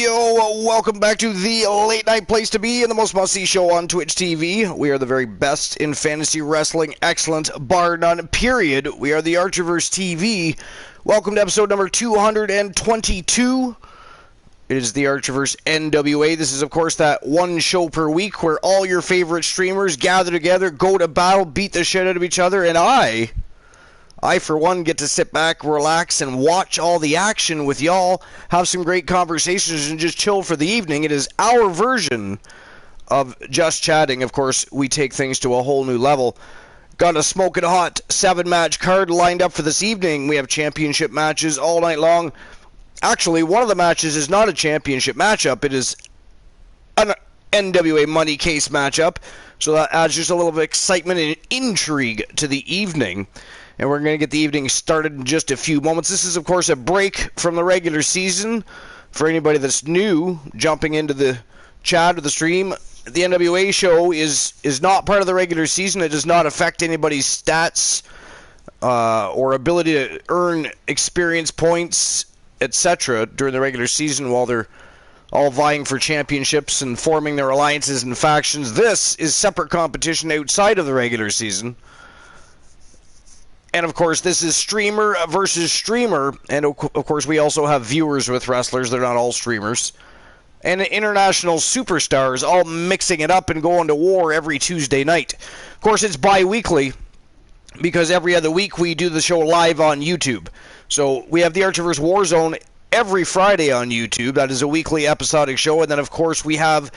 Yo, welcome back to the late night place to be and the most must-see show on Twitch TV. We are the very best in fantasy wrestling, excellent, bar none, period. We are the Archerverse TV. Welcome to episode number 222. It is the Archerverse NWA. This is, of course, that one show per week where all your favorite streamers gather together, go to battle, beat the shit out of each other, and I, for one, get to sit back, relax, and watch all the action with y'all, have some great conversations, and just chill for the evening. It is our version of just chatting. Of course, we take things to a whole new level. Got a smoking hot 7-match card lined up for this evening. We have championship matches all night long. Actually, one of the matches is not a championship matchup. It is an NWA Money Case matchup. So that adds just a little bit of excitement and intrigue to the evening. And we're going to get the evening started in just a few moments. This is, of course, a break from the regular season. For anybody that's new, jumping into the chat or the stream, the NWA show is not part of the regular season. It does not affect anybody's stats or ability to earn experience points, etc. during the regular season while they're all vying for championships and forming their alliances and factions. This is separate competition outside of the regular season. And, of course, this is streamer versus streamer. And, of course, we also have viewers with wrestlers. They're not all streamers. And international superstars all mixing it up and going to war every Tuesday night. Of course, it's bi-weekly because every other week we do the show live on YouTube. So we have the Archerverse Warzone every Friday on YouTube. That is a weekly episodic show. And then, of course, we have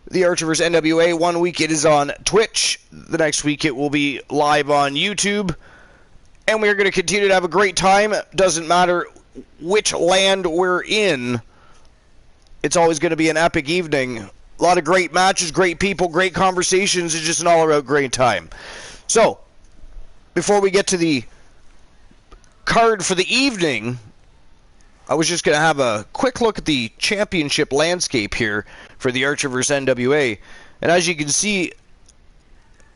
the Archerverse NWA. One week it is on Twitch. The next week it will be live on YouTube. And we're going to continue to have a great time. Doesn't matter which land we're in. It's always going to be an epic evening. A lot of great matches, great people, great conversations. It's just an all-around great time. So, before we get to the card for the evening, I was just going to have a quick look at the championship landscape here for the Archerverse NWA. And as you can see,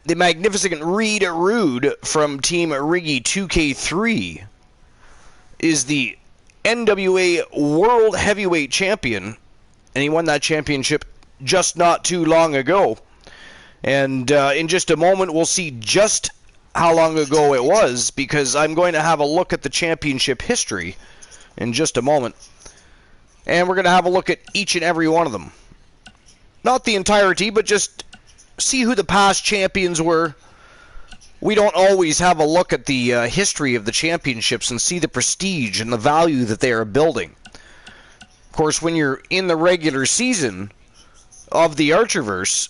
the magnificent Reed Rude from Team Riggy 2K3 is the NWA World Heavyweight Champion, and he won that championship just not too long ago. And in just a moment, we'll see just how long ago it was, because I'm going to have a look at the championship history in just a moment. And we're going to have a look at each and every one of them. Not the entirety, but just see who the past champions were. We don't always have a look at the history of the championships and see the prestige and the value that they are building. Of course, when you're in the regular season of the Archerverse,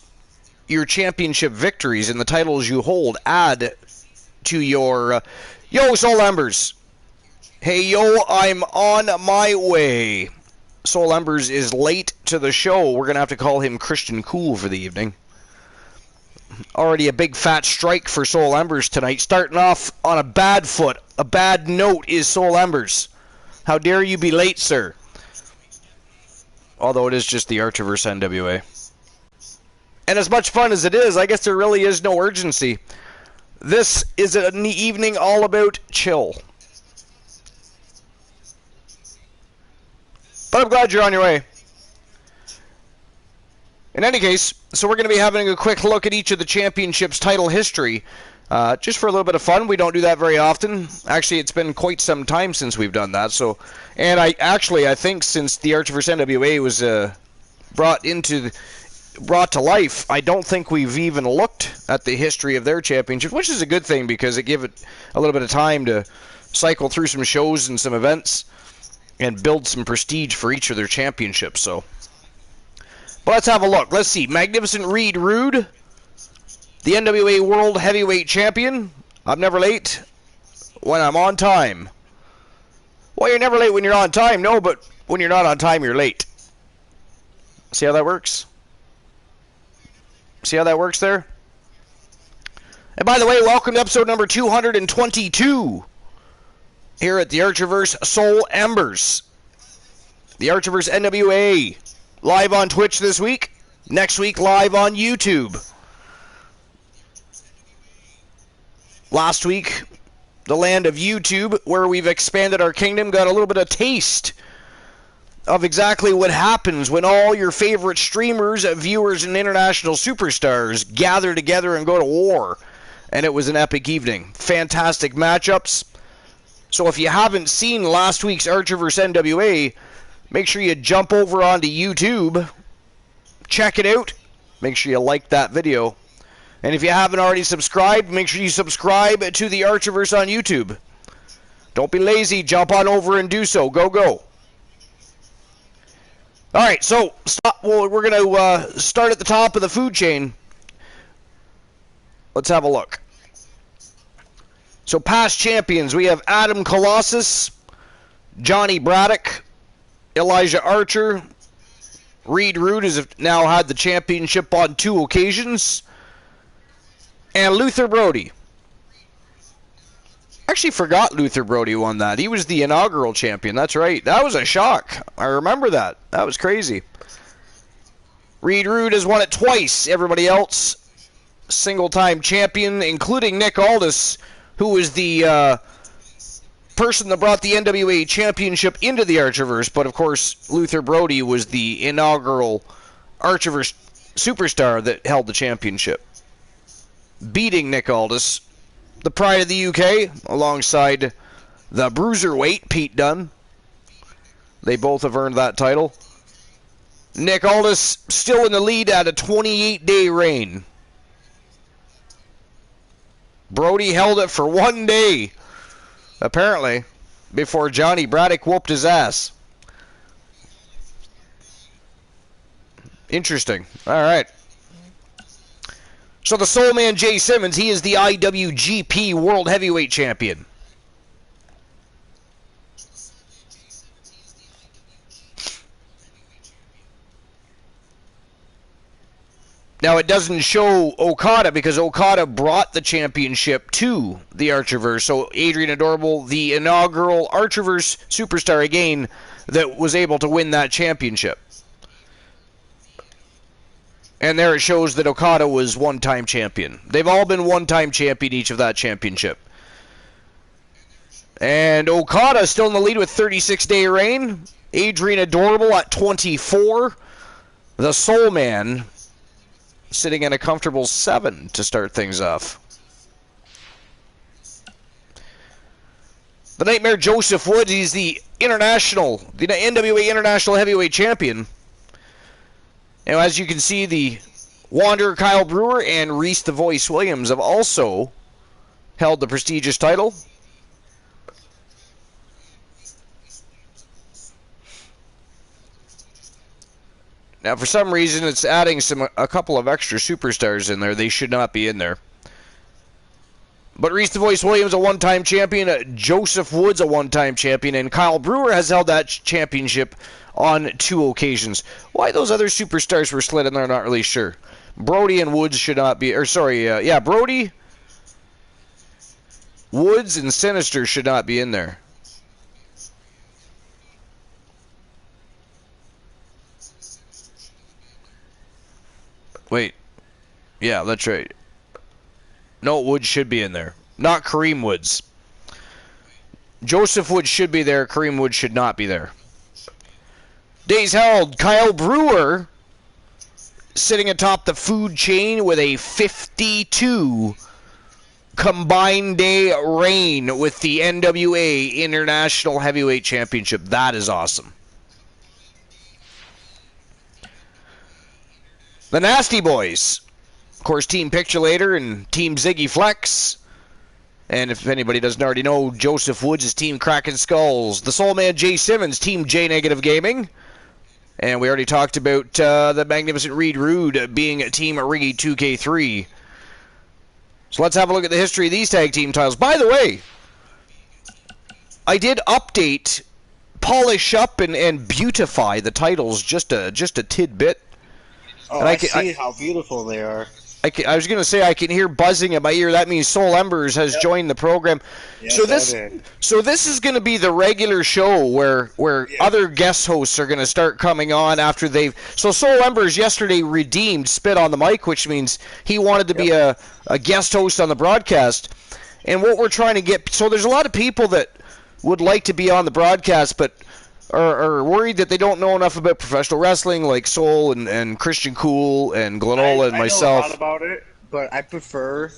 your championship victories and the titles you hold add to your... Yo, Soul Embers! Hey, yo, I'm on my way. Soul Embers is late to the show. We're going to have to call him Christian Cool for the evening. Already a big fat strike for Soul Embers tonight. Starting off on a bad foot. A bad note is Soul Embers. How dare you be late, sir? Although it is just the Archerverse NWA. And as much fun as it is, I guess there really is no urgency. This is an evening all about chill. But I'm glad you're on your way. In any case, so we're going to be having a quick look at each of the championships' title history. Just for a little bit of fun. We don't do that very often. Actually, it's been quite some time since we've done that. So, and I think since the Archerverse NWA was brought to life, I don't think we've even looked at the history of their championship, which is a good thing because it gives it a little bit of time to cycle through some shows and some events and build some prestige for each of their championships. So, but let's have a look. Let's see. Magnificent Reed Rude, the NWA World Heavyweight Champion. I'm never late when I'm on time. Well, you're never late when you're on time, no, but when you're not on time, you're late. See how that works? See how that works there? And by the way, welcome to episode number 222 here at the Archerverse Soul Embers. The Archerverse NWA, live on Twitch this week. Next week, live on YouTube. Last week, the land of YouTube, where we've expanded our kingdom, got a little bit of taste of exactly what happens when all your favorite streamers, viewers, and international superstars gather together and go to war. And it was an epic evening. Fantastic matchups. So if you haven't seen last week's Archer vs. NWA, make sure you jump over onto YouTube, check it out, make sure you like that video. And if you haven't already subscribed, make sure you subscribe to the Archiverse on YouTube. Don't be lazy. Jump on over and do so. Go, go. All right, so we're going to start at the top of the food chain. Let's have a look. So past champions, we have Adam Colossus, Johnny Braddock, Elijah Archer. Reed Rude has now had the championship on 2 occasions. And Luther Brody. I actually forgot Luther Brody won that. He was the inaugural champion. That's right. That was a shock. I remember that. That was crazy. Reed Rude has won it twice. Everybody else, single-time champion, including Nick Aldis, who was the person that brought the NWA championship into the Archiverse. But, of course, Luther Brody was the inaugural Archiverse superstar that held the championship, beating Nick Aldis, the pride of the UK, alongside the bruiserweight Pete Dunne. They both have earned that title. Nick Aldis still in the lead at a 28-day reign. Brody held it for 1 day, apparently, before Johnny Braddock whooped his ass. Interesting. All right. So the Soul Man Jay Simmons, he is the IWGP World Heavyweight Champion. Now it doesn't show Okada because Okada brought the championship to the Archiverse. So Adrian Adorable, the inaugural Archiverse superstar again, that was able to win that championship. And there it shows that Okada was one-time champion. They've all been one-time champion each of that championship. And Okada still in the lead with 36-day reign. Adrian Adorable at 24. The Soul Man sitting in a comfortable 7 to start things off. The Nightmare Joseph Woods, he's the NWA International Heavyweight Champion. Now, as you can see, the Wanderer Kyle Brewer and Reese the Voice Williams have also held the prestigious title. Now, for some reason, it's adding a couple of extra superstars in there. They should not be in there. But Reese the Voice Williams, a one-time champion, Joseph Woods, a one-time champion, and Kyle Brewer has held that championship on 2 occasions. Why those other superstars were slid in there, I'm not really sure. Brody and Woods should not be, Brody, Woods, and Sinister should not be in there. Wait. Yeah, that's right. No, Woods should be in there. Not Kareem Woods. Joseph Woods should be there. Kareem Woods should not be there. Days held. Kyle Brewer sitting atop the food chain with a 52 combined day reign with the NWA International Heavyweight Championship. That is awesome. The Nasty Boys. Of course, Team Picturator and Team Ziggy Flex. And if anybody doesn't already know, Joseph Woods is Team Kraken Skulls. The Soul Man Jay Simmons, Team J Negative Gaming. And we already talked about the magnificent Reed Rude being Team Riggy 2K3. So let's have a look at the history of these tag team titles. By the way, I did update, polish up, and beautify the titles just a tidbit. Oh, and I see how beautiful they are. I was going to say I can hear buzzing in my ear. That means Soul Embers has joined the program. Yes, so this is going to be the regular show where other guest hosts are going to start coming on after they've. So Soul Embers yesterday redeemed Spit on the Mic, which means he wanted to be a guest host on the broadcast. And what we're trying to get, so there's a lot of people that would like to be on the broadcast, but are worried that they don't know enough about professional wrestling, like Soul and Christian Cool and Glenola and myself. I know a lot about it, but I prefer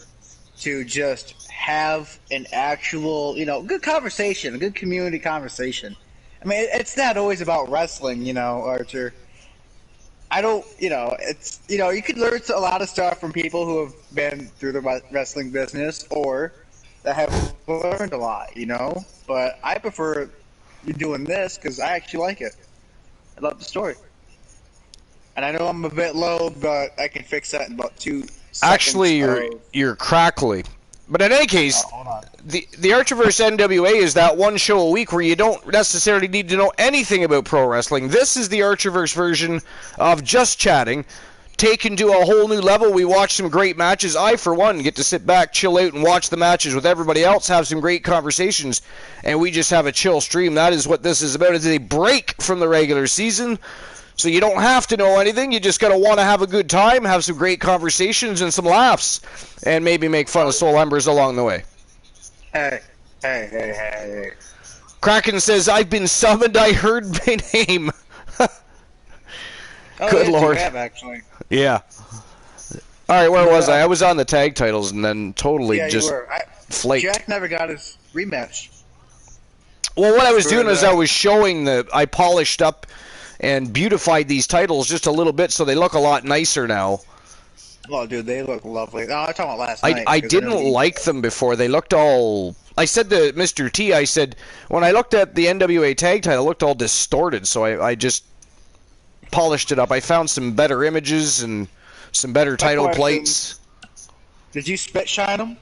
to just have an actual, good conversation, a good community conversation. I mean, it's not always about wrestling, Archer. I don't, it's, you could learn a lot of stuff from people who have been through the wrestling business or that have learned a lot, But I prefer you doing this because I actually like it. I love the story. And I know I'm a bit low, but I can fix that in about 2 seconds. Actually, you're crackly. But in any case, the Archerverse NWA is that one show a week where you don't necessarily need to know anything about pro wrestling. This is the Archerverse version of just chatting, taken to a whole new level. We watch some great matches. I, for one, get to sit back, chill out, and watch the matches with everybody else, have some great conversations, and we just have a chill stream. That is what this is about. It's a break from the regular season. So you don't have to know anything. You just got to want to have a good time, have some great conversations and some laughs, and maybe make fun of Soul Embers along the way. Hey. Kraken says, I've been summoned. I heard my name. Good Lord. You have, actually. Yeah. All right, where was I? I was on the tag titles and then totally just flaked. Jack never got his rematch. Well, what I was doing is I was showing I polished up and beautified these titles just a little bit so they look a lot nicer now. Oh, dude, they look lovely. No, I'm talking about last night. I didn't like them before. They looked all... I said to Mr. T, I said, when I looked at the NWA tag title, it looked all distorted, so I just polished it up. I found some better images and some better title plates. Did you spit shine them?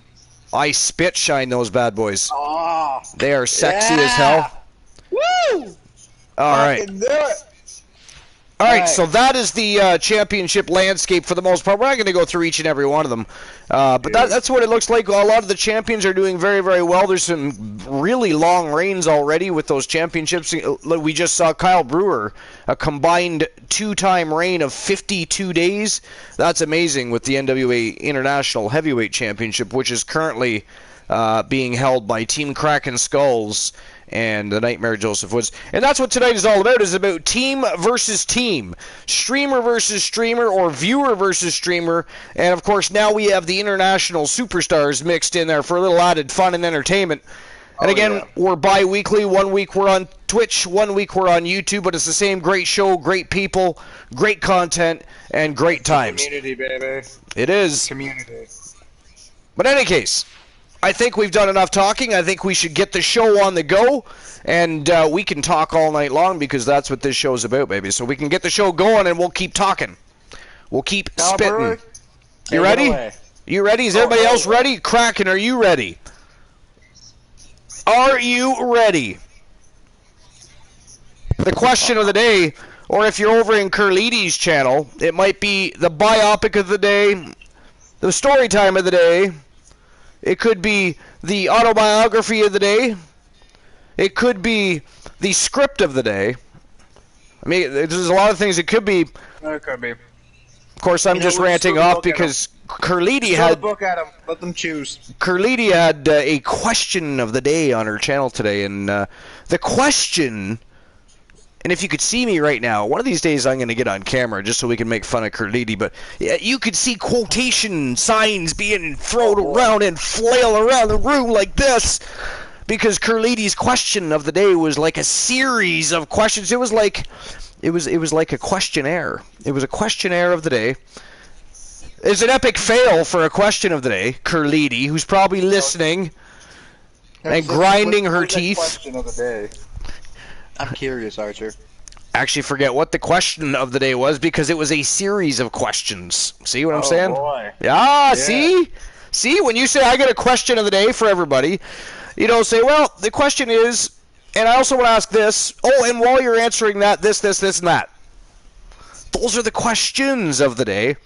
I spit shine those bad boys. Oh, they are sexy as hell. Woo! All right. I can do it. All right, so that is the championship landscape for the most part. We're not going to go through each and every one of them, but that's what it looks like. A lot of the champions are doing very, very well. There's some really long reigns already with those championships. We just saw Kyle Brewer, a combined 2-time reign of 52 days. That's amazing with the NWA International Heavyweight Championship, which is currently being held by Team Kraken Skulls and the Nightmare Joseph Woods. And that's what tonight is all about, is about team versus team. Streamer versus streamer, or viewer versus streamer. And, of course, now we have the international superstars mixed in there for a little added fun and entertainment. And again, we're bi-weekly. 1 week we're on Twitch, 1 week we're on YouTube, but it's the same great show, great people, great content, and great times. Community, baby. It is. Community. But in any case, I think we've done enough talking. I think we should get the show on the go, and we can talk all night long because that's what this show's about, baby. So we can get the show going, and we'll keep talking. We'll keep spitting. You ready? You ready? Is everybody else ready? Kraken, are you ready? Are you ready? The question of the day, or if you're over in Curlidi's channel, it might be the biopic of the day, the story time of the day. It could be the autobiography of the day. It could be the script of the day. I mean, there's a lot of things it could be. It could be. Of course, I'm just ranting off because Curlidi had... Look at them. Let them choose. Curlidi had a question of the day on her channel today, and the question... And if you could see me right now, one of these days I'm going to get on camera just so we can make fun of Curlidi, but you could see quotation signs being thrown around and flail around the room like this because Curlidi's question of the day was like a series of questions. It was like a questionnaire. It was a questionnaire of the day. It's an epic fail for a question of the day, Curlidi, who's probably listening and grinding her teeth. Question of the day. I'm curious, Archer. Actually forget what the question of the day was because it was a series of questions. See what I'm saying? Boy. Yeah, see? See, when you say I got a question of the day for everybody, you don't say, well, the question is, and I also want to ask this, and while you're answering that, this, and that. Those are the questions of the day.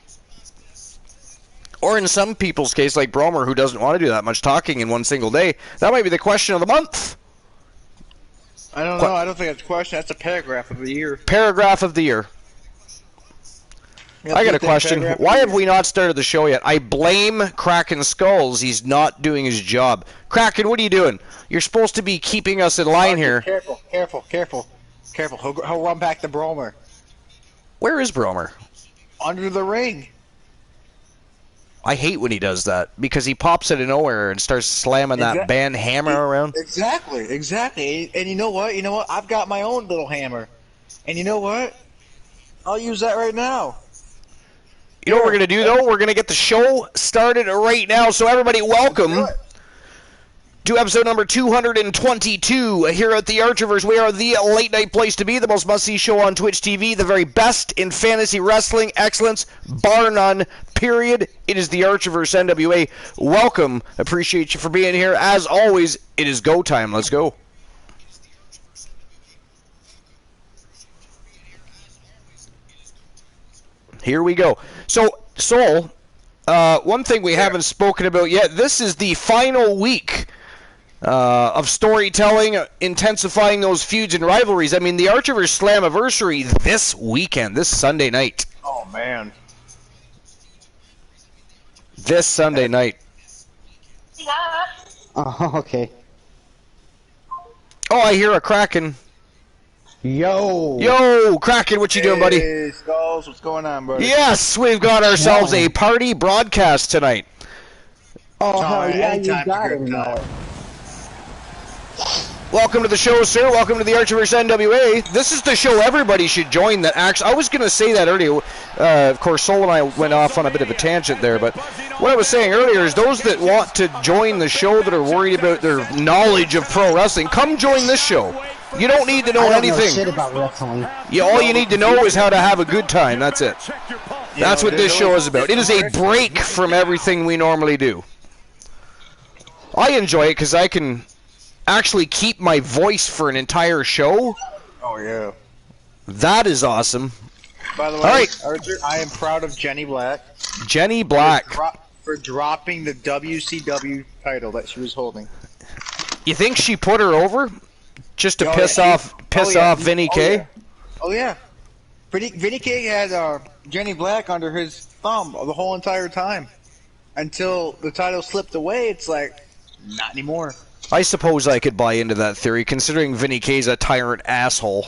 Or in some people's case, like Bromer, who doesn't want to do that much talking in one single day, that might be the question of the month. I don't know. I don't think it's a question. That's a paragraph of the year. Paragraph of the year. I got a question. Why have we not started the show yet? I blame Kraken Skulls. He's not doing his job. Kraken, what are you doing? You're supposed to be keeping us in line here. Careful. Careful, he'll run back the Bromer. Where is Bromer? Under the ring. I hate when he does that because he pops out of nowhere and starts slamming that band hammer around. Exactly. And you know what? I've got my own little hammer. And you know what? I'll use that right now. You know what we're going to do, though? We're going to get the show started right now. So, everybody, welcome to episode number 222 here at the Archiverse. We are the late-night place to be, the most must-see show on Twitch TV, the very best in fantasy wrestling excellence, bar none, period. It is the Archiverse NWA. Welcome. Appreciate you for being here. As always, it is go time. Let's go. Here we go. So, Soul, one thing we haven't spoken about yet, this is the final week of storytelling, intensifying those feuds and rivalries. I mean, the Archiverse Slammiversary this weekend, this Sunday night. Oh, man. This Sunday night. Yeah. Oh, okay. Oh, I hear a Kraken. Yo, Kraken, what you doing, buddy? Hey, Skulls, what's going on, buddy? Yes, we've got ourselves a party broadcast tonight. Oh, hell yeah, you anytime got for it. good time. Welcome to the show, sir. Welcome to the Archiverse NWA. This is the show everybody should join. That actually, I was going to say that earlier. Of course, Soul and I went off on a bit of a tangent there, but what I was saying earlier is those that want to join the show that are worried about their knowledge of pro wrestling, come join this show. You don't need to know anything. Know shit about wrestling. Yeah, all you need to know is how to have a good time. That's it. That's what this show is about. It is a break from everything we normally do. I enjoy it because I can actually keep my voice for an entire show. Oh, yeah. That is awesome. By the way, all right. Arthur, I am proud of Jenny Black. Jenny Black. For dropping the WCW title that she was holding. You think she put her over? Just to piss off Vinny K? Oh, yeah. Vinny K had Jenny Black under his thumb the whole entire time. Until the title slipped away, it's like, not anymore. I suppose I could buy into that theory, considering Vinny K's a tyrant asshole.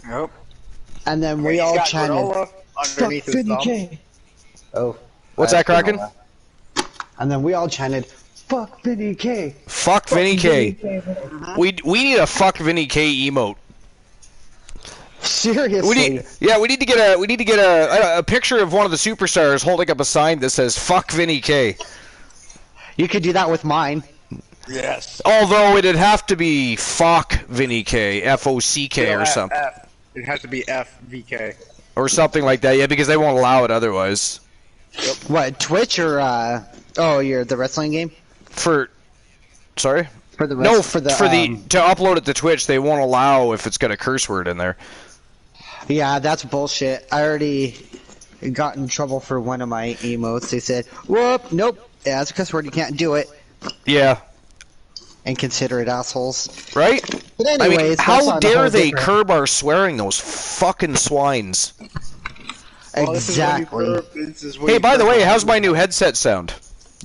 Yep. And then we all chanted, "Fuck Vinny K." Oh. What's that, Kraken? And then we all chanted, "Fuck Vinny K." Fuck Vinny K. We need a fuck Vinny K emote. Seriously. We need to get a picture of one of the superstars holding up a sign that says "Fuck Vinny K." You could do that with mine. Yes. Although it'd have to be "Fuck Vinny K," F-O-C-K or something. It has to be FVK. Or something like that, yeah, because they won't allow it otherwise. Yep. What, Twitch or, you're the wrestling game? Sorry? To upload it to Twitch, they won't allow if it's got a curse word in there. Yeah, that's bullshit. I already got in trouble for one of my emotes. They said, "Whoop, nope, yeah, that's a cuss word, you can't do it." Yeah. Inconsiderate assholes. Right? But anyways, I mean, how dare they curb our swearing, those fucking swines? Exactly. Hey, by the way, how's my new headset sound?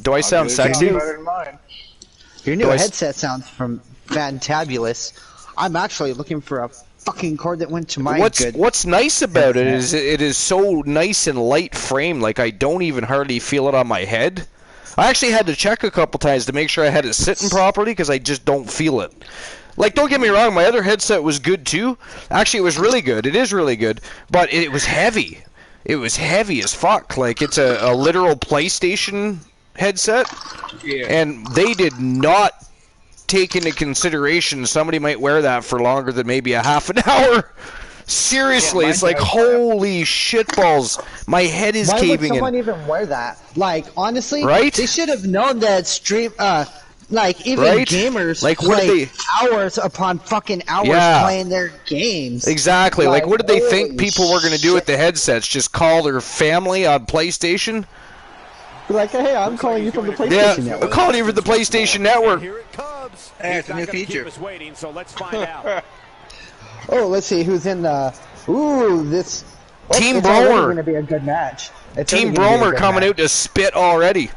Do I sound sexy? Your new headset sounds fantabulous. I'm actually looking for a fucking cord that went to my What's nice about it is it is so nice and light frame, like I don't even hardly feel it on my head. I actually had to check a couple times to make sure I had it sitting properly because I just don't feel it. Like, don't get me wrong, my other headset was good too. Actually, it was really good. It is really good, but it was heavy. It was heavy as fuck. Like, it's a literal PlayStation headset, and they did not take into consideration somebody might wear that for longer than maybe a half an hour. Seriously, it's like, holy shitballs, my head is caving in. Why would someone even wear that? Like, honestly, right? They should have known that gamers play hours upon fucking hours playing their games. Exactly. Like, what did they think people were going to do with the headsets? Just call their family on PlayStation? Be like, hey, I'm calling you from the PlayStation Network. I'm calling you from the PlayStation Network. Here it comes. Hey, it's a new feature. Waiting, so let's find out. Oh, let's see who's in the... this... Team it's Bromer. going to be a good match. Team Bromer coming out to spit already.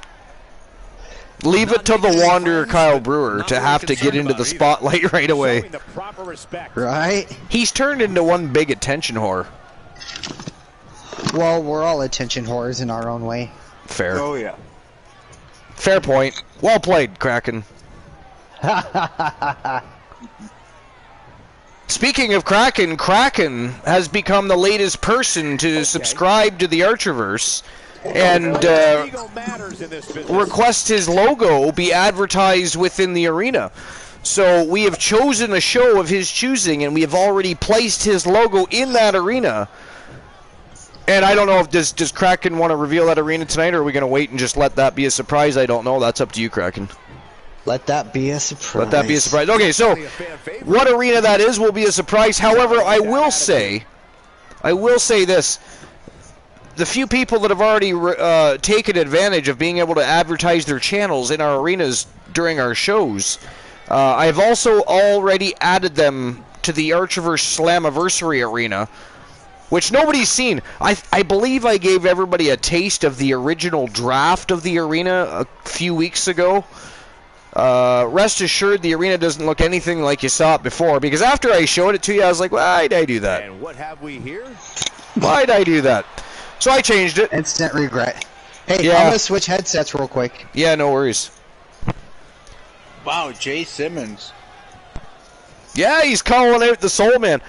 Leave it to the Wanderer Kyle Brewer to have to get into the spotlight right away. Showing the proper respect. Right? He's turned into one big attention whore. Well, we're all attention whores in our own way. Fair. Oh yeah. Fair point. Well played, Kraken. Speaking of Kraken, Kraken has become the latest person to subscribe to the Archerverse and Ego matters in this business. request his logo be advertised within the arena. So we have chosen a show of his choosing, and we have already placed his logo in that arena. And I don't know if does Kraken want to reveal that arena tonight, or are we going to wait and just let that be a surprise? I don't know. That's up to you, Kraken. Let that be a surprise. Let that be a surprise. Okay, so what arena that is will be a surprise. However, I will say this. The few people that have already taken advantage of being able to advertise their channels in our arenas during our shows, I have also already added them to the Archerverse Slammiversary arena, which nobody's seen. I believe I gave everybody a taste of the original draft of the arena a few weeks ago. Rest assured, the arena doesn't look anything like you saw it before, because after I showed it to you, I was like, why'd I do that? And what have we here? Why'd I do that? So I changed it. Instant regret. Hey, Yeah. I'm going to switch headsets real quick. Yeah, no worries. Wow, Jay Simmons. Yeah, he's calling out the Soul Man.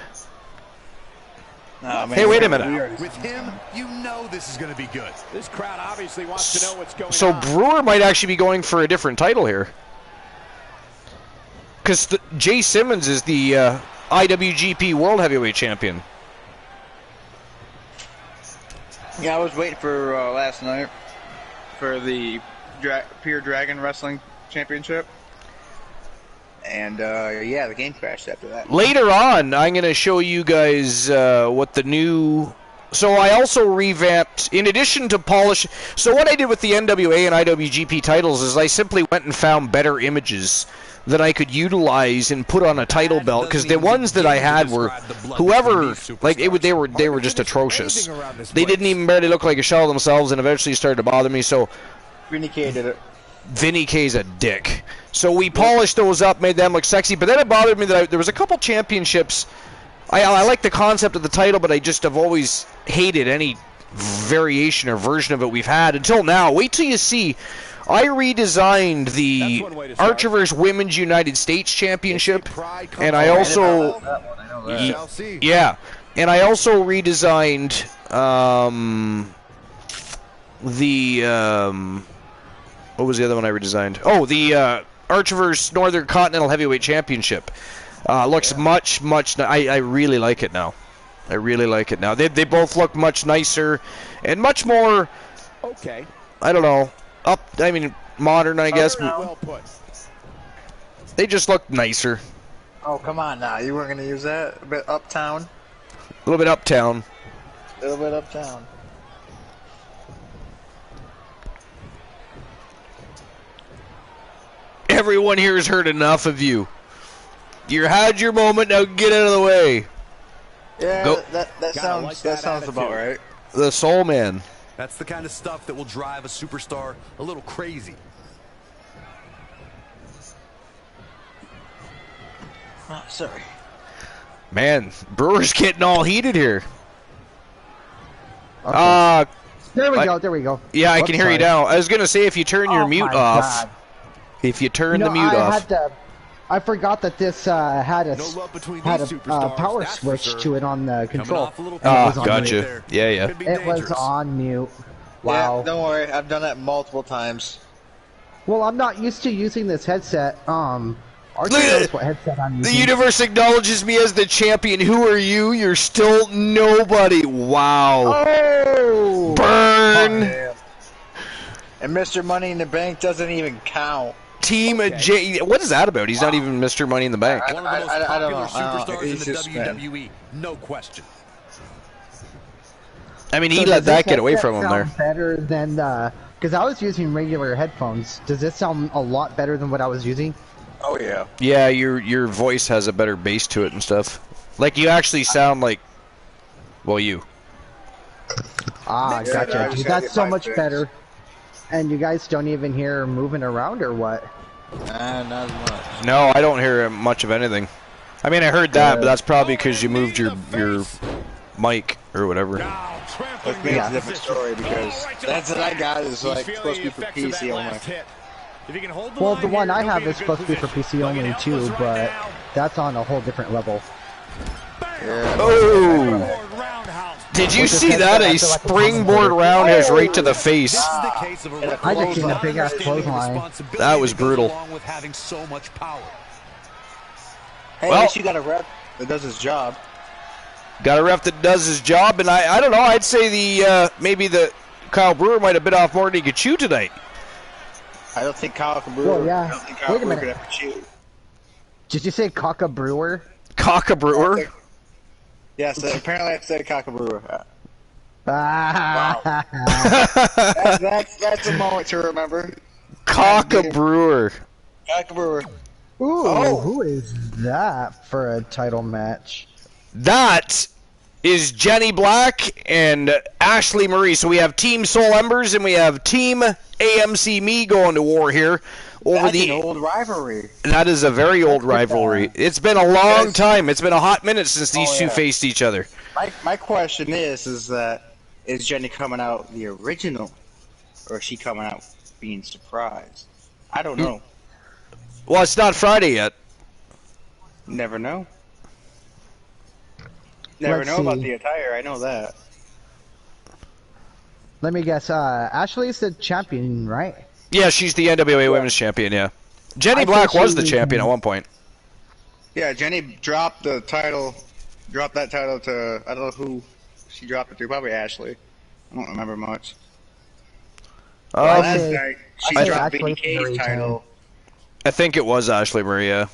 Oh, man, Hey, wait a minute. With him, you know this is going to be good. This crowd obviously wants to know what's going So on. Brewer might actually be going for a different title here. Because Jay Simmons is the IWGP World Heavyweight Champion. Yeah, I was waiting for last night for the Pure Dragon Wrestling Championship. And, yeah, the game crashed after that. Later on, I'm going to show you guys what the new... So I also revamped, in addition to polish... So what I did with the NWA and IWGP titles is I simply went and found better images that I could utilize and put on a title belt, because the ones that I had were whoever, like they were just atrocious. They didn't even barely look like a shell themselves, and eventually started to bother me. So Vindicated it. Vinny K's a dick. So we polished those up, made them look sexy. But then it bothered me that there was a couple championships. I like the concept of the title, but I just have always hated any variation or version of it we've had until now. Wait till you see. I redesigned the Archerverse Women's United States Championship, and I also, yeah, and I also redesigned what was the other one I redesigned? Oh, the Archerverse Northern Continental Heavyweight Championship. Looks much. I really like it now. I really like it now. They both look much nicer and much more. Okay. I don't know. Modern, I guess. Well put. They just look nicer. Oh, come on now. You weren't going to use that? A bit uptown? A little bit uptown. A little bit uptown. Everyone here has heard enough of you. You had your moment, now get out of the way. Yeah, Go. that sounds about right. The Soul Man. That's the kind of stuff that will drive a superstar a little crazy. Oh, sorry. Man, Brewer's getting all heated here. Okay. There we go. Yeah, I Oops, can hear you sorry. now. I was going to say, if you turn your Oh mute my off. God. If you turn the mute off. I forgot that this had a No love between had these a superstars, power that's for switch sure. to it on the Coming control. off a little Ah, was on mute gotcha. there. Yeah. Could be It was dangerous. on mute. Wow. Yeah, don't worry. I've done that multiple times. Well, I'm not used to using this headset. Archie Look at knows it. what headset I'm The using. universe acknowledges me as the champion. Who are you? You're still nobody. Wow. Oh! Burn. Yeah. And Mr. Money in the Bank doesn't even count. Team J. What is that about? He's not even Mr. Money in the Bank. One of the most I don't popular know. I don't know. superstars in He's the just bad. WWE, no question. I mean, So he does let that this get away headset from him there. sound better than because I was using regular headphones. Does this sound a lot better than what I was using? Oh, yeah. Yeah, your voice has a better bass to it and stuff. Like, you actually sound like, well, you. Ah, Yeah, I gotcha. just Dude, gotta that's get so my much fix. better. And you guys don't even hear her moving around or what? Not as much. No, I don't hear much of anything. I mean, I heard that, but that's probably because you moved your mic or whatever. With me, it's a different story because that's what I got is like supposed to be for PC only. Well, the one I have is supposed to be for PC only too, but that's on a whole different level. Yeah. Oh! Did you see that? A springboard roundhouse right to the face. I just seen a big ass clothesline. That was brutal. Hey, Well- at least you got a rep that does his job. Got a ref that does his job, and I don't know. I'd say maybe the Kyle Brewer might have bit off more than he could chew tonight. I don't think Kyle can brew. Well, yeah. I don't think Kyle Wait a Brewer minute. could ever chew. Did you say Coca Brewer? Cock a Brewer. Yes, apparently I said Kyle Brewer. Ah. That's a moment to remember. Cock a Brewer. Kyle Brewer. Ooh, Oh. who is that for a title match? That is Jenny Black and Ashley Marie. So we have Team Soul Embers and we have Team AMC Me going to war here over That's the. an old rivalry. That is a very old rivalry. It's been a long time. It's been a hot minute since these two faced each other. My question is that is Jenny coming out the original, or is she coming out being surprised? I don't know. Well, it's not Friday yet. Never know. Never Let's know about see. the attire. I know that. Let me guess. Ashley's the champion, right? Yeah, she's the NWA Women's Champion, yeah. Jenny I Black think was the she- champion at one point. Yeah, Jenny dropped the title. Dropped that title to I don't know who she dropped it to. Probably Ashley. I don't remember much. Um, Last say- night she I dropped think Vicky Ashley's K's the title. I think it was Ashley Maria.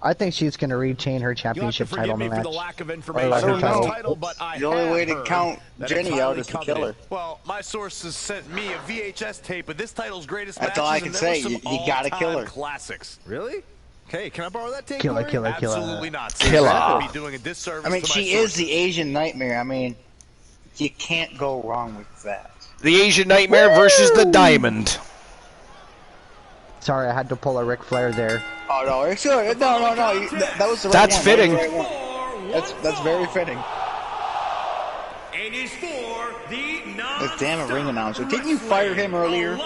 I think she's going to retain her championship title match. For the lack of information I don't on know. this title, but I The only way have to heard count that Jenny it's out highly is to kill coveted. her. Well, my sources sent me a VHS tape of this title's greatest That's all I matches, can and there say. were You some gotta kill all-time her. classics. Really? Okay, can I borrow that tape? Kill her, Corey? kill her, kill her. Absolutely not. Kill her. That would be doing a disservice I mean, to my she is sources. the Asian nightmare. I mean, you can't go wrong with that. The Asian Nightmare versus the Diamond. Sorry, I had to pull a Ric Flair there. Oh no, it's good. No. That was the right That's one. fitting. That was the right one. That's very fitting. And is for the This damn ring announcer. Didn't you fire him earlier?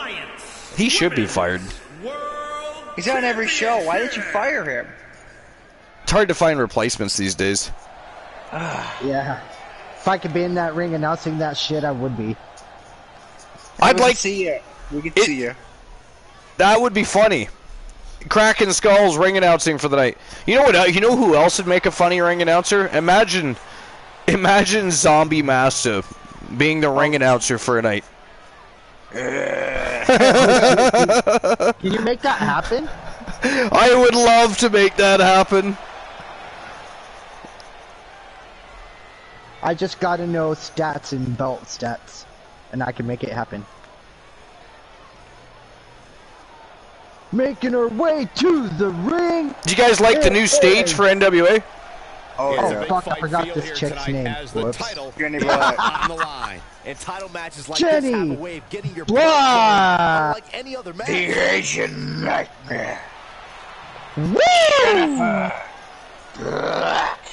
He should be fired. He's on every show. Why did you fire him? It's hard to find replacements these days. Yeah. If I could be in that ring announcing that shit, I would be. I'd like see you. We could It- see you. that would be funny. Cracking Skulls ring announcing for the night. You know what? You know who else would make a funny ring announcer? Imagine Zombie Masta being the ring announcer for a night. Can you make that happen? I would love to make that happen. I just gotta know stats and belt stats, and I can make it happen. Making her way to the ring. Do you guys like the new stage for NWA? Oh, Oh, yeah. fuck, I forgot this chick's name. Whoops. Jenny Black. on the line. And title matches like Jenny this have a way of getting your Black. blood flowing unlike any other match. The Asian Nightmare. Woo!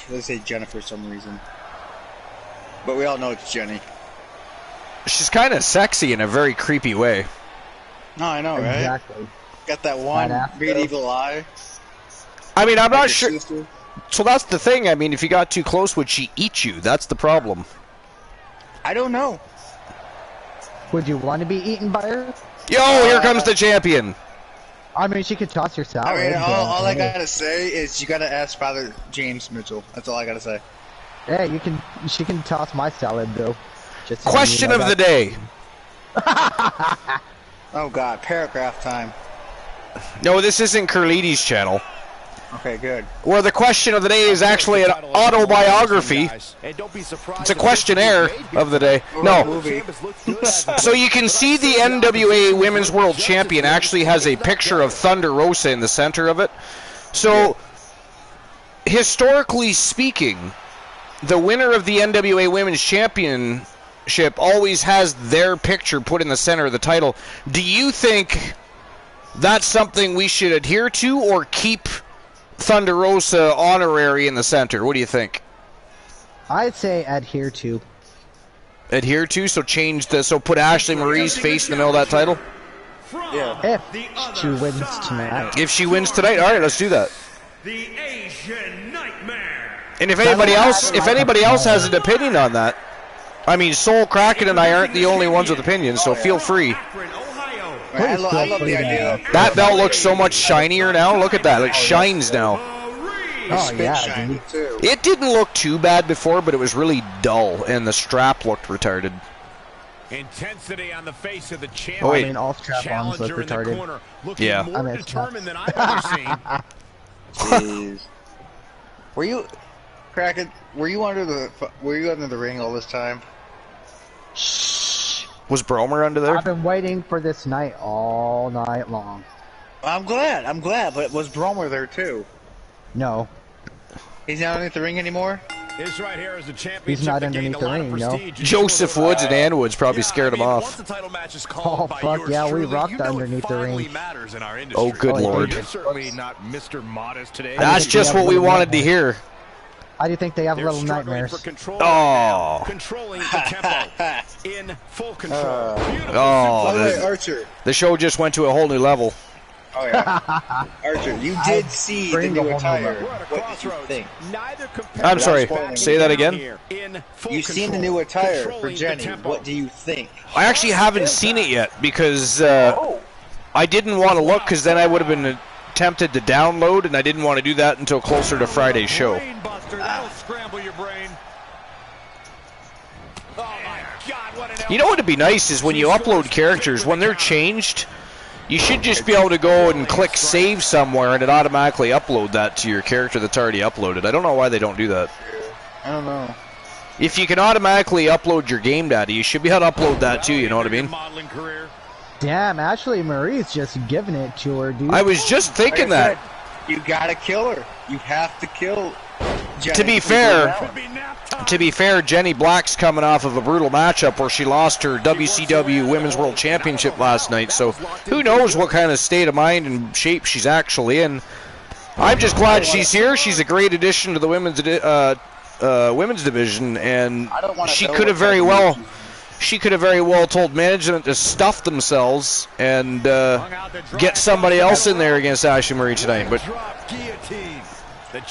They say Jennifer for some reason. But we all know it's Jenny. She's kind of sexy in a very creepy way. No, I know, right? Exactly. Got that one Badass, medieval eye. I mean, I'm Like not her sure. sister. So that's the thing. I mean, if you got too close, would she eat you? That's the problem. I don't know. Would you want to be eaten by her? Yo, here comes the champion. I mean, she could toss your salad. I mean, but, all I hey. gotta say is you gotta ask Father James Mitchell. That's all I gotta say. Hey, she can toss my salad though. Just so Question you know of the that. day. Oh God, paragraph time. No, this isn't Curlides' channel. Okay, good. Where the question of the day is actually an autobiography. And don't be surprised It's a if questionnaire of the day. No. Movie. So you can see the NWA Women's World Champion actually has a picture of Thunder Rosa in the center of it. So, historically speaking, the winner of the NWA Women's Champion Championship always has their picture put in the center of the title. Do you think that's something we should adhere to, or keep Thunder Rosa honorary in the center? What do you think? I'd say adhere to. Adhere to? So put Ashley Marie's face in the middle of that title? Yeah. If she wins tonight. If she wins tonight, all right, let's do that. The Asian Nightmare. And if anybody else has an opinion on that, I mean, Soul Kraken and I aren't the only ones with opinions, so feel free. I love the idea. That belt looks so much shinier now. Look at that. It shines now. Oh, yeah, dude. Too. It didn't look too bad before, but it was really dull, and the strap looked retarded. Intensity on the face of the champion. Oh, wait. I mean, all strap-ons look Challenger in the retarded. corner, looking Yeah. more I mean, determined than I've ever seen. Jeez. Were you, Kraken? Were you under the ring all this time? Was Bromer under there? I've been waiting for this night all night long. I'm glad. But was Bromer there too? No. He's not underneath the ring anymore. This right here is a championship. He's not that gained underneath the a lot of ring, no. prestige. Joseph Woods and Ann Woods probably scared him Once off. the title match is Oh, called by fuck yours yeah, we truly, rocked you know underneath it the finally ring. matters in our industry. Oh, good Oh, yeah. lord. You're certainly not Mr. Modest today. That's just what we wanted to hear. How do you think they have They're little struggling nightmares? for control Oh. right now. Controlling the tempo. In full control. Beautiful. Oh, By the way, the, Archer. the show just went to a whole new level. Oh yeah, Archer. You did see the bring new the whole attire. We're at a What did you crossroads. think? Neither I'm sorry, competitor is say that backing again? down here. In full You've seen the control. new attire for Controlling the Jenny. tempo. What do you think? I actually haven't seen it yet because I didn't want to look, because then I would have been tempted to download, and I didn't want to do that until closer to Friday's show. Brain buster. That'll scramble your brain. Oh my God! What an You know what would be nice is when you upload characters, when they're changed, you should just be able to go and click save somewhere and it automatically upload that to your character that's already uploaded. I don't know why they don't do that. I don't know. If you can automatically upload your game data, you should be able to upload that too, you know what I mean? Modeling career. Damn, Ashley Marie's just giving it to her, dude. I was just thinking that. You gotta kill her. You have to kill Jenny. To be fair, Jenny Black's coming off of a brutal matchup where she lost her WCW Women's World Championship last night, so who knows what kind of state of mind and shape she's actually in. I'm just glad she's here. She's a great addition to the women's division, and she could have very well told management to stuff themselves and get somebody else in there against Ashley Marie tonight, but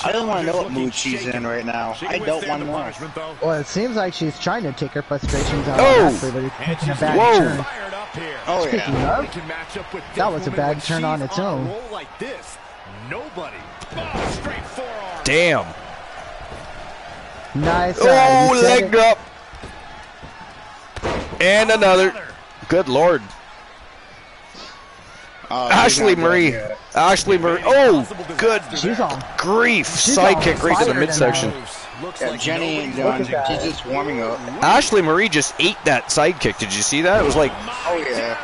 I don't want to know what mood she's in right now. I don't want to know. Well, it seems like she's trying to take her frustrations out Oh! on Ashley, but it's taking a bad Whoa! turn. Oh Speaking yeah. of, that was a bad turn on its own. Nobody. Oh, straight forearm. damn. Nice. Oh, you said leg it. drop. And another. Good lord. Ashley Marie. Ashley Marie. Oh, good She's on. grief. She's Sidekick on right to the fire midsection. Yeah, Jenny ain't done. She's just warming up. Ashley Marie just ate that sidekick. Did you see that? It was like, Oh yeah.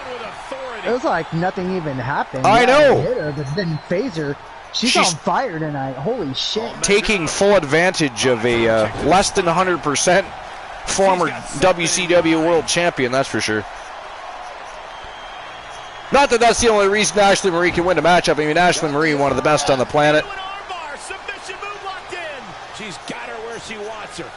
It was like nothing even happened. I know. it hit her, but didn't phase her. She's on fire tonight. Holy shit. taking full advantage of a less than 100% former WCW World Champion, that's for sure. Not that that's the only reason Ashley Marie can win a matchup. I mean, Ashley Marie, one of the best on the planet. Submission move locked in. She's got her where she wants her.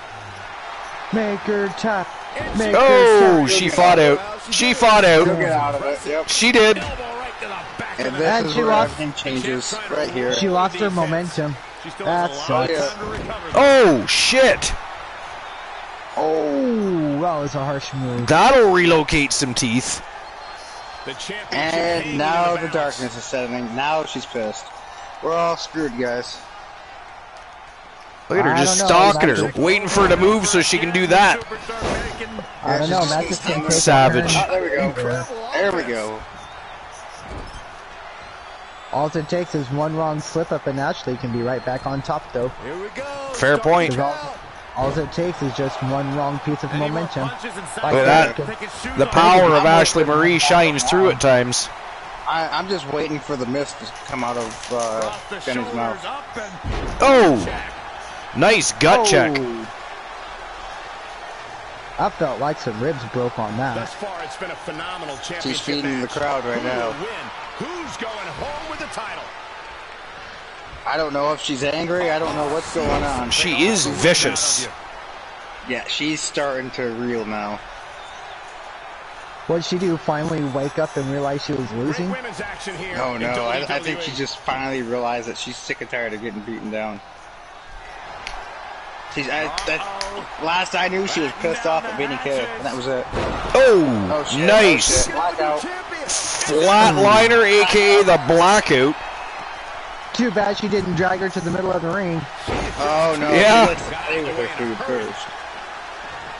Make her tap. Make Oh, her tap. she fought out. She fought She'll get out. out of it. Yep. She did. Elbow right to the back And of the this And is she where lost- everything changes. Right here. She lost her momentum. She still That has a lot of sucks. time to recover. Oh, shit. Oh, that was a harsh move. That'll relocate some teeth. The championship And hanging now in the balance. darkness is setting. Now she's pissed. We're all screwed, guys. Look at her I just don't know, stalking her, that's- waiting for her to move so she can do that. I don't know. That's just gonna take Savage. her. Oh, there we go. There we go. All it takes is one wrong slip up, and Ashley can be right back on top, though. Here we go. Fair point. 'Cause all it takes is just one wrong piece of momentum. Look at that. The power of Ashley Marie shines through at times. I'm just waiting for the mist to come out of Jenny's mouth. Oh, nice gut check. I felt like some ribs broke on that. Thus far, it's been a phenomenal championship. She's feeding the match. crowd right Who now. will win? Who's going home with the title? I don't know if she's angry. I don't know what's going on. She is vicious. Yeah, she's starting to reel now. What did she do? Finally wake up and realize she was losing? Great women's action here. Oh in no, I think WWE. she just finally realized that she's sick and tired of getting beaten down. Last I knew, she was pissed off at being killed, and that was it. Oh, shit, nice. Oh, shit. Blackout. Flatliner, aka the Blackout. Too bad she didn't drag her to the middle of the ring. Oh no, Yeah. she likes to play with her food first.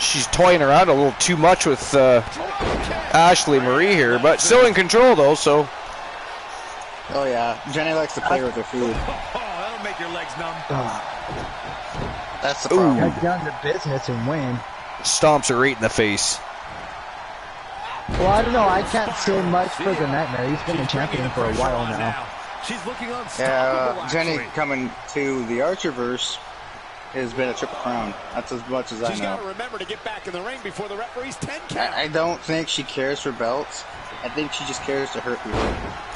She's toying around a little too much with Ashley Marie here, but still in control though, so. Oh yeah, Jenny likes to play with her food. Oh, that'll make your legs numb. That's the problem. Get down to business and win. Stomps her right in the face. Well, I don't know. I can't say much for the Nightmare. He's been a champion for a while now. She's looking unstoppable. Yeah, Jenny actually. coming to the Archerverse has been a triple crown. That's as much as I She's got to know. remember to get back in the ring before the referee's 10 count. I don't think she cares for belts. I think she just cares to hurt people.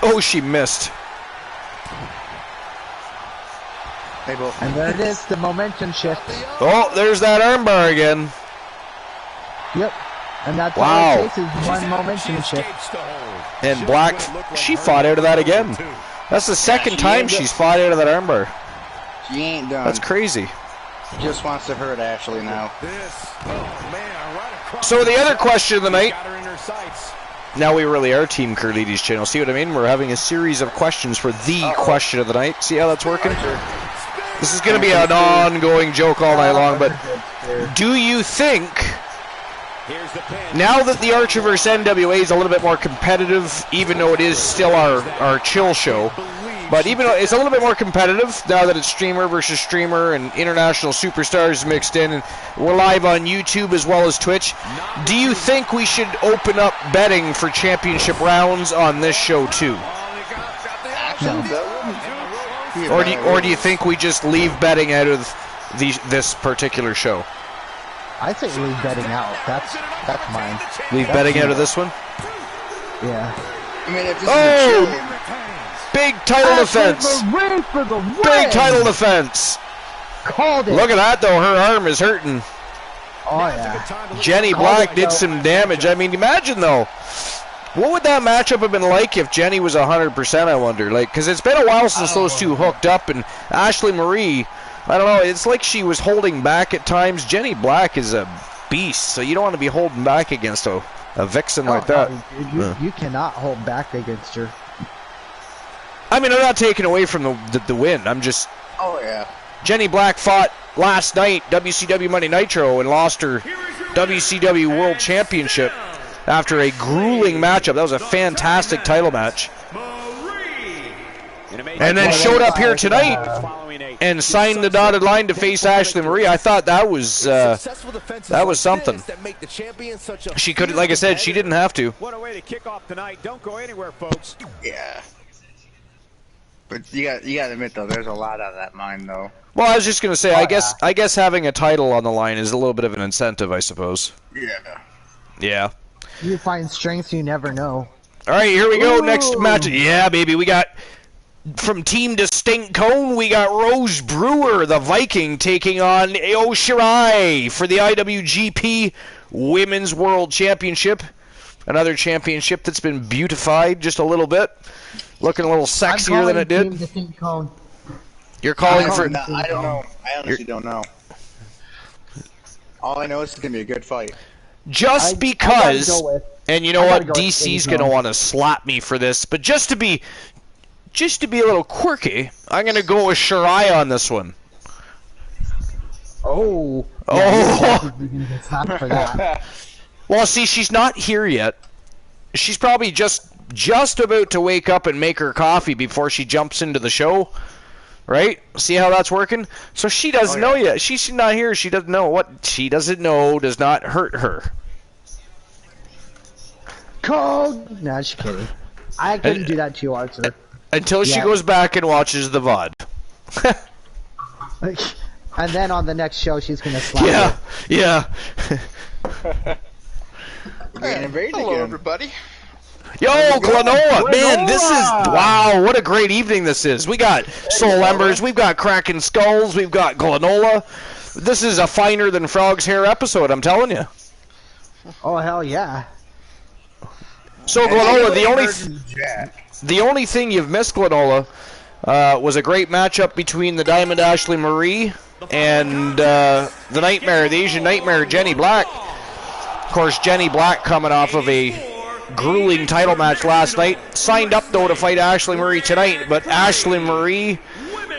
Oh, she missed. They both. And there it is, the momentum shift. Oh, there's that armbar again. Yep. And that's Wow. all it takes is one momentum shift. Escapes the hold. And Black, she fought out of that again. That's the second time she's fought out of that armbar. She ain't done. That's crazy. She just wants to hurt Ashley now. This, oh man, right across. So the other question of the night. Got her in her sights. Now we really are Team Curlides channel. See what I mean? We're having a series of questions for the question of the night. See how that's working? This is going to be an ongoing joke all night long, but do you think, Here's the pin. now that the Archerverse NWA is a little bit more competitive, even though it is still our chill show, but even though it's a little bit more competitive now that it's streamer versus streamer and international superstars mixed in, and we're live on YouTube as well as Twitch, do you think we should open up betting for championship rounds on this show too? Or do you think we just leave betting out of this particular show? I think leave betting out. That's mine. Leave betting out of this one? Yeah. I mean, if this Oh! is a chill, Big title defense! Marie for the win! Big title defense! Called it. Look at that though, her arm is hurting. Oh yeah. Jenny Black did some damage. I mean, imagine though, what would that matchup have been like if Jenny was 100%, I wonder? Like, because it's been a while since those two hooked up, and Ashley Marie, I don't know, it's like she was holding back at times. Jenny Black is a beast, so you don't want to be holding back against a vixen like that. Dude, you cannot hold back against her. I mean, I'm not taking away from the win. I'm just... oh yeah. Jenny Black fought last night, WCW Monday Nitro, and lost her WCW World Championship after a grueling matchup. That was a fantastic title match. And then showed up here tonight and signed the dotted line to face Ashley Marie. I thought that was something. She could, like I said, she didn't have to. What a way to kick off tonight. Don't go anywhere, folks. Yeah. But you got to admit though, there's a lot out of that mine though. Well, I was just gonna say, I guess having a title on the line is a little bit of an incentive, I suppose. Yeah. Yeah. You find strengths you never know. All right, here we go. Ooh. Next match. Yeah, baby, we got from Team Distinct Cone. We got Rose Brewer, the Viking, taking on Io Shirai for the IWGP Women's World Championship. Another championship that's been beautified just a little bit, looking a little sexier than it did. You're calling for. I don't know. I honestly don't know. All I know is it's gonna be a good fight. Just I because, gotta go with- and you know I what, gotta go with DC's Steve gonna Jones. want to slap me for this, but just to be a little quirky, I'm gonna go with Shirai on this one. Oh. Oh. It's not for that. Well, see, she's not here yet. She's probably just about to wake up and make her coffee before she jumps into the show. Right? See how that's working? So she doesn't know yet. She's not here. She doesn't know. What she doesn't know does not hurt her. Cold. Nah, just kidding. I couldn't do that to you, Arthur. Until she Yeah. goes back and watches the VOD. And then on the next show, she's gonna slap Yeah. Hello, everybody. Yo, Glenola! Man, this is... Wow, what a great evening this is. We got Soul Embers, we've got Cracking Skulls, we've got Glenola. This is a finer than Frog's Hair episode, I'm telling you. Oh, hell yeah. So, Glenola, the only thing you've missed, Glenola, was a great matchup between the Diamond Ashley Marie and the Nightmare, the Asian Nightmare, Jenny Black. Of course, Jenny Black coming off of a grueling title match last night. Signed up, though, to fight Ashley Marie tonight, but Ashley Marie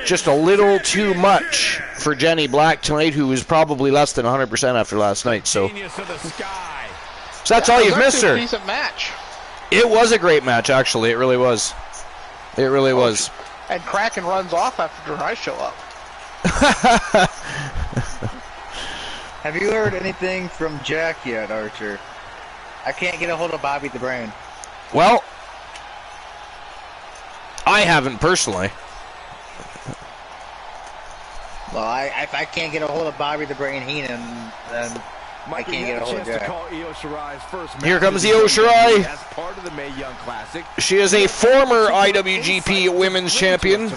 just a little too much for Jenny Black tonight, who was probably less than 100% after last night. So that's all you've missed, sir. It was a decent match. It was a great match, actually. It really was. It really was. And Kraken runs off after I show up. Have you heard anything from Jack yet, Archer? I can't get a hold of Bobby the Brain. Well, I haven't personally. Well, if I can't get a hold of Bobby the Brain Heenan, then I can't get a hold of Jack. Here comes Io Shirai. As part of the Mae Young Classic. She is a former IWGP Women's Champion.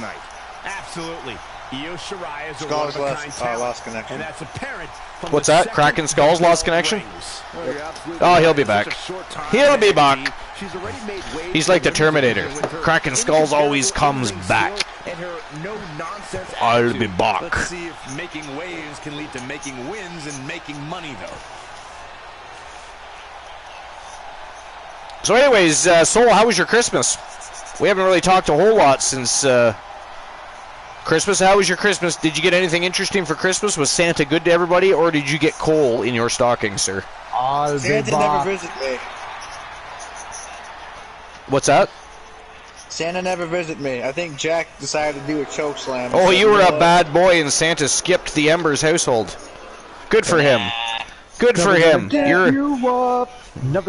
Absolutely. Io Shirai is a Skulls one-of-a-kind talent, lost connection. and that's apparent from What's the that? second Kraken Skulls lost connection? rings. Oh, he'll be back. He'll be back. She's already made waves. He's like the Terminator. Kraken Skulls always comes back. And her no-nonsense I'll attitude. be back. Let's see if making waves can lead to making wins and making money, though. So anyways, Soul, how was your Christmas? We haven't really talked a whole lot since Christmas. How was your Christmas? Did you get anything interesting for Christmas? Was Santa good to everybody, or did you get coal in your stocking, sir? Santa never visited me. What's that? Santa never visited me. I think Jack decided to do a choke slam. Oh, you were a bad boy and Santa skipped the Embers household. Good for him. Good for him. You're...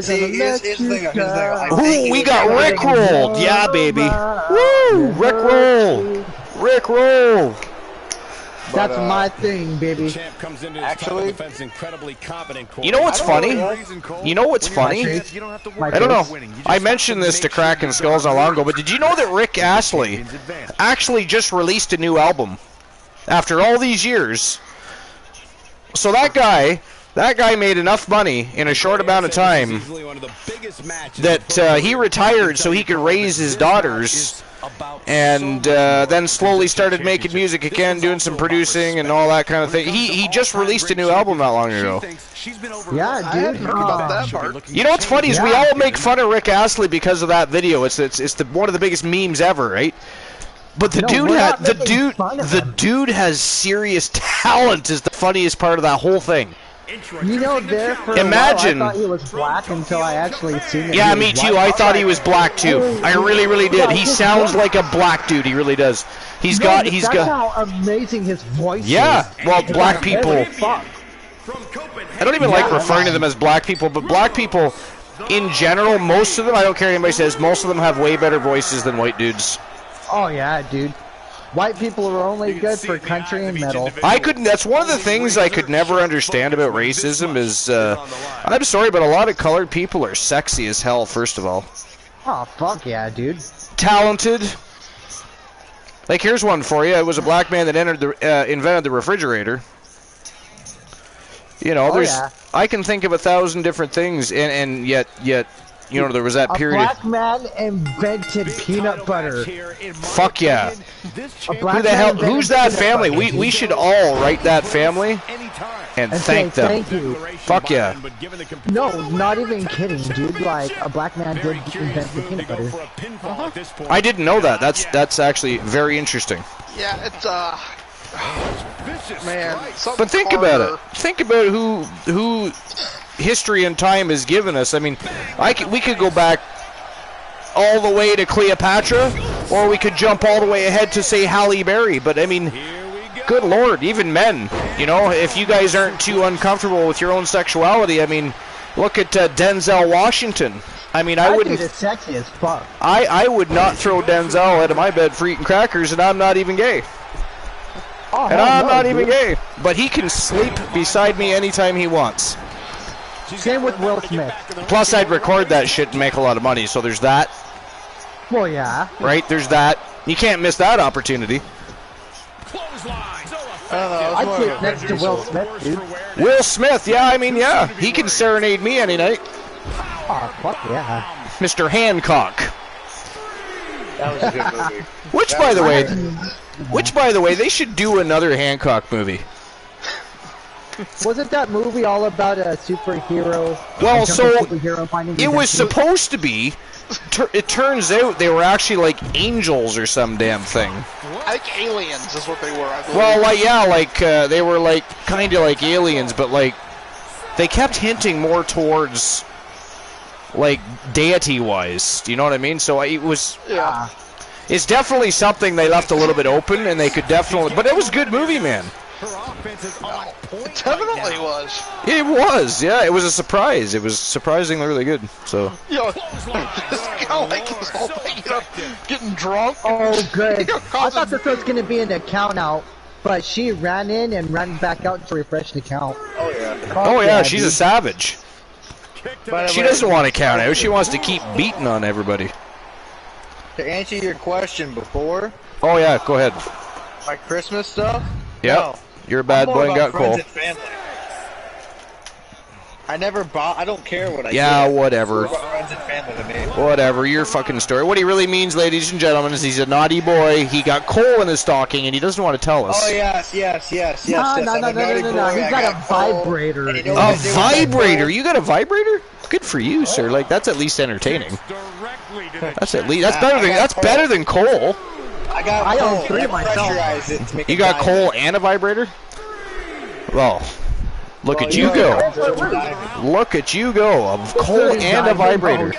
See, here's the thing. Ooh, we got Rickrolled. Yeah, baby. Woo! Rickroll. Rickroll. That's my thing, baby. Champ comes into his Actually, defense incredibly competent. You know what's funny? You know what's funny? I don't know. I mentioned this to Kraken Skulls not long ago, but did you know that Rick Astley actually just released a new album after all these years? So that guy made enough money in a short amount of time that he retired so he could raise his daughters, and then slowly started making music again, doing some producing and all that kind of thing. He just released a new album not long ago. Yeah, dude. About that part. You know what's funny is we all make fun of Rick Astley because of that video. It's one of the biggest memes ever, right? But the dude has serious talent. Is the funniest part of that whole thing. You know, there for Imagine. a while, I thought he was black until I actually seen it. Yeah, me too. I thought he was black too. I really did. He sounds like a black dude. He really does. He's got. That's how amazing his voice is. Yeah. Well, black people. Fuck. I don't even like referring to them as black people, but black people, in general, most of them. I don't care what anybody says. Most of them have way better voices than white dudes. Oh yeah, dude. White people are only good for country and metal. That's one of the things I could never understand about racism is, I'm sorry, but a lot of colored people are sexy as hell, first of all. Oh, fuck yeah, dude. Talented. Like, here's one for you. It was a black man that invented the refrigerator. You know, I can think of 1,000 different things, and yet, you know, there was that period. A black man invented peanut butter. Fuck yeah. Who the hell? Who's that family? We should all write that family and thank them. Thank you. Fuck yeah. No, not even kidding, dude. Like, a black man did invent the peanut butter. I didn't know that. That's actually very interesting. Yeah, it's man. But think about it. Think about who history and time has given us. I mean, we could go back all the way to Cleopatra, or we could jump all the way ahead to, say, Halle Berry. But, I mean, good Lord, even men, you know, if you guys aren't too uncomfortable with your own sexuality, I mean, look at Denzel Washington. I mean, I wouldn't... That dude is sexy as fuck. I would not throw Denzel out of my bed for eating crackers, and I'm not even gay. Oh, and I'm not even gay. But he can sleep beside me anytime he wants. Same with Will Smith. Plus, I'd record that shit and make a lot of money, so there's that. Well, yeah. Right? There's that. You can't miss that opportunity. I'd sit next to Will Smith, dude. Will Smith, yeah, I mean, yeah. He can serenade me any night. Oh, fuck yeah. Mr. Hancock. That was a good movie. Which, by the way, they should do another Hancock movie. Wasn't that movie all about a superhero? Well, so finding it was supposed to be. It turns out they were actually like angels or some damn thing. I think aliens is what they were. I believe. Well, like yeah, like they were like kind of like aliens, but like they kept hinting more towards like deity-wise. Do you know what I mean? So it was. Yeah. It's definitely something they left a little bit open, and they could definitely. But it was a good movie, man. It definitely was. It was, yeah. It was a surprise. It was surprisingly really good. So. Yo, kind of like this whole thing, you know, getting drunk. Oh, good. I thought this was going to be an account out, but she ran in and ran back out to refresh the count. Oh yeah. Oh yeah, she's a savage. She doesn't want to count out. She wants to keep beating on everybody. To answer your question before. Oh yeah, go ahead. My Christmas stuff. Yep. No. You're a bad boy and got coal. I never bought. I don't care what I Yeah, get. whatever. Friends and family to me. Whatever, your fucking story. What he really means, ladies and gentlemen, is he's a naughty boy. He got coal in his stocking and he doesn't want to tell us. Oh yes. No. He's got a vibrator. A vibrator? You got a vibrator? Good for you, sir. Like that's at least entertaining. That's better than coal. I own 3 myself. You got coal and a vibrator? Well, look at you go. Look at you go. A coal and a vibrator.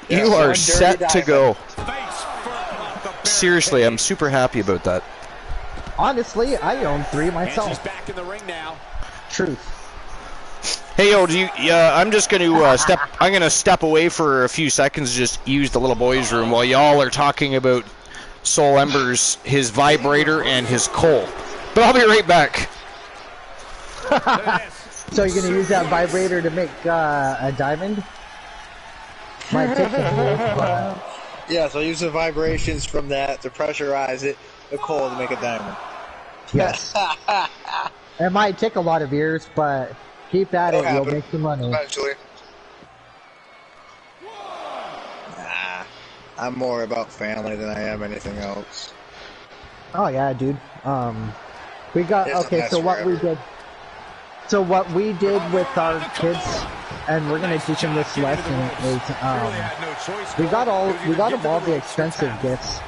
You are set to go. Seriously, I'm super happy about that. Honestly, I own 3 myself. Back in the ring now. Truth. Hey, yo, I'm just going to I'm going to step away for a few seconds, just use the little boys' room while y'all are talking about Soul Ember's, his vibrator, and his coal. But I'll be right back. So you're gonna use that vibrator to make a diamond? Might take a minute, Yeah, so use the vibrations from that to pressurize it, the coal to make a diamond. Yes. It might take a lot of years, but keep at it, you'll make some money. Eventually. Nah, I'm more about family than I am anything else. Oh yeah, dude. We got okay. So what we did. So what we did with our kids, and we're gonna teach them this lesson is we got them all the expensive gifts,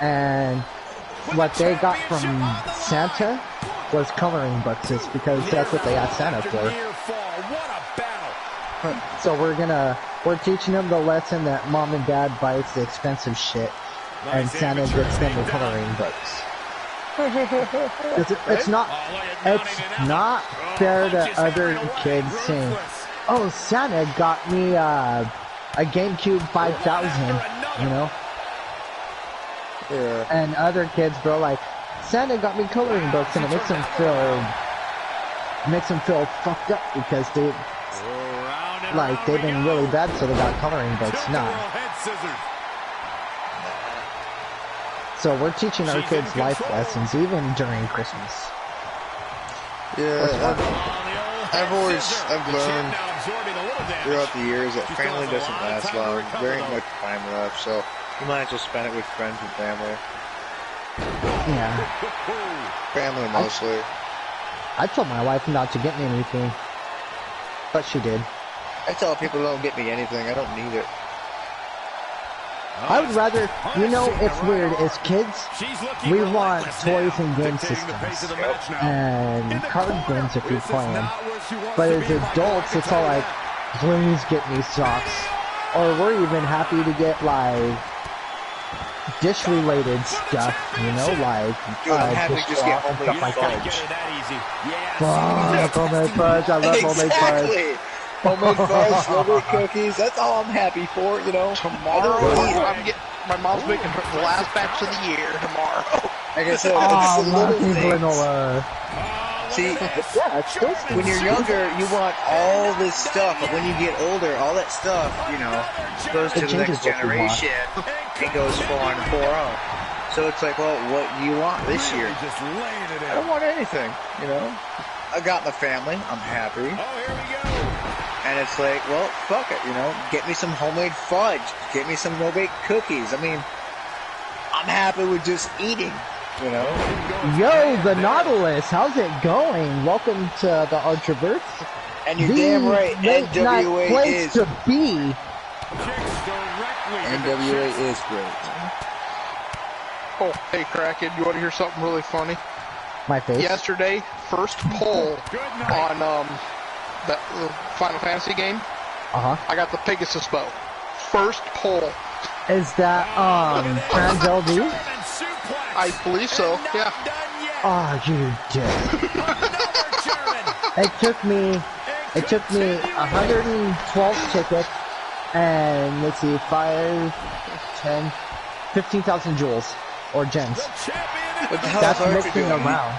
and what they got from Santa was coloring books, just because that's what they asked Santa for. So we're teaching them the lesson that mom and dad buys the expensive shit, and Santa gets them the coloring books. It's not fair to other kids saying, "Oh, Santa got me a GameCube 5000," you know. Yeah. And other kids, bro, like Santa got me coloring books, and it makes them feel fucked up because they've been really bad, so they got coloring books. Nah. So we're teaching our kids life lessons even during Christmas. Yeah, I've learned throughout the years that family doesn't last long. Very much time left, so you might as well spend it with friends and family. Yeah. Family mostly. I told my wife not to get me anything, but she did. I tell people don't get me anything. I don't need it. I would rather, you know, it's weird, as kids, we want toys and game systems, and card games if you play them, but as adults, it's all like, please get me socks, or we're even happy to get, like, dish-related stuff, you know, like, dishcloth and stuff like that. Fuck, homemade fudge, I love homemade fudge. Homemade fudge, homemade cookies, that's all I'm happy for, you know. Tomorrow, my mom's making her last batch of the year tomorrow. Like I said, Oh, it's little things. granola. See, Yeah, it's tasty. when you're younger, you want all this stuff, but when you get older, all that stuff, you know, goes to the next generation. It goes 4 on 4 out. So it's like, well, what do you want this year? I don't want anything, you know. I got my family. I'm happy. Oh, here we go. And it's like, well, fuck it, you know. Get me some homemade fudge. Get me some no-bake cookies. I mean, I'm happy with just eating, you know. Yo, the Nautilus, how's it going? Welcome to the Archerverse. And you're damn right, NWA place is. to be. NWA is great. Oh, hey, Kraken, you want to hear something really funny? My face. Yesterday, first poll on that Final Fantasy game, I got the Pegasus bow. First poll. Is that Trans LD? I believe so, yeah. Oh, you dick. It took me 112 tickets and let's see, 5, 10, 15,000 jewels or gems. What the hell That's is Archer mixing doing? around.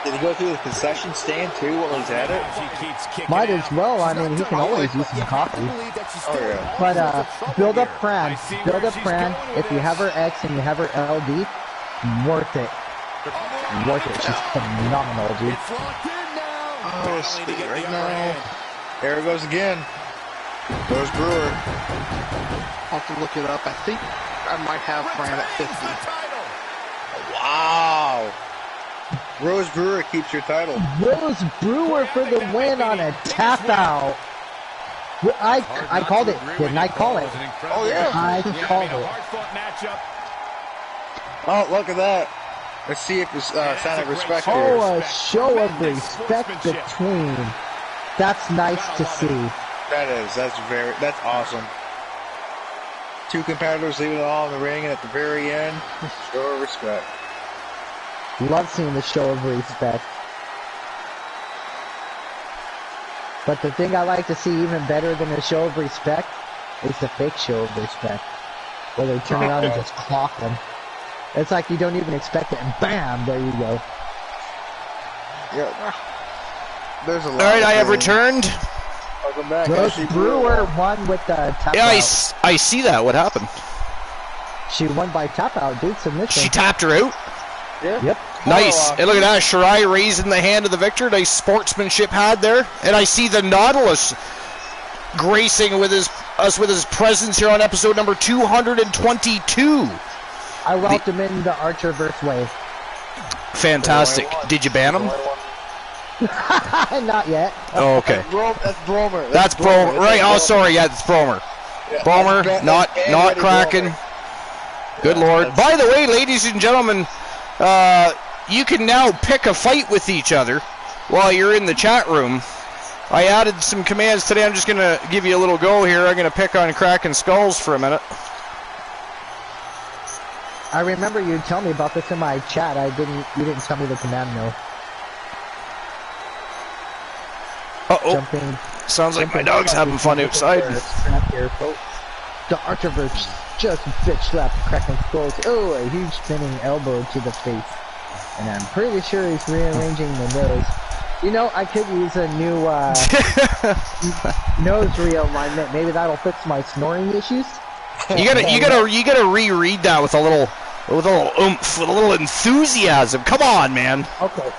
Did he go through the concession stand too while he's at it? Might as well. I mean, he can always use some coffee. Oh yeah. But build up Fran. Build up Fran. If you have her X and you have her LD, worth it. Worth it. She's phenomenal, dude. Oh, sweet, right now. There it goes again. Goes Brewer. I'll have to look it up. I think I might have Fran at 50. Wow. Rose Brewer keeps your title. Rose Brewer for the win on a tap out. I called it. Didn't I call it? Oh yeah. I called it. Oh, look at that. Let's see if it's sign of respect here. Oh, a show of respect between. That's nice to see. That is. That's awesome. Two competitors leaving it all in the ring, and at the very end, show of respect. Love seeing the show of respect. But the thing I like to see even better than a show of respect is the fake show of respect. Where they turn around and just clock them. It's like you don't even expect it, and BAM! There you go. Yeah. There's a lot. Alright, I have returned. Welcome back. Rose Brewer won with the tap Yeah, out. I see that. What happened? She won by tap out, dude. Submission. She tapped her out. Yeah. Yep. Nice. And look at that. Shirai raising the hand of the victor. Nice sportsmanship had there. And I see the Nautilus gracing with us with his presence here on episode number 222. I welcome in the Archerverse way. Fantastic. Did you ban him? Not yet. Oh, okay. That's Bromer. That's Bromer. Right. Oh, sorry. Yeah, it's Bromer. Yeah, Bromer, not Kraken. Bromer. Good Lord. By the way, ladies and gentlemen, you can now pick a fight with each other while you're in the chat room. I added some commands today. I'm just going to give you a little go here. I'm going to pick on Kraken Skulls for a minute. I remember you telling me about this in my chat. You didn't tell me the command though. Uh-oh. Jumping. Sounds like my dog's having fun outside. The Archerverse just bitch slapped Kraken Skulls. Oh, a huge spinning elbow to the face. And I'm pretty sure he's rearranging the nose. You know, I could use a new nose realignment. Maybe that'll fix my snoring issues. You gotta reread that with a little oomph, with a little enthusiasm. Come on, man. Okay.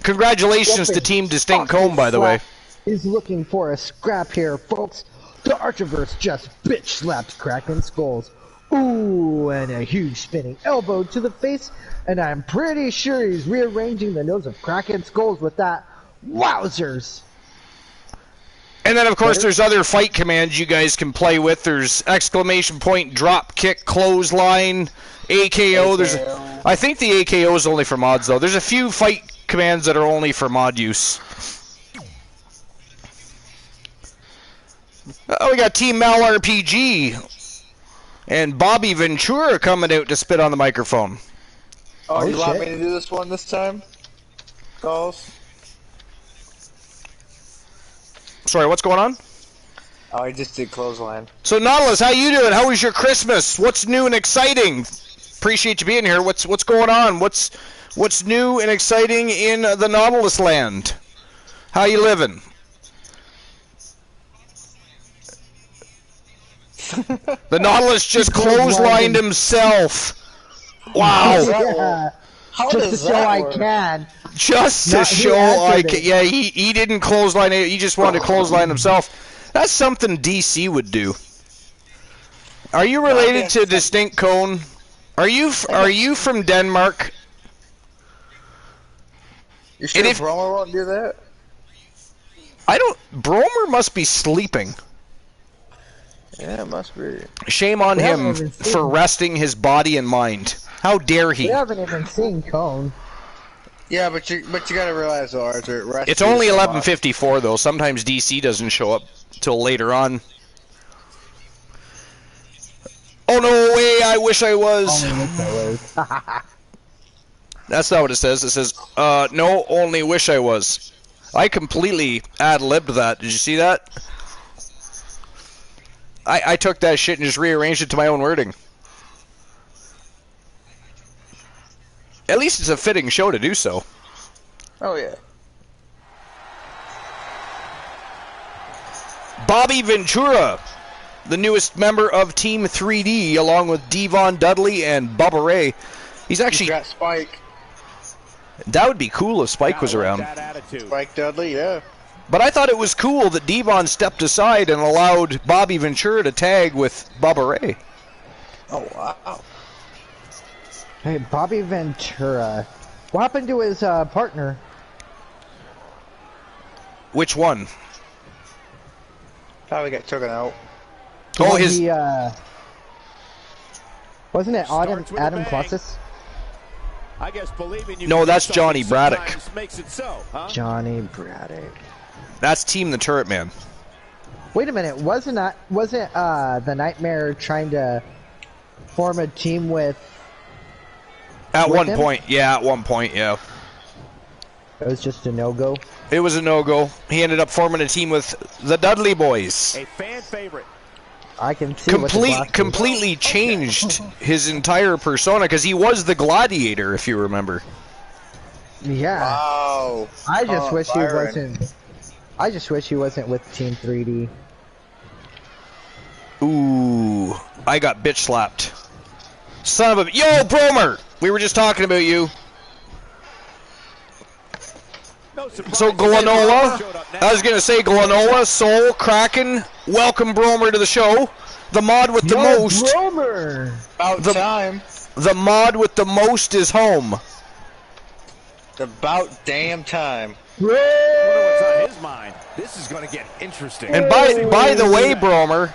Congratulations to Team Distinct Comb, by the way. He's looking for a scrap here, folks. The Archerverse just bitch slapped Kraken Skulls. Ooh, and a huge spinning elbow to the face. And I'm pretty sure he's rearranging the nose of Kraken Skulls with that. Wowzers! And then, of course, there's other fight commands you guys can play with. There's exclamation point, drop kick, clothesline, AKO. I think the AKO is only for mods, though. There's a few fight commands that are only for mod use. Oh, we got Team Mal RPG and Bobby Ventura coming out to spit on the microphone. Oh, you want me to do this one this time? Calls? Sorry, what's going on? Oh, I just did clothesline. So Nautilus, how you doing? How was your Christmas? What's new and exciting? Appreciate you being here. What's going on? What's What's new and exciting in the Nautilus land? How you living? The Nautilus just clotheslined himself. Wow. Yeah. How Just to does show that I work? can. Just to Not- he show I answered can. it. Yeah, he didn't clothesline it. He just wanted to clothesline himself. That's something DC would do. Are you related to Distinct Cone? Are you from Denmark? You sure And if- Bromer won't do that? Bromer must be sleeping. Yeah, it must be. Shame on We him haven't even seen for him. resting his body and mind. How dare We he? haven't even seen Cone. Yeah, but you gotta realize though, Arthur. rest It's is only so much. 11:54 though. Sometimes DC doesn't show up till later on. Oh no way! I wish I was. Only wish I was. That's not what it says. It says, no, only wish I was. I completely ad-libbed that. Did you see that? I took that shit and just rearranged it to my own wording. At least it's a fitting show to do so. Oh yeah. Bobby Ventura, the newest member of Team 3D, along with Devon Dudley and Bubba Ray. He's You actually... got Spike. That would be cool if Spike was around. Spike Dudley, yeah. But I thought it was cool that Devon stepped aside and allowed Bobby Ventura to tag with Bubba Ray. Oh wow. Hey, Bobby Ventura. What happened to his partner? Which one? Probably got taken out. Oh, When his... he, wasn't it Adam Starts with a bang. Clussis? I guess believing you No, can that's do Johnny something Braddock. sometimes makes it so, huh? Johnny Braddock. That's Team the Turret Man. Wait a minute, wasn't the Nightmare trying to form a team with? At With one him? point, yeah, at one point, yeah. It was just a no-go. It was a no-go. He ended up forming a team with the Dudley Boys. A fan favorite. I can see what the glasses- Completely changed his entire persona because he was the Gladiator, if you remember. Yeah. Wow. I just wish he Byron. wasn't. I just wish he wasn't with Team 3D. Ooh, I got bitch slapped. Son of a... Yo, Bromer! We were just talking about you. No surprise. So, Glenola, Showed up now. I was going to say Glenola, Soul, Kraken, welcome Bromer to the show. The mod with the most. Bromer! About time. The mod with the most is home. It's about damn time. I wonder what's on his mind. This is going to get interesting. And by the way, Bromer,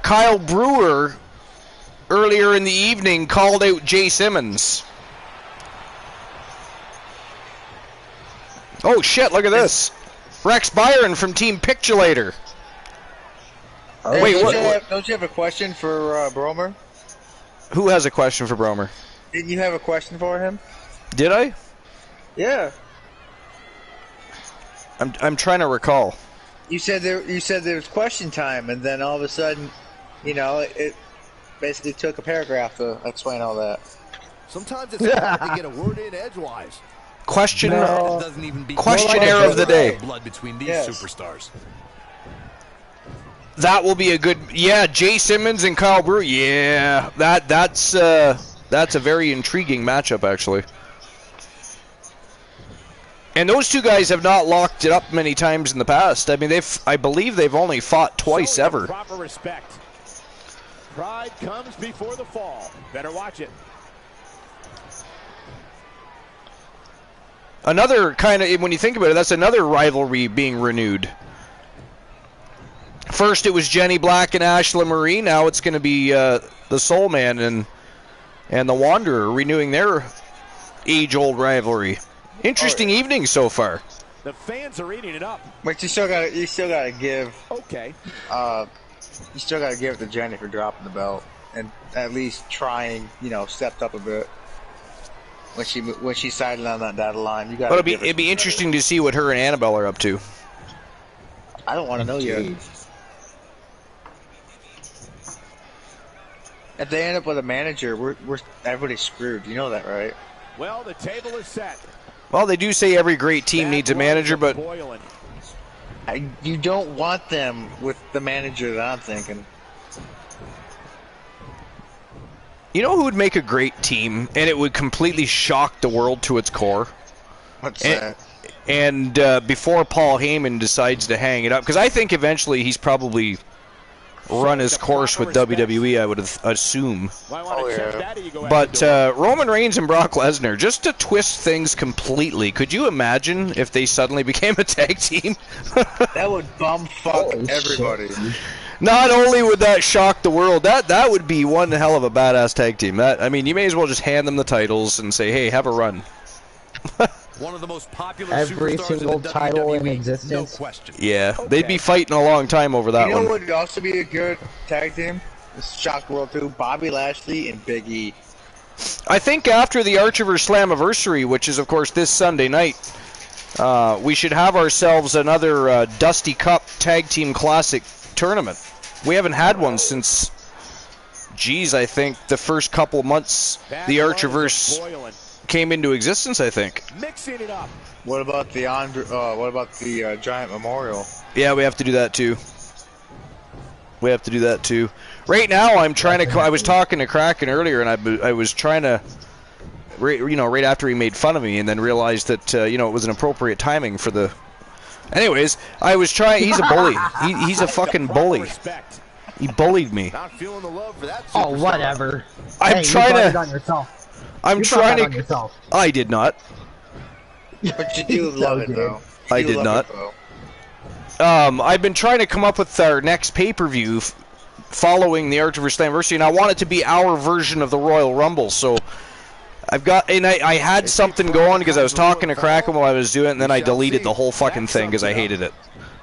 Kyle Brewer earlier in the evening called out Jay Simmons. Oh shit! Look at this. Rex Byron from Team Pictulator. Hey, Wait, don't you have a question for Bromer? Who has a question for Bromer? Didn't you have a question for him? Did I? Yeah. I'm trying to recall. You said there was question time, and then all of a sudden, it basically took a paragraph to explain all that. Sometimes it's hard to get a word in edgewise. Question. It doesn't even beat Questionnaire of the day. blood between these Yes. superstars. That will be a good. Yeah, Jay Simmons and Kyle Brewer. Yeah, that's a very intriguing matchup actually. And those two guys have not locked it up many times in the past. I mean, I believe they've only fought twice Showing ever. Proper respect. Pride comes before the fall. Better watch it. Another kind of, when you think about it, that's another rivalry being renewed. First it was Jenny Black and Ashla Marie. Now it's going to be the Soul Man and the Wanderer renewing their age-old rivalry. Interesting evening so far. The fans are eating it up. But you still gotta give. Okay. You still gotta give it to Jenny for dropping the belt and at least trying, stepped up a bit. When she sided on that dotted line, you got. But it'd be interesting to see what her and Annabelle are up to. I don't want to know yet. If they end up with a manager, we're everybody's screwed. You know that, right? Well, the table is set. Well, they do say every great team needs a manager, but you don't want them with the manager that I'm thinking. you know who would make a great team, and it would completely shock the world to its core? What's that? And before Paul Heyman decides to hang it up, because I think eventually he's probably run his course with WWE, I would assume. Oh, yeah. But Roman Reigns and Brock Lesnar, just to twist things completely, could you imagine if they suddenly became a tag team? That would bumfuck everybody. Not only would that shock the world, that would be one hell of a badass tag team. I mean, you may as well just hand them the titles and say, hey, have a run. One of the most popular every superstars single in the title in WWE, existence. no question. Yeah, they'd be fighting a long time over that You know one. what would also be a good tag team? Shock the world too. Bobby Lashley and Big E. I think after the Archiver's Slammiversary, which is, of course, this Sunday night, we should have ourselves another Dusty Cup Tag Team Classic tournament. We haven't had one since, geez, I think the first couple months the Archiverse came into existence, I think. Mixing it up. What about the Giant Memorial? Yeah, we have to do that too. We have to do that too. Right now, I'm trying to. I was talking to Kraken earlier, and I was trying to, right after he made fun of me, and then realized that it was an appropriate timing for the. Anyways, I was trying. He's a bully. He's a fucking bully. He bullied me. Not feeling the love for that Oh, superstar. whatever. I'm hey, trying you brought to. it on yourself. I'm You brought trying that on to. yourself. I did not. But you do love it though. I You did love not. it, though. I've been trying to come up with our next pay-per-view following the Archiver's Slammiversary, and I want it to be our version of the Royal Rumble. So I've got, and I had something going because I was talking to Kraken while I was doing it, and then I deleted the whole fucking thing because I hated it.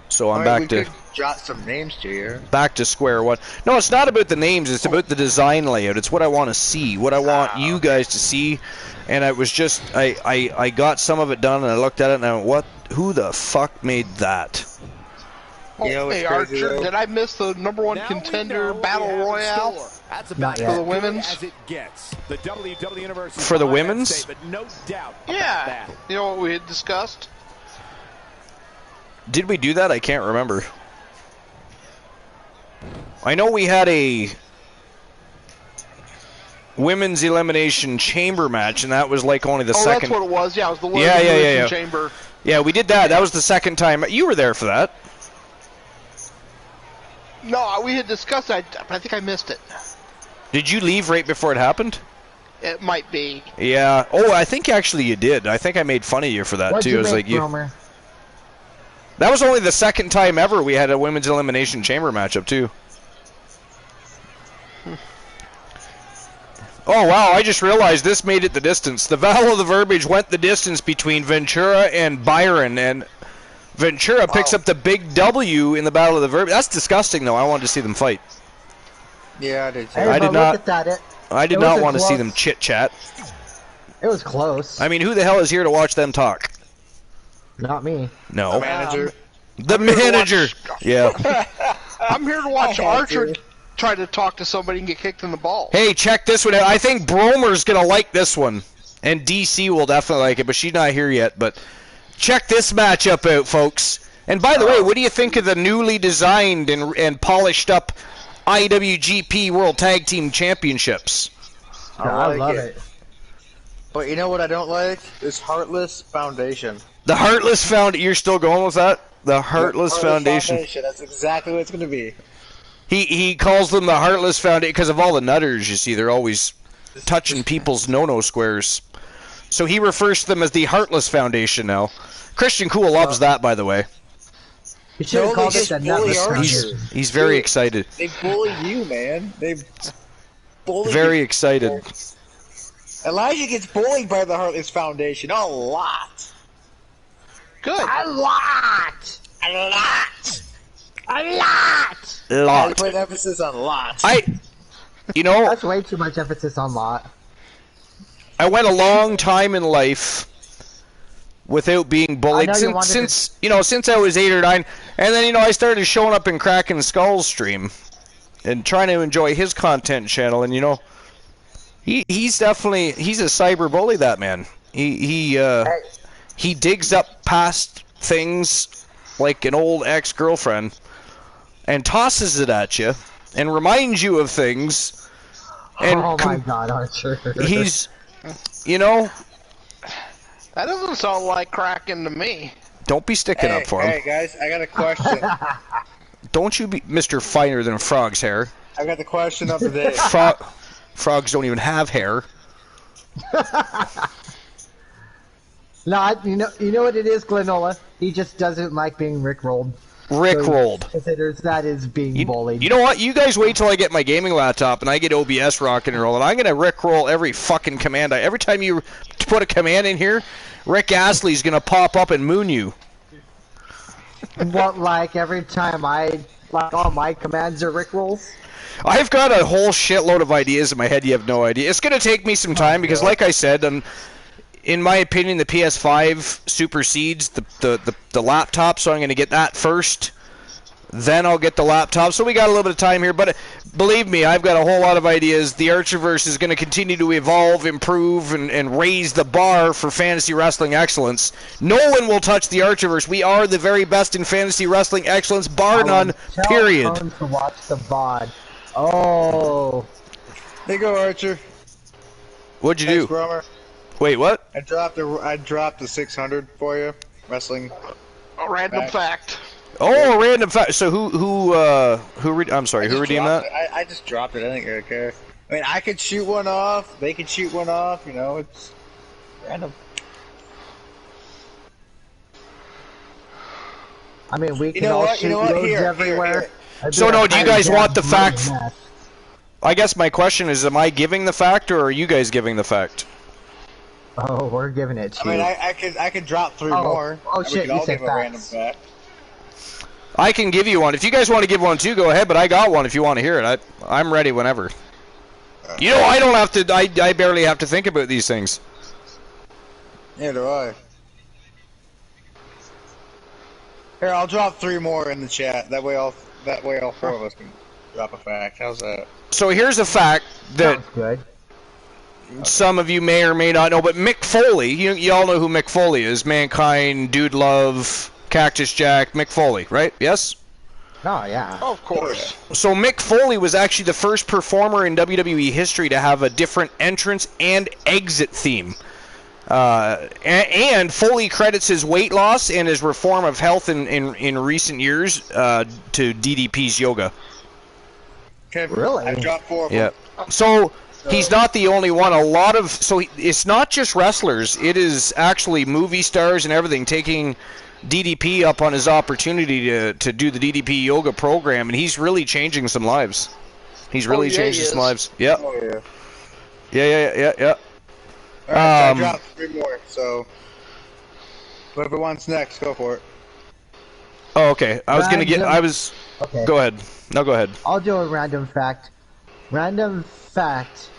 So I'm Alright, back to we could jot some names to you. back to square one. No, it's not about the names. It's about the design layout. It's what I want to see, what I want you guys to see. And I was just, I got some of it done, and I looked at it, and I went, what? Who the fuck made that? Oh, You know what's hey, crazy, Archer, though? did I miss the #1 contender battle royale? That's Not about yet. For the women's? as it gets. The WWE Universe is For the behind that women's? statement, no doubt about Yeah. that. You know what we had discussed? Did we do that? I can't remember. I know we had a women's elimination chamber match, and that was like only the second. That's what it was. Yeah, it was the Yeah, Elimination Chamber. Yeah, we did that. That was the second time. You were there for that. No, we had discussed that, but I think I missed it. Did you leave right before it happened? It might be. Yeah. Oh, I think actually you did. I think I made fun of you for that What'd too. you I was make, like, you. Romer? That was only the second time ever we had a women's elimination chamber matchup too. Oh wow, I just realized this made it the distance. The Battle of the Verbiage went the distance between Ventura and Byron, and Ventura picks up the big W in the Battle of the Verbiage. That's disgusting though. I wanted to see them fight. Yeah, I did too. Hey, I but did not- Look at that. I did It not was a want to see close- them chit chat. It was close. I mean, who the hell is here to watch them talk? Not me. No. Manager. The I'm here to manager. watch- Yeah. I'm here to watch I had Archer to. try to talk to somebody and get kicked in the balls. Hey, check this one out. I think Bromer's going to like this one. And DC will definitely like it, but she's not here yet. But check this matchup out, folks. And by the way, what do you think of the newly designed and polished up IWGP World Tag Team Championships? I like love it. it. But you know what I don't like? This Heartless Foundation. The Heartless Foundation. You're still going with that? The Heartless Foundation. That's exactly what it's going to be. He calls them the Heartless Foundation because of all the nutters, you see. They're always touching people's no-no squares. So he refers to them as the Heartless Foundation now. Christian Cool loves that, by the way. You should have No, called they it the just bully Nutless Archer. Foundation. He's very Dude. excited. They bully you, man. They bully Very you. excited. Elijah gets bullied by the Heartless Foundation a lot. Good. A lot! A lot. A lot! I Lot. put emphasis on lot. That's way too much emphasis on lot. I went a long time in life without being bullied I know you wanted since I was 8 or 9, and then I started showing up in Kraken Skull's stream, and trying to enjoy his content channel. And you know, he's a cyber bully. That man. He digs up past things like an old ex-girlfriend and tosses it at you and reminds you of things. And oh my God, Archer. He's, you know. That doesn't sound like cracking to me. Don't be sticking up for him. Hey guys, I got a question. Don't you be Mr. Finer Than Frog's Hair. I got the question of the day. Frogs don't even have hair. No, you know what it is, Glenola? He just doesn't like being rickrolled. Rickrolled. So considers that as being bullied. You know what? You guys wait till I get my gaming laptop and I get OBS rocking and rolling. I'm gonna rickroll every fucking command. Every time you put a command in here, Rick Astley's gonna pop up and moon you. What, like every time all my commands are rickrolls? I've got a whole shitload of ideas in my head. You have no idea. It's gonna take me some time because, like I said, in my opinion, the PS5 supersedes the laptop, so I'm going to get that first. Then I'll get the laptop. So we got a little bit of time here, but believe me, I've got a whole lot of ideas. The Archerverse is going to continue to evolve, improve, and raise the bar for fantasy wrestling excellence. No one will touch the Archerverse. We are the very best in fantasy wrestling excellence, bar none, period. Tell to watch the VOD. Oh. There you go, Archer. What'd you do? Romer. Wait, what? I dropped the 600 for you. Wrestling. A random fact. Oh, random fact. So who redeemed that? I just dropped it. I didn't really care. I mean, I could shoot one off. They could shoot one off. You know, it's random. I mean, we can all shoot loads everywhere. So no, do you guys want the fact? I guess my question is, am I giving the fact or are you guys giving the fact? Oh, we're giving it to you. I mean, I could drop 3 more. Oh shit, you said a random fact. I can give you one. If you guys want to give one too, go ahead, but I got one if you want to hear it. I'm ready whenever. You know, I don't have to, I barely have to think about these things. Neither do I. Here, I'll drop 3 more in the chat. That way all 4 of us can drop a fact. How's that? So here's a fact that some of you may or may not know, but Mick Foley, you all know who Mick Foley is. Mankind, Dude Love, Cactus Jack, Mick Foley, right? Yes? Oh, yeah. Oh, of course. So Mick Foley was actually the first performer in WWE history to have a different entrance and exit theme. And Foley credits his weight loss and his reform of health in recent years to DDP's yoga. Okay. Really? I've dropped 4 of them. Yeah. So he's not the only one. It's not just wrestlers. It is actually movie stars and everything taking DDP up on his opportunity to do the DDP yoga program, and he's really changing some lives. He's really changing some lives. Yep. Oh, yeah. Yeah. Alright, so I dropped 3 more, so whoever wants next, go for it. Oh, okay. Okay. Go ahead. No, go ahead. I'll do a random fact. Random fact.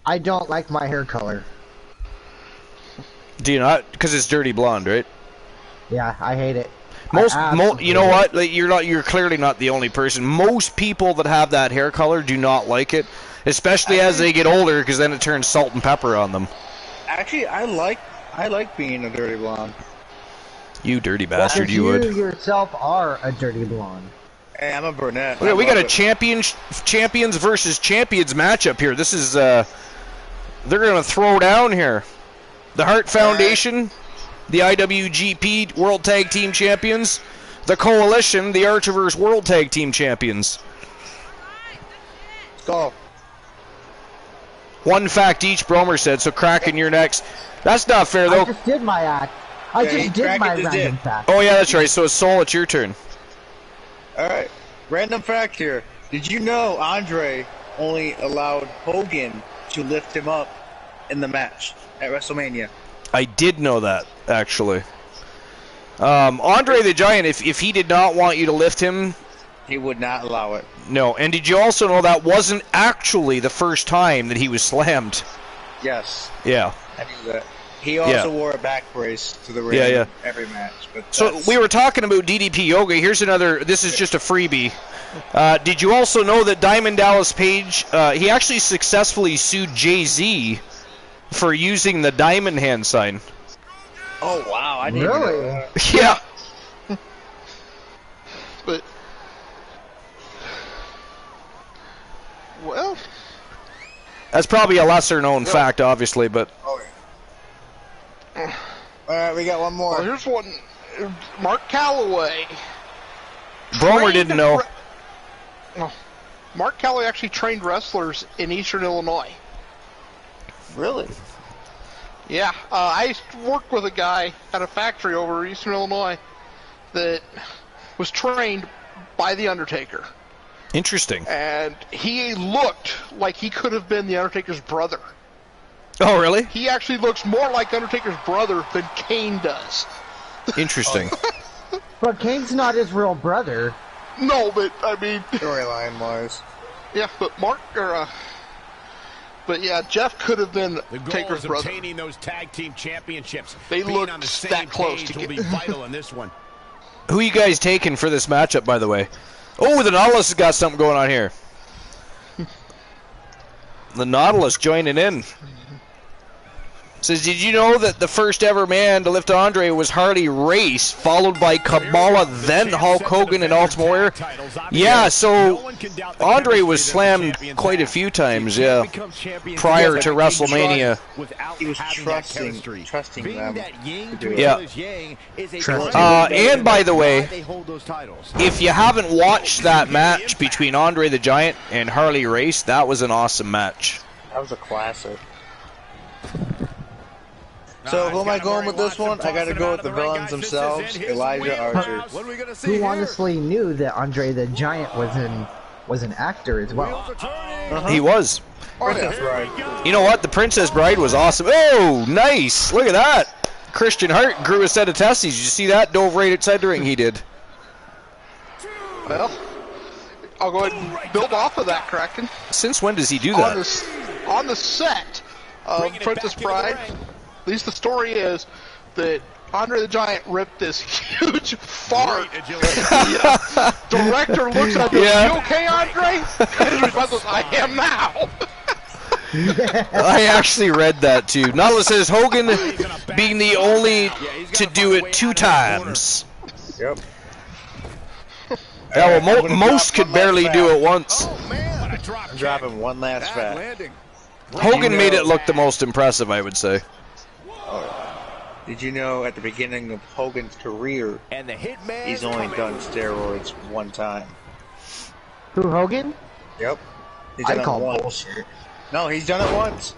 I don't like my hair color. Do you not? Because it's dirty blonde, right? Yeah, I hate it. You know what? Like, you're clearly not the only person. Most people that have that hair color do not like it, especially as they get older, because then it turns salt and pepper on them. Actually, I like being a dirty blonde. You dirty bastard, you would. You yourself are a dirty blonde. Hey, I'm a brunette. We got a champions versus champions matchup here. This is they're gonna throw down here. The Hart Foundation, the IWGP World Tag Team Champions, the Coalition, the Archerverse World Tag Team Champions. Let's go. One fact each, Bromer said, so Kraken, you're next. That's not fair, though. I just did my act. I just did my random fact. Oh, yeah, that's right. So, Soul, it's your turn. Alright. Random fact here. Did you know Andre only allowed Hogan to lift him up in the match at WrestleMania? I did know that, actually. Andre the Giant, if he did not want you to lift him... He would not allow it. No, and did you also know that wasn't actually the first time that he was slammed? Yes. Yeah. I knew that. He also wore a back brace to the ring every match. But so we were talking about DDP Yoga. Here's another. This is just a freebie. Did you also know that Diamond Dallas Page, he actually successfully sued Jay-Z for using the diamond hand sign? Oh, wow. I didn't really? know that. Yeah. But, well, that's probably a lesser known fact, obviously, but. Oh, yeah. All right, we got one more. Well, here's one. Mark Calloway. Bromer didn't know. Mark Calloway actually trained wrestlers in Eastern Illinois. Really? Yeah, I used to work with a guy at a factory over in Eastern Illinois that was trained by The Undertaker. Interesting. And he looked like he could have been The Undertaker's brother. Oh, really? He actually looks more like Undertaker's brother than Kane does. Interesting. But Kane's not his real brother. No, but, I mean... Storyline-wise. Yeah, but But yeah, Jeff could have been Taker's brother. Obtaining those tag team championships. They Being looked on the same that close page to will get be vital in this one. Who you guys taking for this matchup, by the way? Oh, the Nautilus has got something going on here. The Nautilus joining in. Says, did you know that the first ever man to lift Andre was Harley Race, followed by Kabbalah, then Hulk Hogan and Ultimate Warrior? Yeah, so Andre was slammed quite a few times, yeah, prior to WrestleMania. He was trusting them to do it. Yeah. And by the way, if you haven't watched that match between Andre the Giant and Harley Race, that was an awesome match. That was a classic. So who am I going with this one? I gotta go with the villains themselves, Elijah Archer. Who honestly knew that Andre the Giant was an actor as well? He was. Princess Bride. You know what? The Princess Bride was awesome. Oh, nice! Look at that. Christian Hart grew a set of testes. Did you see that? Dove right outside the ring. He did. Well, I'll go ahead and build off of that, Kraken. Since when does he do that? On the set of Princess Bride. At least the story is that Andre the Giant ripped this huge fart. The director looks at him, you okay, Andre? And his response was, I am now. I actually read that too. Nautilus says Hogan being the only to do it 2 times. Yep. Yeah, well, most could barely do it once. I'm dropping one last fat. Hogan made it look the most impressive, I would say. Did you know at the beginning of Hogan's career, he's only done steroids 1 time? Who, Hogan? Yep. He's I done call it once. bullshit. No, he's done it once.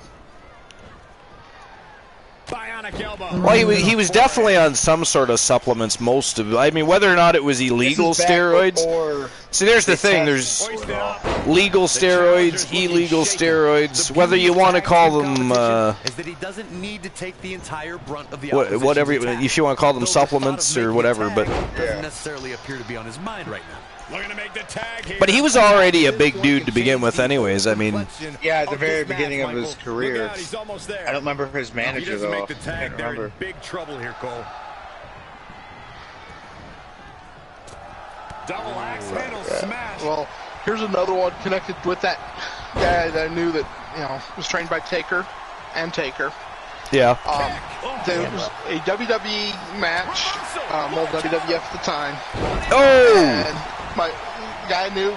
Well, he was definitely on some sort of supplements most of it. I mean, whether or not it was illegal steroids. See, there's the thing. There's legal steroids, illegal steroids. Whether you want to call them, is that he doesn't need to take the entire brunt of the whatever, if you want to call them supplements or whatever, but doesn't necessarily appear to be on his mind right now. But he was already a big dude to begin with, anyways. I mean, yeah, at the very beginning of his career. I don't remember his manager though. I can't remember. Big trouble here, Cole. Double axe handle smash. Well, here's another one connected with that guy that I knew that was trained by Taker and Taker. Yeah. There was a WWE match, old WWF at the time. Oh! And my guy knew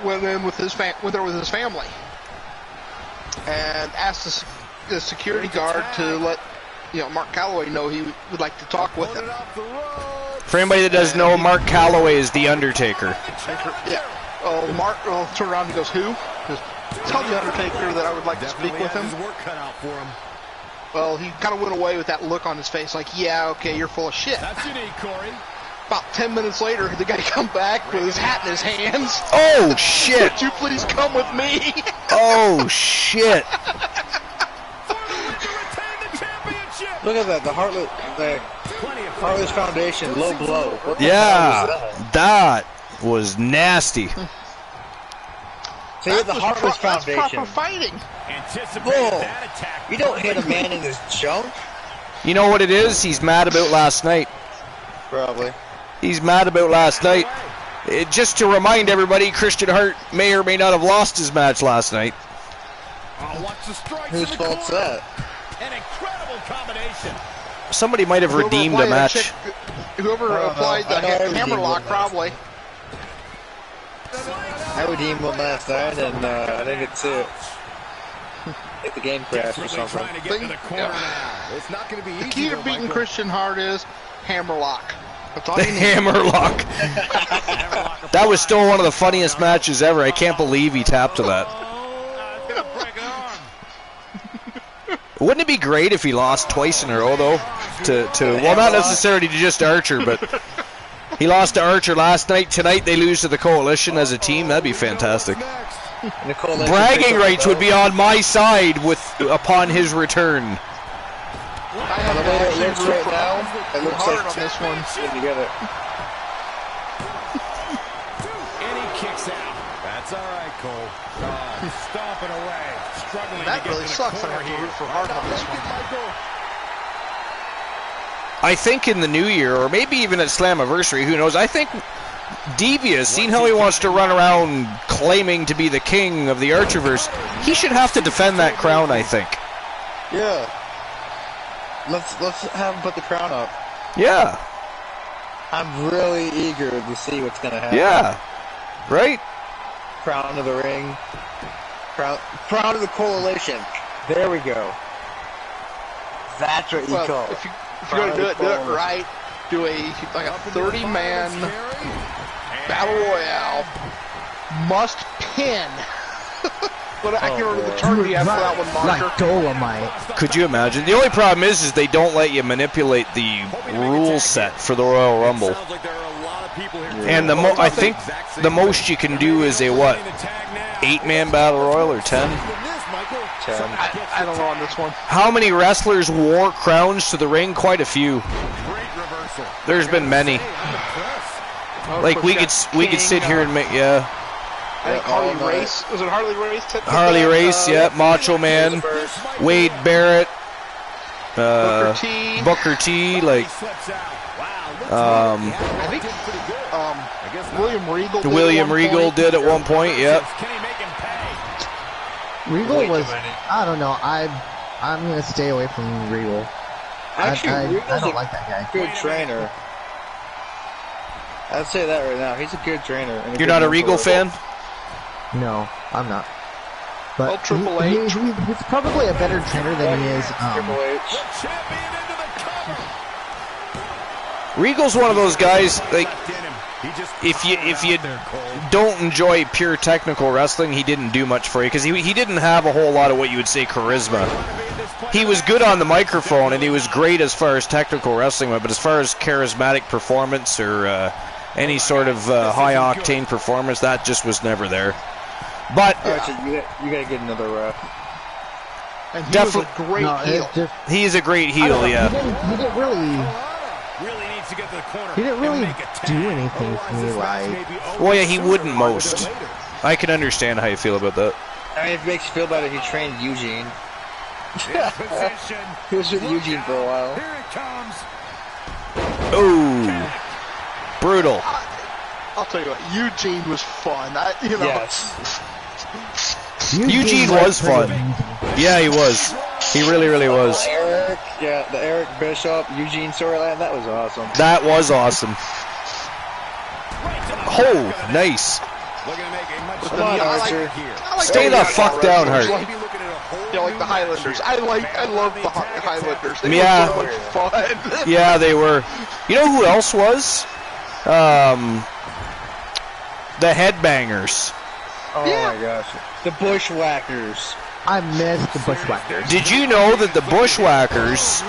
went in with his family and asked the security guard to let Mark Calloway know he would like to talk with him. For anybody that doesn't know, Mark Calloway is the Undertaker. Yeah. Oh, Mark turned around and he goes, "Who?" He goes, "Tell the Undertaker that I would like to speak with him." Work cut out for him. Well, he kind of went away with that look on his face, like, "Yeah, okay, you're full of shit." That's unique, Corey. About 10 minutes later, the guy come back with his hat in his hands. Oh, shit. "Would you please come with me?" Oh, shit. Look at that, the Heartless Foundation, low blow. What the hell was that was nasty. So you have the Heartless Foundation. That's proper fighting. Whoa. You don't hit a man in his junk? You know what it is? He's mad about last night. Probably. He's mad about last night. Just to remind everybody, Christian Hart may or may not have lost his match last night. Whose fault's that? An incredible combination. Somebody might have redeemed a match. Whoever applied the hammerlock, probably. I redeemed one last night, and I didn't get to see it. If the game crashed or something. The key to beating Christian Hart is hammerlock. That's all The you need. hammerlock. That was still one of the funniest matches ever. I can't believe he tapped to that. Wouldn't it be great if he lost twice in a row, though? Well, not necessarily to just Archer, but he lost to Archer last night. Tonight they lose to the Coalition as a team. That'd be fantastic. Bragging rights would be on my side upon his return. The way it looks right now, it looks hard like on this one. Didn't get it. And he kicks out. That's all right, Cole. Stomping away, struggling That to get really to the sucks. I corner have to here. root for Hart on this one. I think in the new year, or maybe even at Slammiversary, who knows, I think Devious, seeing how he wants to run around claiming to be the king of the Archerverse, he should have to defend that crown, I think. Yeah. Let's have him put the crown up. Yeah. I'm really eager to see what's gonna happen. Yeah. Right? Crown of the ring. Crown of the Coalition. There we go. That's what you call it. If you're gonna do it right. Do a 30-man battle royale. Must pin. But I can't remember the term you have for that one, Marker. Like Dolomite. Could you imagine? The only problem is they don't let you manipulate the rule set for the Royal Rumble. And I think the most you can do is a 8-man battle royal or 10? I don't know on this one. How many wrestlers wore crowns to the ring? Quite a few. There's been many. Like we could sit here and make I think Harley Race. Was it Harley Race? Harley Race, yeah. Macho Man, Wade Barrett, Booker T. Like, I think William Regal. William Regal did at one point. Yep. Regal was, I don't know, I'm going to stay away from Regal. Actually, I don't like that guy. Good trainer. I'd say that right now. He's a good trainer. And You're not a Regal fan? No, I'm not. But Well, Triple H. He's probably a better trainer than he is. Triple H. Regal's one of those guys, like, if you don't enjoy pure technical wrestling, he didn't do much for you, because he didn't have a whole lot of what you would say charisma. He was good on the microphone, and he was great as far as technical wrestling went, but as far as charismatic performance or any sort of high-octane performance, that just was never there. But you gotta get another ref. And he definitely was a great heel. He is a great heel, yeah. He didn't really needs to get to the corner. He didn't really do anything for me, like. Well, yeah, he wouldn't most. I can understand how you feel about that. I mean, if it makes you feel better, he trained Eugene. He was with Eugene for a while. Here it comes. Oh, brutal. I'll tell you what, Eugene was fun. Yes. Eugene was fun. Yeah, he was. He really, really was. The Eric Bischoff, Eugene storyline, that was awesome. That was awesome. Oh, nice. Come on, Archer. Stay the fuck down, Hart. Yeah, like the Highlanders. I love the Highlanders. They Yeah. were so much fun. Yeah, they were. You know who else was? The Headbangers. Oh my gosh. The Bushwhackers. I missed the Bushwhackers. Did you know that the Bushwhackers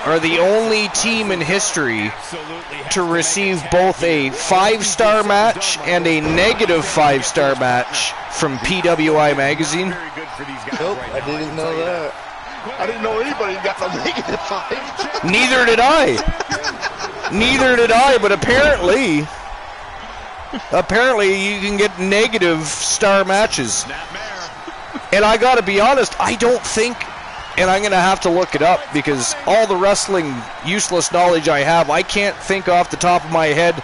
are the only team in history to receive both a 5-star match and a negative 5-star match from PWI magazine? Nope, I didn't know that. I didn't know anybody got a negative 5. Neither did I. Neither did I, but apparently you can get negative star matches. And I gotta be honest, I don't think, and I'm gonna have to look it up because all the wrestling useless knowledge I have, I can't think off the top of my head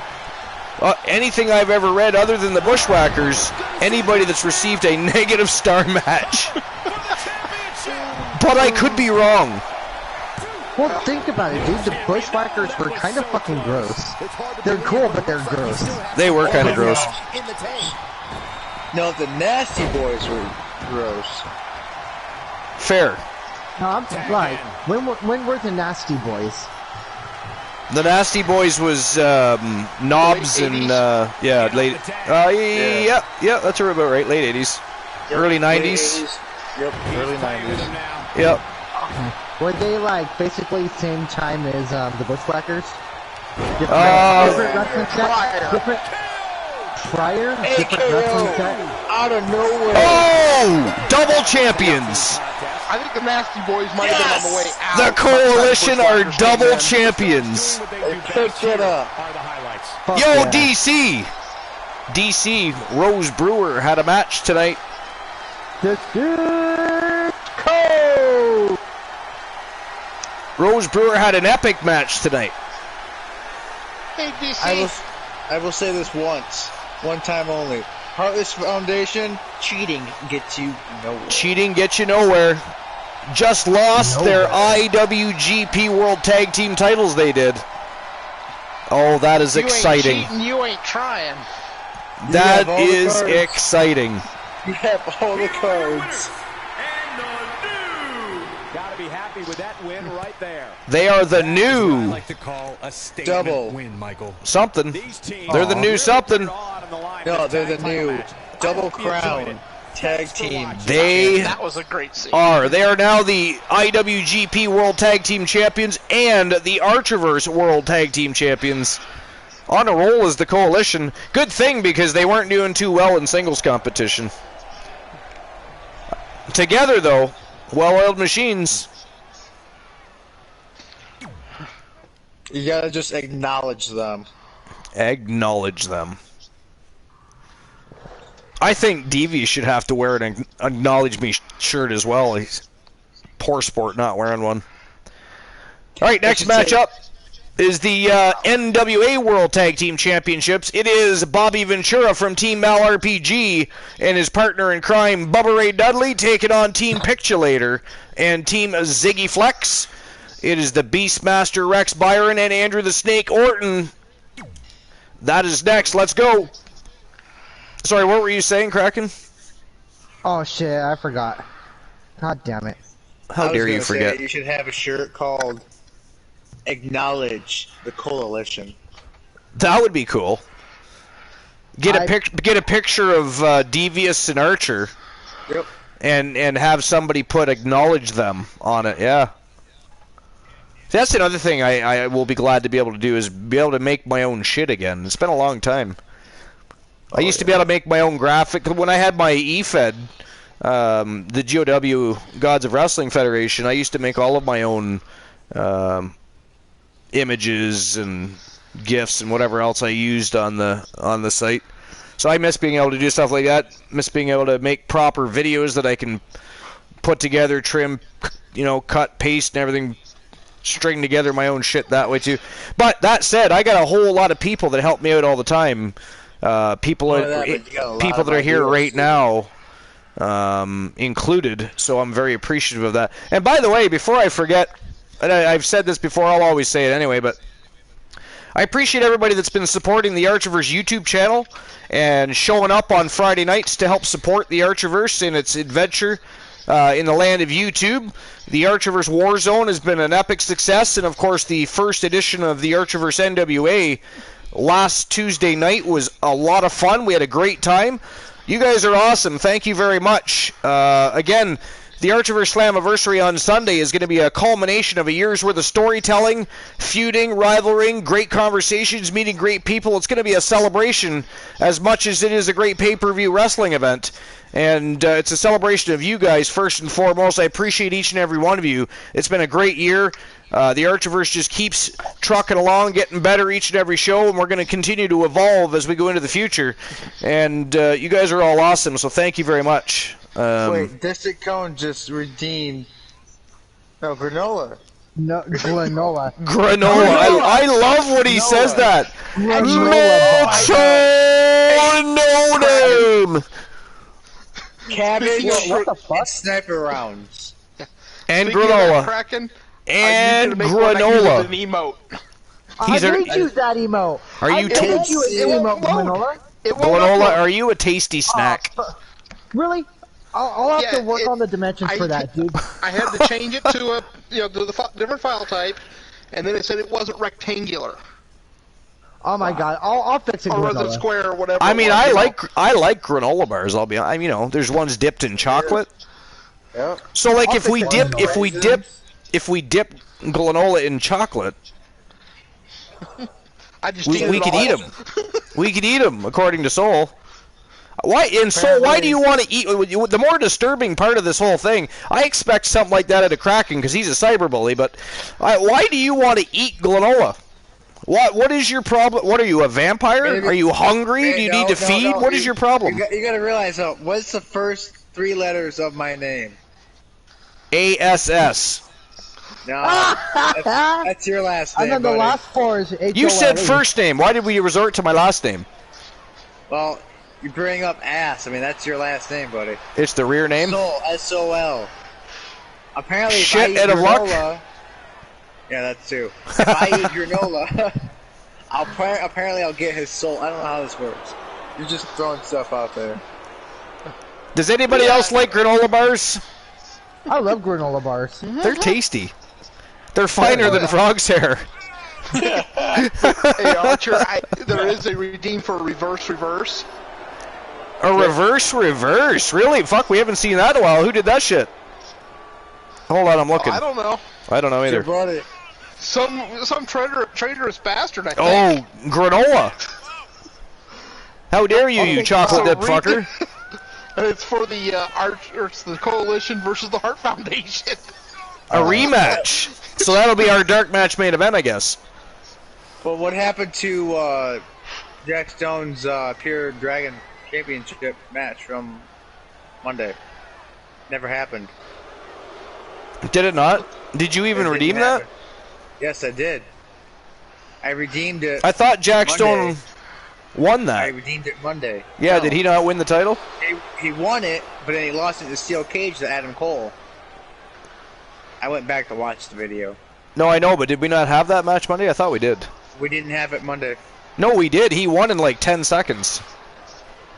anything I've ever read other than the Bushwhackers, anybody that's received a negative star match. But I could be wrong. Well, think about it, dude. The Bushwhackers were kind of fucking gross. They're cool, but they're gross. They were kind of gross. No, the Nasty Boys were gross. Fair. No, I'm right. When were the Nasty Boys? The Nasty Boys was Knobs and late. Yeah, that's about right. Late 80s, early 90s. Yep, early 90s. Yep. Were they like basically same time as the Bushwhackers? Different wrestling set? Different prior? Different wrestling set? Out of nowhere. Oh! Double champions! I think the Nasty Boys might have been on the way out. The Coalition are double champions. They picked it up. Yo, DC! DC, Rose Brewer had a match tonight. This is cold! Rose Brewer had an epic match tonight. Hey, DC. I will say this once. One time only. Heartless Foundation, cheating gets you nowhere. Cheating gets you nowhere. Just lost their IWGP World Tag Team titles, they did. Oh, that is exciting. You ain't cheating, you ain't trying. That is exciting. You have all the cards. Gotta be happy with that win right there. They are the new I like to call a statement double win, Michael. something. They're the new something. No, they're the new double crown tag team. That was a great scene. They are now the IWGP World Tag Team Champions and the Archerverse World Tag Team Champions. On a roll is the Coalition. Good thing because they weren't doing too well in singles competition. Together, though, well-oiled machines. You gotta just acknowledge them. Acknowledge them. I think Devious should have to wear an Acknowledge Me shirt as well. He's poor sport not wearing one. All right, next matchup is the NWA World Tag Team Championships. It is Bobby Ventura from Team Mal RPG and his partner in crime, Bubba Ray Dudley, taking on Team Pictulator and Team Ziggy Flex. It is the Beastmaster Rex Byron and Andrew the Snake Orton. That is next. Let's go. Sorry, what were you saying, Kraken? Oh shit, I forgot. God damn it. How dare you forget? You should have a shirt called Acknowledge the Coalition. That would be cool. Get a picture of Devious and Archer. Yep. And have somebody put Acknowledge Them on it, yeah. That's another thing I will be glad to be able to do is be able to make my own shit again. It's been a long time. I used to be able to make my own graphic. When I had my EFED, the GOW, Gods of Wrestling Federation, I used to make all of my own images and GIFs and whatever else I used on the site. So I miss being able to do stuff like that. Miss being able to make proper videos that I can put together, trim, cut, paste, and everything, string together my own shit that way too. But that said, I got a whole lot of people that help me out all the time. People that are here right now, included. So I'm very appreciative of that. And by the way, before I forget, and I've said this before, I'll always say it anyway, but I appreciate everybody that's been supporting the Archerverse YouTube channel and showing up on Friday nights to help support the Archerverse in its adventure in the land of YouTube. The Archerverse Warzone has been an epic success, and of course the first edition of the Archerverse NWA last Tuesday night was a lot of fun. We had a great time. You guys are awesome. Thank you very much. Again, the Archerverse Slammiversary on Sunday is going to be a culmination of a year's worth of storytelling, feuding, rivaling, great conversations, meeting great people. It's going to be a celebration as much as it is a great pay-per-view wrestling event. And it's a celebration of you guys first and foremost. I appreciate each and every one of you. It's been a great year. The Archiverse just keeps trucking along, getting better each and every show, and we're going to continue to evolve as we go into the future. And you guys are all awesome, so thank you very much. Wait, District Cone just redeemed... No, Granola. No, granola. Granola. I love when he says that. No name. Cabbage what the fuck? and sniper rounds. And Speaking granola. of Kraken, And I need you to make one I use granola. as an emote. I did use that emote. Are you I did use it won't emote, load. granola. It won't Granola, upload. are you a tasty snack? Really? I'll have to work it- on the dimensions for that, dude. I had to change it to a to the different file type, and then it said it wasn't rectangular Oh my god, I'll fix it, or was it granola. square or whatever. I it mean, was, I you know. like granola bars. There's ones dipped in chocolate. Yep. So like if we fix dip granola in chocolate, I just we could eat them. them. We could eat them, according to Soul. Why do you want to eat? The more disturbing part of this whole thing, I expect something like that out of Kraken because he's a cyberbully. But why do you want to eat granola? What is your problem? What are you, a vampire? Are you hungry? Do you need to feed? What is your problem? You got to realize, what's the first 3 letters of my name? ASS. No, that's your last name. And then the buddy. last 4 is H-O-L-E. You said first name. Why did we resort to my last name? Well, you bring up ass. I mean, that's your last name, buddy. It's the rear name. Sol, S-O-L. Apparently, if I Shit eat out of luck. granola, yeah, that's too. If I eat granola, apparently I'll get his soul. I don't know how this works. You're just throwing stuff out there. Does anybody else like granola bars? I love granola bars. They're tasty. They're finer than frog's hair. Hey Archer, there is a redeem for reverse. A reverse? Really? Fuck, we haven't seen that in a while. Who did that shit? Hold on, I'm looking. I don't know. I don't know either. Your buddy. Some traitorous bastard, I think. Oh, granola. How dare you chocolate dip fucker. It's for the it's the Coalition versus the Heart Foundation. A rematch. So that'll be our dark match main event, I guess. Well, what happened to Jack Stone's Pure Dragon Championship match from Monday? Never happened. Did it not? Did you even It redeem didn't that? happen. Yes, I did. I redeemed it. I thought Jack Monday. Stone won I that. redeemed it Monday. Yeah, No. did he not win the title? He won it, but then he lost it to Steel Cage to Adam Cole. I went back to watch the video. No, I know, but did we not have that match Monday? I thought we did. We didn't have it Monday. No, we did. He won in like 10 seconds.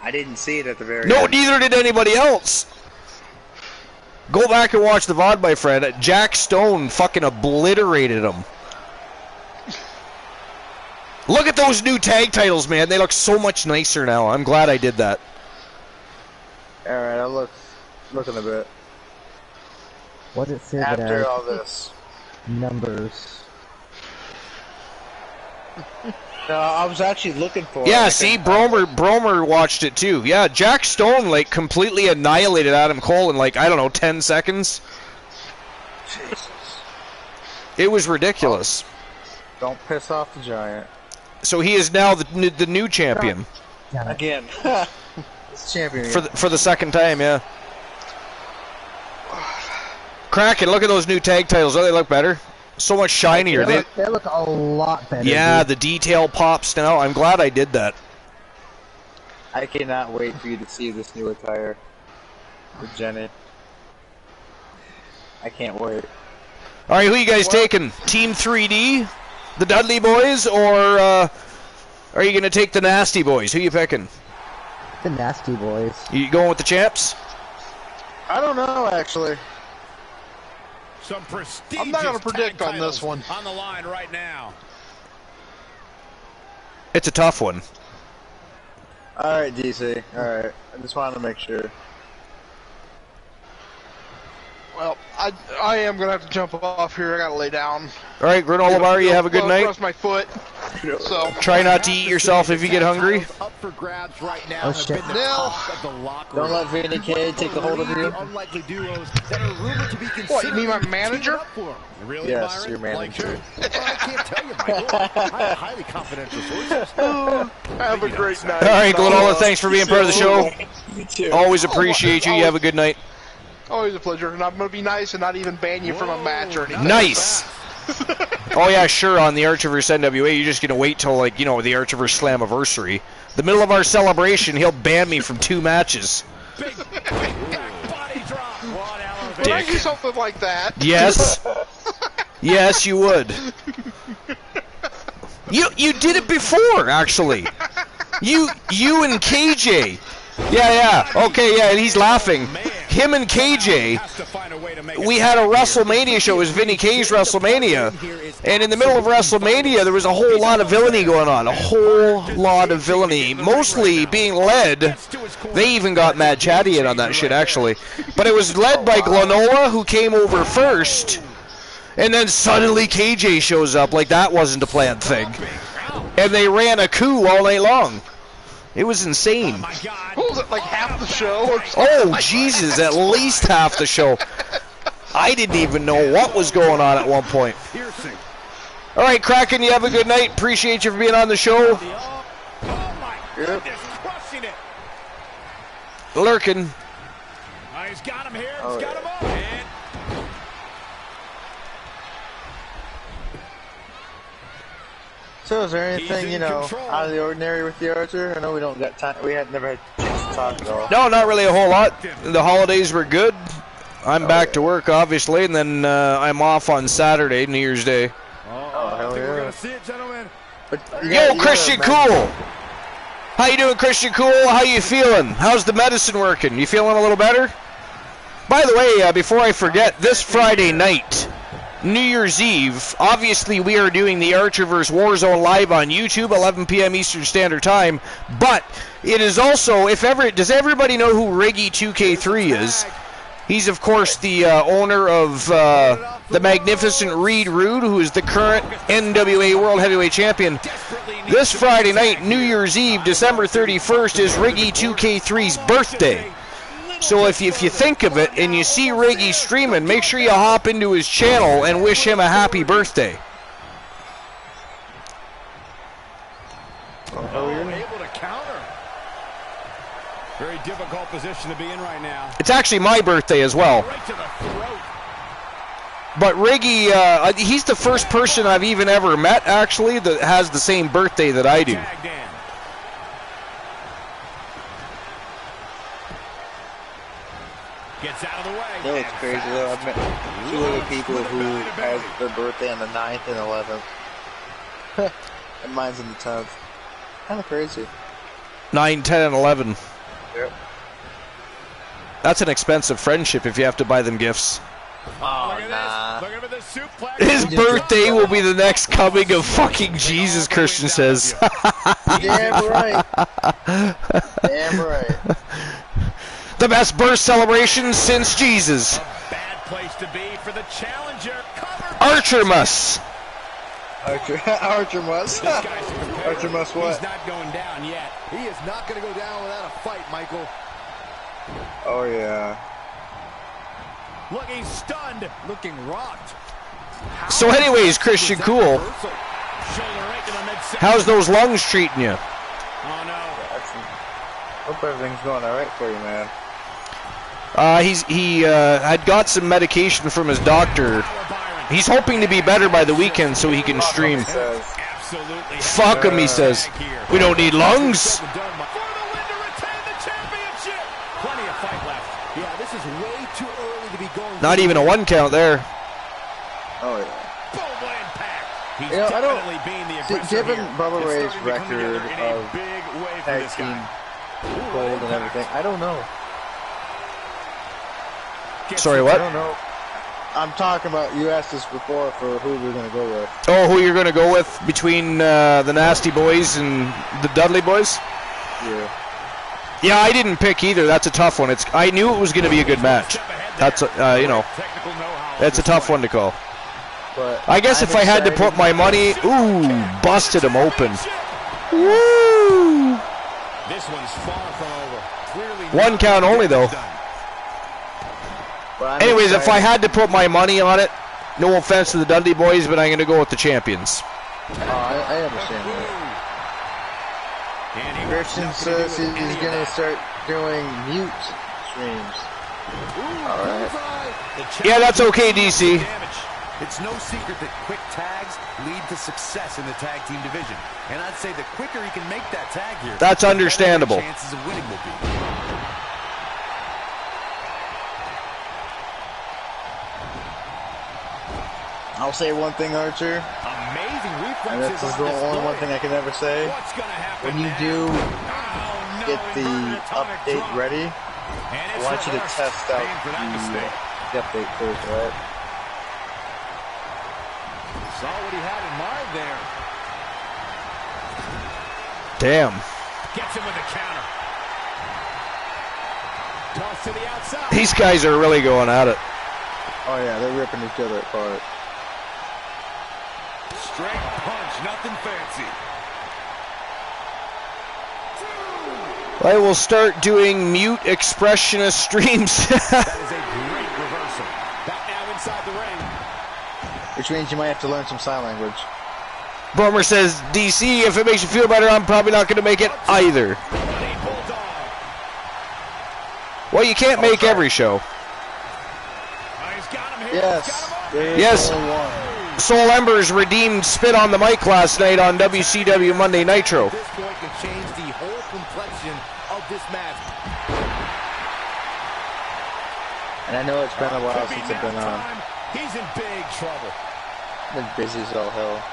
I didn't see it at the very No, end. neither did anybody else. Go back and watch the VOD, my friend. Jack Stone fucking obliterated him. Look at those new tag titles, man. They look so much nicer now. I'm glad I did that. Alright, I'll look in a bit. What did it say After there? all this. Numbers. No, I was actually looking for it. Yeah, I see, couldn't find Bromer watched it too. Yeah, Jack Stone like completely annihilated Adam Cole in like, I don't know, 10 seconds. it. Jesus. It was ridiculous. Don't piss off the Giant. So he is now the new champion Again. It's champion. for the second time, yeah. Kraken, look at those new tag titles. Oh, they look better. So much shinier. They look a lot better. Yeah, dude. the detail pops now. I'm glad I did that. I cannot wait for you to see this new attire with Jenny. I can't wait. All right, who you guys taking? Team 3D, the Dudley Boys, or are you going to take the Nasty Boys? Who you picking? The Nasty Boys. You going with the champs? I don't know, actually. Some prestigious I'm not gonna predict tag on this titles one. on the line right now. It's a tough one. Alright, DC. Alright. I just wanted to make sure. Well, I am gonna have to jump off here. I gotta lay down. All right, Granola Bar, you have a good night. Rest my foot. So Try not to eat yourself if you get hungry. Up for grabs right now. Oh, shit. Don't let Vinny K take a hold of you. Unlikely duos that are rumored to be what, you mean my manager? Really, Yes, Byron? your manager. I can't tell you, Michael. I have highly confidential sources. Have a great night. All right, Glenola, thanks for being part of the show. You too. Always appreciate you. You have a good night. Always a pleasure, and I'm going to be nice and not even ban you from a match or anything. Nice. Oh yeah, sure. On the Archiverse NWA, you're just gonna wait till, like, the Archiverse Slammiversary. The middle of our celebration, he'll ban me from 2 matches. Big back body drop. Would I do something like that? Yes. Yes, you would. You did it before, actually. You and KJ. Yeah. Okay, yeah, and he's laughing. Him and KJ, we had a WrestleMania show. It was Vinny K's WrestleMania. And in the middle of WrestleMania, there was a whole lot of villainy going on. A whole lot of villainy. Mostly being led. They even got Mad Chatty in on that shit, actually. But it was led by Glenola, who came over first. And then suddenly KJ shows up like that wasn't a planned thing. And they ran a coup all night long. It was insane. What was it, like half the show? Or Oh, Jesus, at least half the show. I didn't even know what was going on at one point. All right, Kraken, you have a good night. Appreciate you for being on the show. Lurkin. He's got him here. He's got him up. So is there anything, out of the ordinary with the Archer? I know we don't got time. We had never had a chance to talk though. No, not really a whole lot. The holidays were good. I'm back to work, obviously, and then I'm off on Saturday, New Year's Day. Oh, hell yeah. We're gonna see it, gentlemen. Yo, Christian Cool. How you doing, Christian Cool? How you feeling? How's the medicine working? You feeling a little better? By the way, before I forget, this Friday night, New Year's Eve, obviously we are doing the Archiverse Warzone live on YouTube, 11 p.m. Eastern Standard Time, but it is also, does everybody know who Riggy 2K3 is? He's, of course, the owner of the magnificent Reed Rude, who is the current NWA World Heavyweight Champion. This Friday night, New Year's Eve, December 31st, is Riggy 2K3's birthday. So if you think of it and you see Riggy streaming, make sure you hop into his channel and wish him a happy birthday. Able to counter. Very difficult position to be in right now. It's actually my birthday as well. Right to the throat. But Riggy, he's the first person I've even ever met, actually, that has the same birthday that I do. Tagged in. Gets out of the way. You know what's crazy though? I've met 2 other people who have their birthday on the 9th and 11th. And mine's on the 10th. Kind of crazy. 9, 10, and 11. Yep. That's an expensive friendship if you have to buy them gifts. Oh, Look at nah. this. Look at the suplex. His birthday will be the next coming of fucking Jesus, Christian says. Damn right. Damn right. The best birth celebration since Jesus. A bad place to be for the challenger. Archermus. Archermus. Archermus what? He's not going down yet. He is not going to go down without a fight, Michael. Oh, yeah. Looking stunned. Looking rocked. So anyways, Christian Cool, how's those lungs treating you? Oh, no. Hope everything's going alright for you, man. He had got some medication from his doctor. He's hoping to be better by the weekend so he can stream. Absolutely. Fuck him, he says. We don't need lungs. Plenty of fight left. Yeah, this is way too early to be going. Not even a 1 count there. Oh, yeah. Boom, impact. He's I don't. definitely being the aggressor Given here. Bubba It's Ray's starting to come record together in a of big way for tag this team guy. gold and everything, I don't know. Sorry, I what? don't know. I'm talking about, you asked us before for who we're going to go with. Oh, who you're going to go with between the Nasty Boys and the Dudley Boys? Yeah. Yeah, I didn't pick either. That's a tough one. I knew it was going to be a good match. That's it's a tough one to call. But I guess if I had to put my money, ooh, busted him open. Woo! This one's far from over. Clearly One count only though. But Anyways, if I had to put my money on it, no offense to the Dundee boys, but I'm going to go with the champions. I understand that. Christian says he's going to start doing mute streams. Alright. Yeah, that's okay, DC. It's no secret that quick tags lead to success in the tag team division. And I'd say the quicker he can make that tag here, that's understandable. the better the chances of winning will be. I'll say one thing, Archer. Amazing reflexes. And this is the only one thing I can ever say. What's gonna happen When you do get the update ready, I want you to test out the update first, right? Saw what he had in mind there. Damn. Gets him with a counter. Toss to the outside. These guys are really going at it. Oh yeah, they're ripping each other apart. Straight punch, nothing fancy. I will start doing mute expressionist streams. That is a great reversal. Back now inside the ring. Which means you might have to learn some sign language. Boomer says, DC, if it makes you feel better, I'm probably not going to make it either. Well, you can't make every show. Yes. Yes. Soul Embers redeemed spit on the mic last night on WCW Monday Nitro. This point can change the whole complexion of this match. And I know it's been a while since I've been on. He's in big trouble. I've been busy as all hell.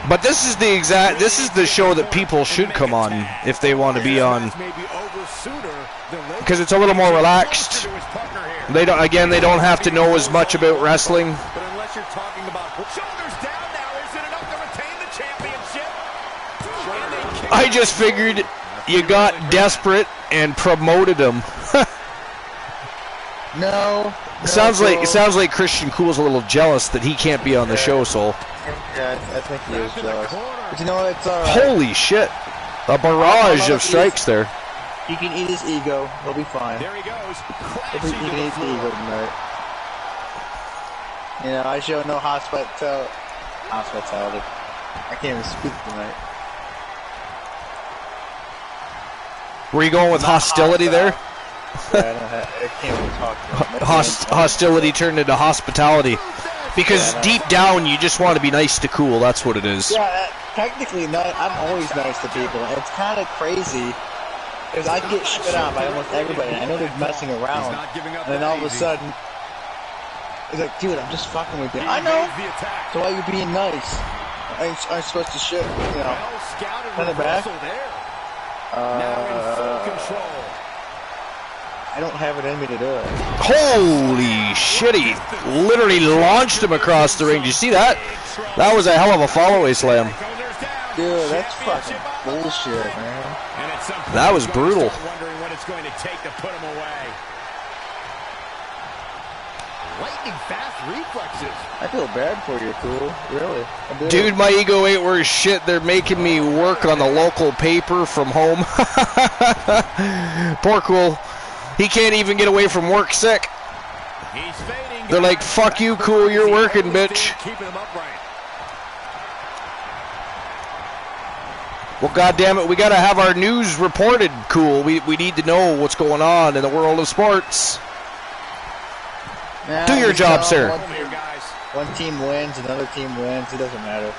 But this is the show that people should come on if they want to be on, because it's a little more relaxed. They don't have to know as much about wrestling. But unless you're talking about shoulders down now, is it enough to retain the championship? I just figured you got desperate and promoted him. No. Sounds like Christian Cool's a little jealous that he can't be on the show, Soul. Yeah, I think he is jealous. But you know what? It's alright. Holy shit! A barrage of strikes there. He can eat his ego. He'll be fine. There he goes. He can eat the ego tonight. You know, I show no hospitality. I can't even speak tonight. Were you going with hostility there? Yeah, I can't even talk. Hostility turned into hospitality. Because deep down, you just want to be nice to Cool. That's what it is. Yeah, technically, I'm always nice to people. It's kind of crazy. Because I get shit on by almost everybody. I know they're messing around. And then all of a sudden, it's like, dude, I'm just fucking with you. I know. So why are you being nice? I'm supposed to shit, you know. Send it back. I don't have it in me to do it. Holy shit, he literally launched him across the ring. Did you see that? That was a hell of a follow-away slam. Dude, that's fucking bullshit, man. That was brutal. Wondering what it's going to take to put him away. Lightning fast reflexes. I feel bad for you, Cool. Really. I do. Dude, my ego ain't worth shit. They're making me work on the local paper from home. Poor Cool. He can't even get away from work sick. They're like, fuck you, Cool, you're working, bitch. Well, goddammit, we gotta have our news reported, Cool. We need to know what's going on in the world of sports. Nah, do your job, sir. One team wins, another team wins. It doesn't matter.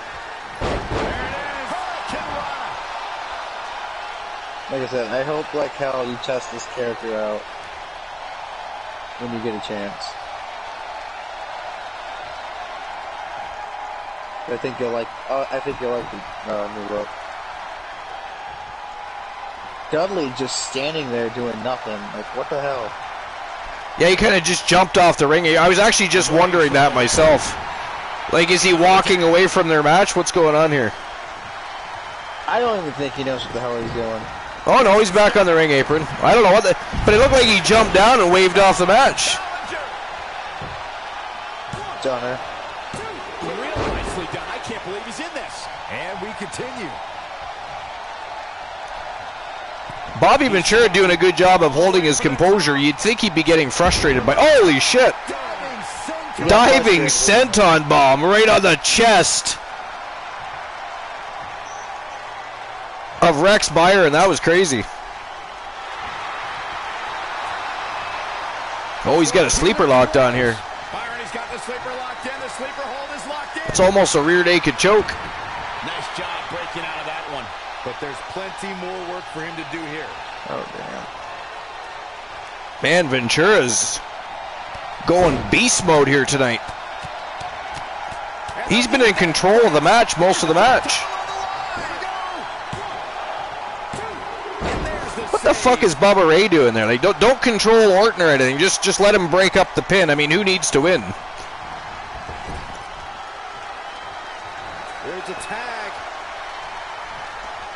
Like I said, I hope like hell you test this character out when you get a chance. I think you'll like. The new look. Dudley just standing there doing nothing. Like, what the hell? Yeah, he kind of just jumped off the ring. I was actually just wondering that myself. Like, is he walking away from their match? What's going on here? I don't even think he knows what the hell he's doing. Oh no, he's back on the ring apron. I don't know what but it looked like he jumped down and waved off the match. Stunner. Real nicely done. I can't believe he's in this. And we continue. Bobby Ventura doing a good job of holding his composure. You'd think he'd be getting frustrated by... Holy shit! Diving senton bomb right on the chest of Rex Byron. That was crazy. Oh, he's got a sleeper locked on here. Byron, he's got the sleeper locked in. The sleeper hold is locked in. It's almost a rear naked choke. Nice job breaking out of that one. But there's plenty more work for him to do here. Oh, damn. Man, Ventura's going beast mode here tonight. He's been in control of the match most of the match. What the fuck is Bubba Ray doing there? Like, don't control Orton or anything. Just let him break up the pin. I mean, who needs to win? There's a tag.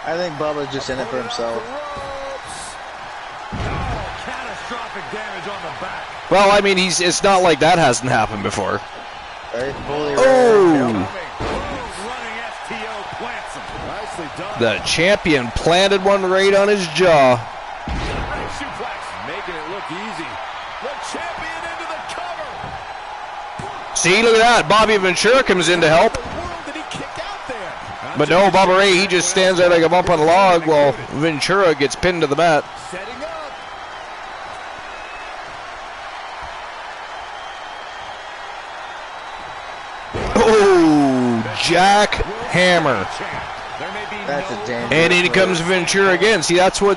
I think Bubba's just in it for himself. Oh, catastrophic damage on the back. Well, I mean, it's not like that hasn't happened before. Right? Oh! Running STO plants him. Nicely done. The champion planted one right on his jaw. Great suplex. Making it look easy. The champion into the cover. See, look at that. Bobby Ventura comes in to help. The world did he kick out there? But no, Bubba Ray, he just stands there like a bump on a log while Ventura gets pinned to the mat. Setting up. Oh, jackhammer. That's a damn. And in comes Ventura again. See, that's where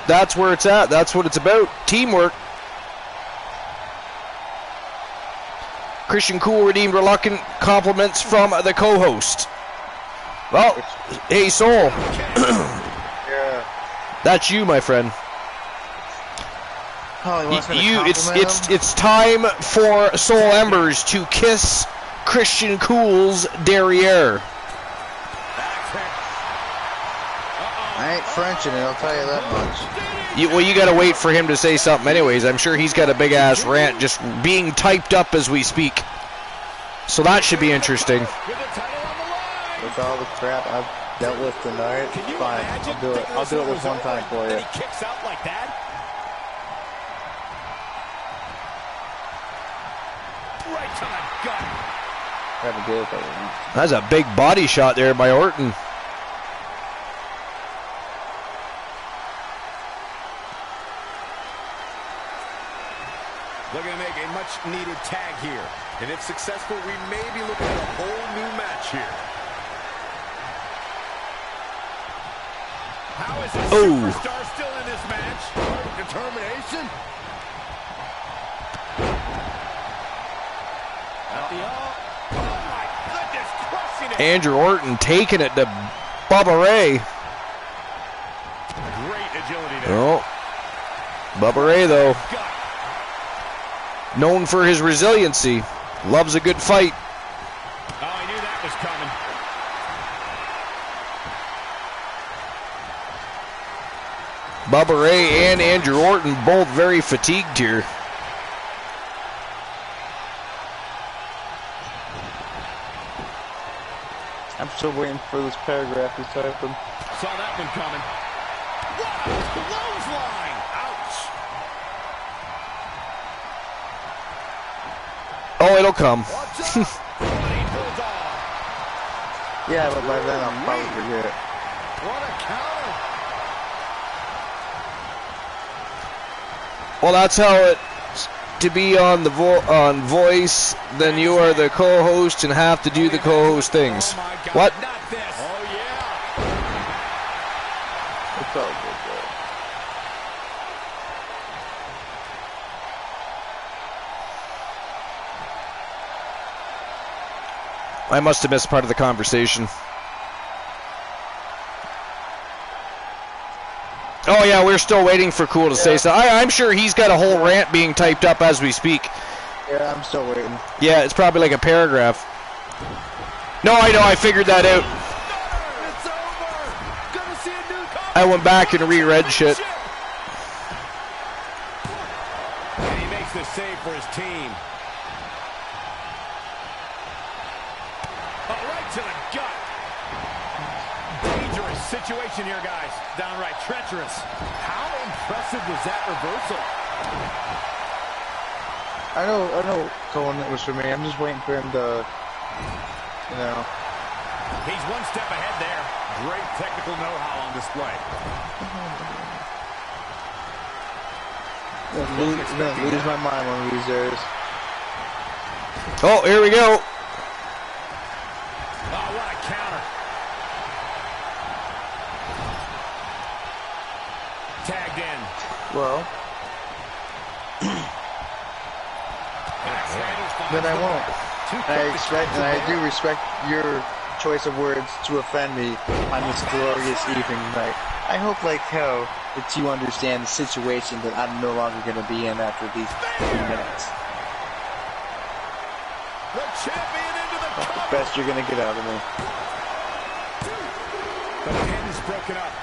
it's at. That's what it's about. Teamwork. Christian Cool redeemed reluctant compliments from the co-host. Well, hey Soul. Yeah. That's you, my friend. Oh, he wants me to compliment him? It's time for Soul Embers to kiss Christian Cool's derriere. I ain't Frenching it, I'll tell you that much. You gotta wait for him to say something anyways. I'm sure he's got a big ass rant just being typed up as we speak. So that should be interesting. With all the crap I've dealt with tonight, fine, I'll do it. I'll do it this one time for you. He kicks out like that. Right to the gut. Had to do it, but That's a big body shot there by Orton. Looking to make a much-needed tag here. And if successful, we may be looking at a whole new match here. How is this superstar still in this match? Determination? At the oh my goodness, crushing it. Andrew Orton taking it to Bubba Ray. Great agility there. Oh, Bubba Ray though, known for his resiliency, loves a good fight. Oh, I knew that was coming. Bubba Ray and Andrew Orton both very fatigued here. I'm still waiting for this paragraph he's typing. Saw that one coming. What a clothesline! Ouch! Oh, it'll come. Yeah, but by then I'll probably forget. What a counter! Well, that's how it to be on the on Voice. Then you are the co-host and have to do the co-host things. Oh my God, What? not this. Oh yeah. It's all good, though. I must have missed part of the conversation. Oh yeah, we're still waiting for Cool to say so. I'm sure he's got a whole rant being typed up as we speak. Yeah, I'm still waiting. Yeah, it's probably like a paragraph. No, I know, I figured that out. It's over. Gonna see a new I went back and reread shit. And he makes the save for his team. situation here, guys. Downright treacherous. How impressive was that reversal? I know, Colin, it was for me. I'm just waiting for him to, you know. He's one step ahead there. Great technical know-how on display. Lose my mind one of these days. Oh, here we go. Oh, what a counter. Tagged in. Well, then I won't. And I do respect your choice of words to offend me on this glorious evening tonight. I hope like hell that you understand the situation that I'm no longer going to be in after these few minutes. The champion into the That's the best you're going to get out of me. The pin is broken up.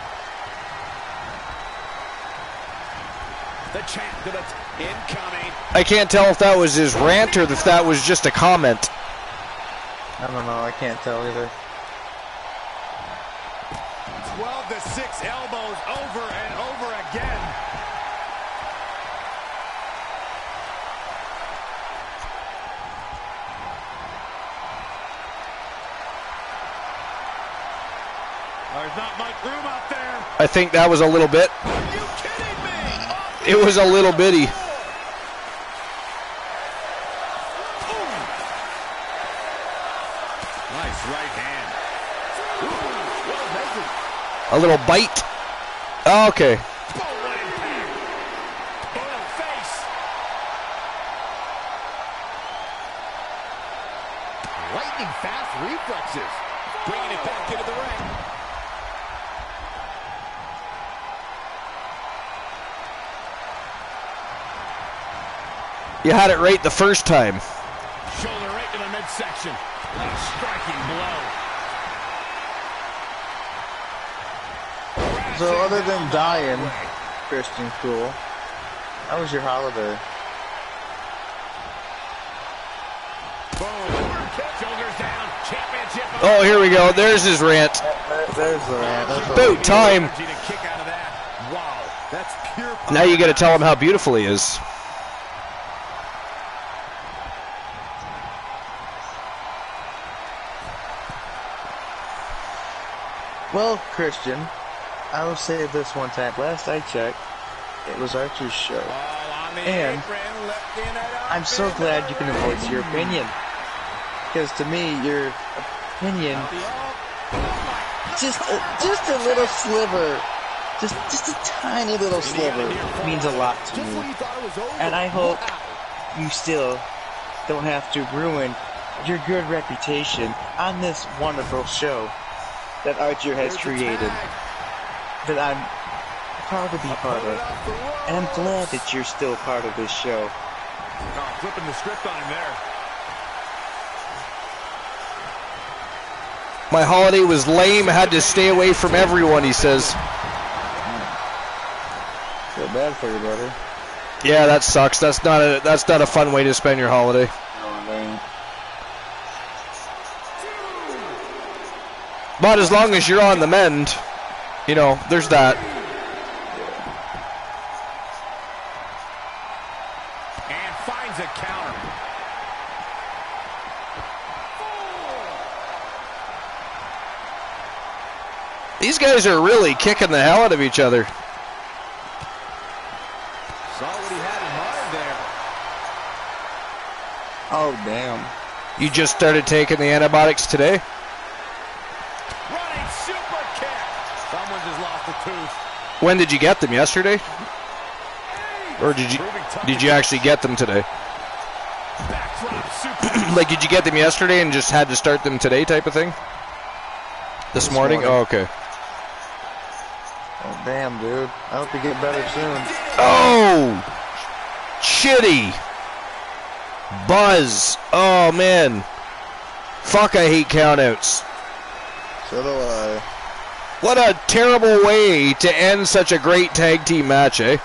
The champ to the incoming. I can't tell if that was his rant or if that was just a comment. I don't know. I can't tell either. 12 to 6 elbows over and over again. There's not much room out there. I think that was a little bit. Are you kidding me? It was a little bitty. Nice right hand. A little bite. Oh, okay. Lightning fast reflexes. Bringing it back into the ring. You had it right the first time. Shoulder right to the midsection. A striking blow. So other than dying, Christian Cool, how was your holiday? Shoulders down. Championship. Oh, here we go. There's his rant. There's the rant. Boot time. Wow, that's pure. Now you got to tell him how beautiful he is. Well, Christian, I will say this one time. Last I checked, it was Archer's show. And I'm so glad you can voice your opinion. Because to me, your opinion, just a little sliver, just a tiny little sliver, means a lot to me. And I hope you still don't have to ruin your good reputation on this wonderful show that Archer has created, that I'm proud to be part of. And I'm glad that you're still part of this show. Oh, flipping the script on him there. My holiday was lame. I had to stay away from everyone, he says. Feel bad for you, brother. Yeah, that sucks. That's not a fun way to spend your holiday. But as long as you're on the mend, you know, there's that. And finds a counter. These guys are really kicking the hell out of each other. Saw what he had in mind there. Oh, damn. You just started taking the antibiotics today? Running super kick. Someone just lost a tooth. When did you get them? Yesterday? Or did you actually get them today? Like, did you get them yesterday and just had to start them today type of thing? This morning? Oh, okay. Oh, damn, dude. I hope you get better soon. Oh! Shitty! Buzz! Oh, man. Fuck, I hate countouts. So do I. What a terrible way to end such a great tag team match, eh?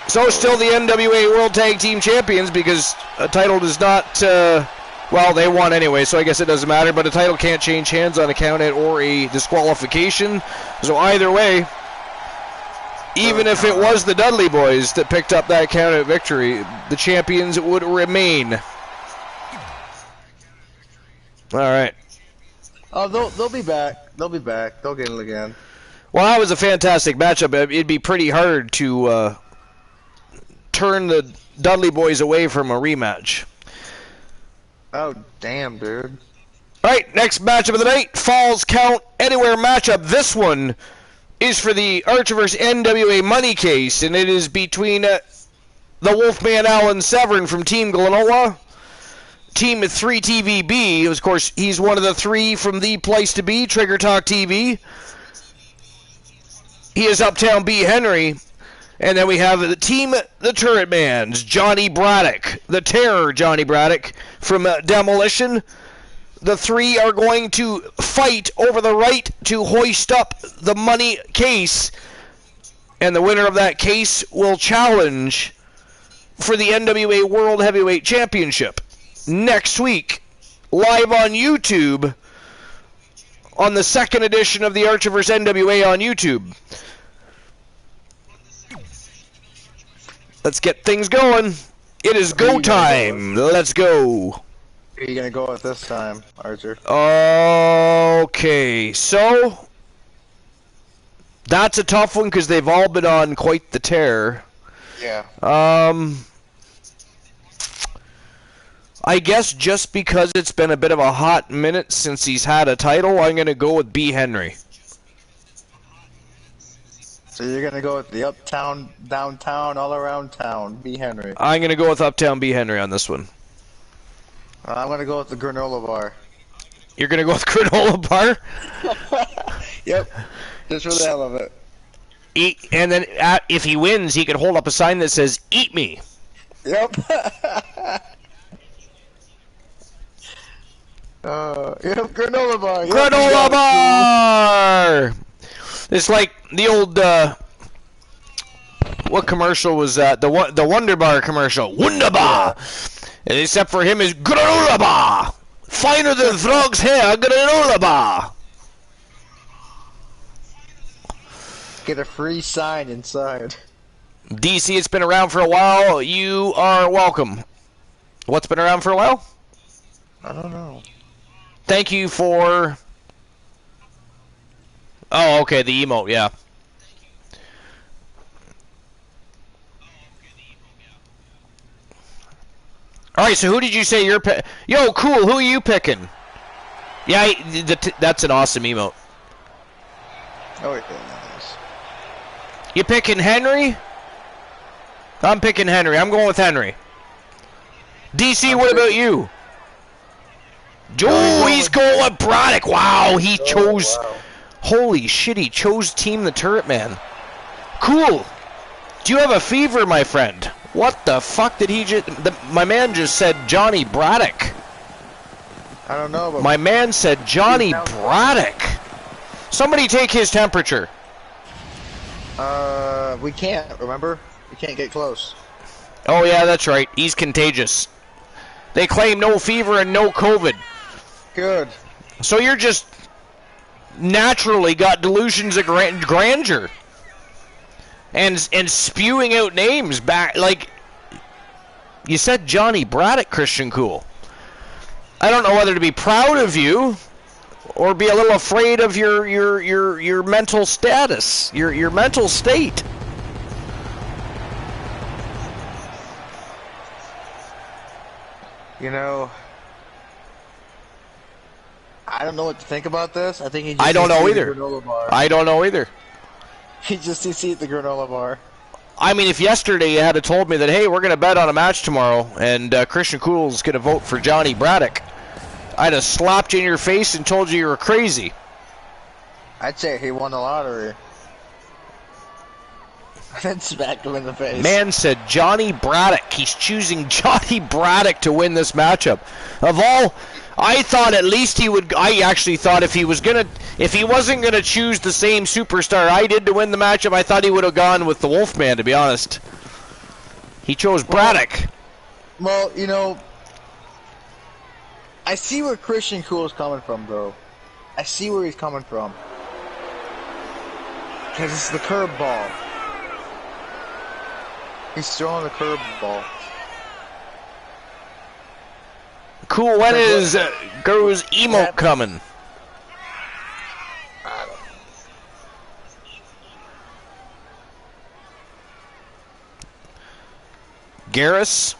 So still the NWA World Tag Team Champions because a title does not Well, they won anyway, so I guess it doesn't matter. But a title can't change hands on a count out or a disqualification. So either way, even if it was the Dudley Boys that picked up that count out victory, the champions would remain. All right. Oh, they'll be back. They'll be back. They'll get it again. Well, that was a fantastic matchup. It'd be pretty hard to turn the Dudley Boys away from a rematch. Oh, damn, dude. All right, next matchup of the night, Falls Count Anywhere matchup. This one is for the Archiverse NWA money case, and it is between the Wolfman Alan Severn from Team Glenola, Team 3TVB. Of course, he's one of the three from The Place to Be, Trigger Talk TV. He is Uptown B. Henry. And then we have the team, the Turret Mans, Johnny Braddock, the Terror Johnny Braddock from Demolition. The three are going to fight over the right to hoist up the money case. And the winner of that case will challenge for the NWA World Heavyweight Championship next week, live on YouTube, on the second edition of the Archiverse NWA on YouTube. Let's get things going. It is go time. Let's go. Who are you going to go with this time, Archer? Okay, so that's a tough one because they've all been on quite the tear. Yeah. I guess just because it's been a bit of a hot minute since he's had a title, I'm going to go with B. Henry. So you're going to go with the uptown, downtown, all around town, B. Henry. I'm going to go with Uptown B. Henry on this one. I'm going to go with the granola bar. You're going to go with granola bar? Yep. Just for the hell of it. And then if he wins, he could hold up a sign that says, "Eat me." Yep. Yep, granola bar. Yep, Granola bar! It's like the old, what commercial was that? The Wonder Bar commercial. Wonder Bar! And except for him is granola bar! Finer than frog's hair, granola bar! Get a free sign inside. DC, it's been around for a while. You are welcome. What's been around for a while? I don't know. Thank you for... Oh, okay, the emote, yeah. Alright, so who did you say you're Yo, cool, who are you picking? Yeah, that's an awesome emote. Oh, yeah, nice. You picking Henry? I'm picking Henry. I'm going with Henry. DC, what about you? Oh, he's going with Braddock. Wow, he chose... Wow. Holy shit, he chose Team the Turret Man. Cool. Do you have a fever, my friend? What the fuck did he just... my man just said Johnny Braddock. I don't know, but... My man said Johnny Braddock. Somebody take his temperature. We can't, remember? We can't get close. Oh, yeah, that's right. He's contagious. They claim no fever and no COVID. Good. So you're just naturally got delusions of grandeur. And spewing out names back, like, you said Johnny Braddock, Christian Cool. I don't know whether to be proud of you or be a little afraid of your mental status, your mental state. You know, I don't know what to think about this. I think he just I don't know the either. granola bar. I don't know either. He just sees the granola bar. I mean, if yesterday you had told me that, hey, we're going to bet on a match tomorrow, and Christian Cool's going to vote for Johnny Braddock, I'd have slapped you in your face and told you were crazy. I'd say he won the lottery. Then smacked him in the face. Man said Johnny Braddock. He's choosing Johnny Braddock to win this matchup. Of all, I thought at least he would. I actually thought if he wasn't gonna choose the same superstar I did to win the matchup, I thought he would have gone with the Wolfman. To be honest, he chose Braddock. Well, you know, I see where Christian Cool is coming from, though. I see where he's coming from. Because it's the curveball. He's throwing the curveball. Cool, when is Guru's emote coming? Garrus?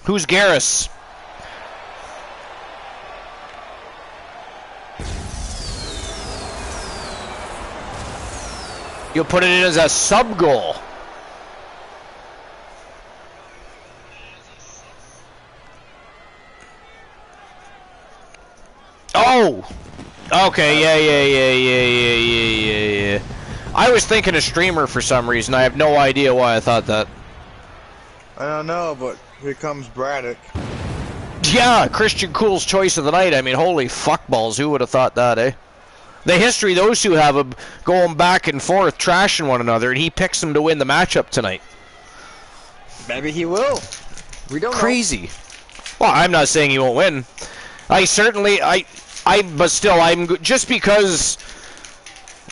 Who's Garrus? You'll put it in as a sub goal. Oh! Okay, yeah. I was thinking a streamer for some reason. I have no idea why I thought that. I don't know, but here comes Braddock. Yeah, Christian Cool's choice of the night. I mean, holy fuckballs, who would have thought that, eh? The history those two have of going back and forth, trashing one another, and he picks them to win the matchup tonight. Maybe he will. We don't Crazy. Well, I'm not saying he won't win. But still, I'm just because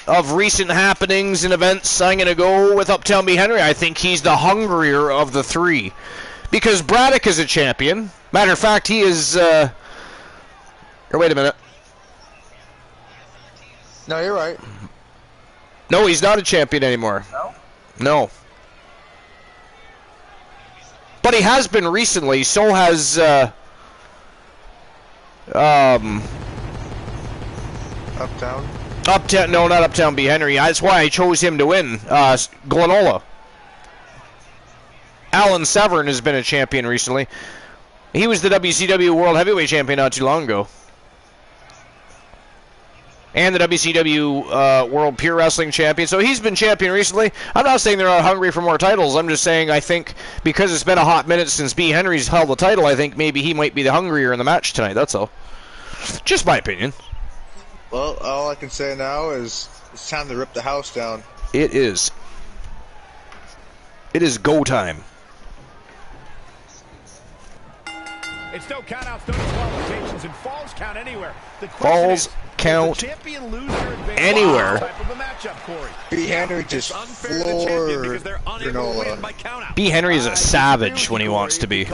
of recent happenings and events, I'm going to go with Uptown B. Henry. I think he's the hungrier of the three. Because Braddock is a champion. Matter of fact, he is, wait a minute. No, you're right. No, he's not a champion anymore. No. But he has been recently, so has, Uptown? No, not Uptown B. Henry. That's why I chose him to win. Glenola. Alan Severn has been a champion recently. He was the WCW World Heavyweight Champion not too long ago. And the WCW World Pure Wrestling Champion. So he's been champion recently. I'm not saying they're not hungry for more titles. I'm just saying I think because it's been a hot minute since B. Henry's held the title, I think maybe he might be the hungrier in the match tonight. That's all. Just my opinion. Well, all I can say now is it's time to rip the house down. It is. It is go time. It's no countouts, no disqualifications, and falls count anywhere. The falls count anywhere. B. Henry just floored Granola. B. Henry is a savage when he wants to be.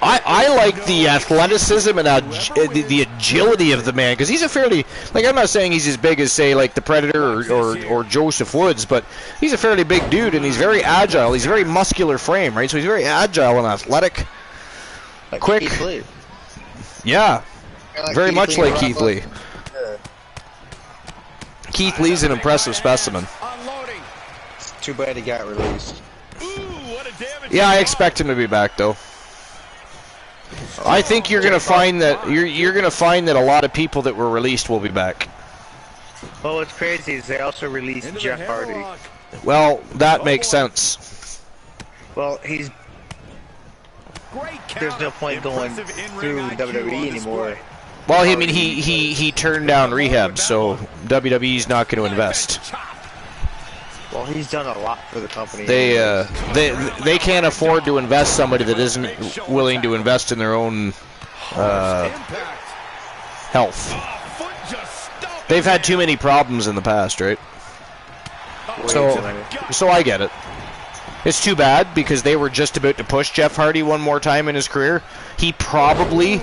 I like the athleticism and the agility of the man, because he's a fairly, like, I'm not saying he's as big as, say, like the Predator or Joseph Woods, but he's a fairly big dude and he's very agile. He's a very muscular frame, right? So he's very agile and athletic, like quick. Keith Lee. Yeah, Like very Keith much Lee, like Keith Lee. Yeah. Keith Lee's an impressive specimen. It's too bad he got released. Yeah, I expect him to be back though. I think you're gonna find that you're gonna find that a lot of people that were released will be back. Well, what's crazy is they also released Jeff Hardy. Well, that makes sense. Well, there's no point going through WWE anymore. Well, I mean, he turned down rehab, so WWE's not going to invest. Well, he's done a lot for the company. They can't afford to invest somebody that isn't willing to invest in their own health. They've had too many problems in the past, right? So I get it. It's too bad because they were just about to push Jeff Hardy one more time in his career. He probably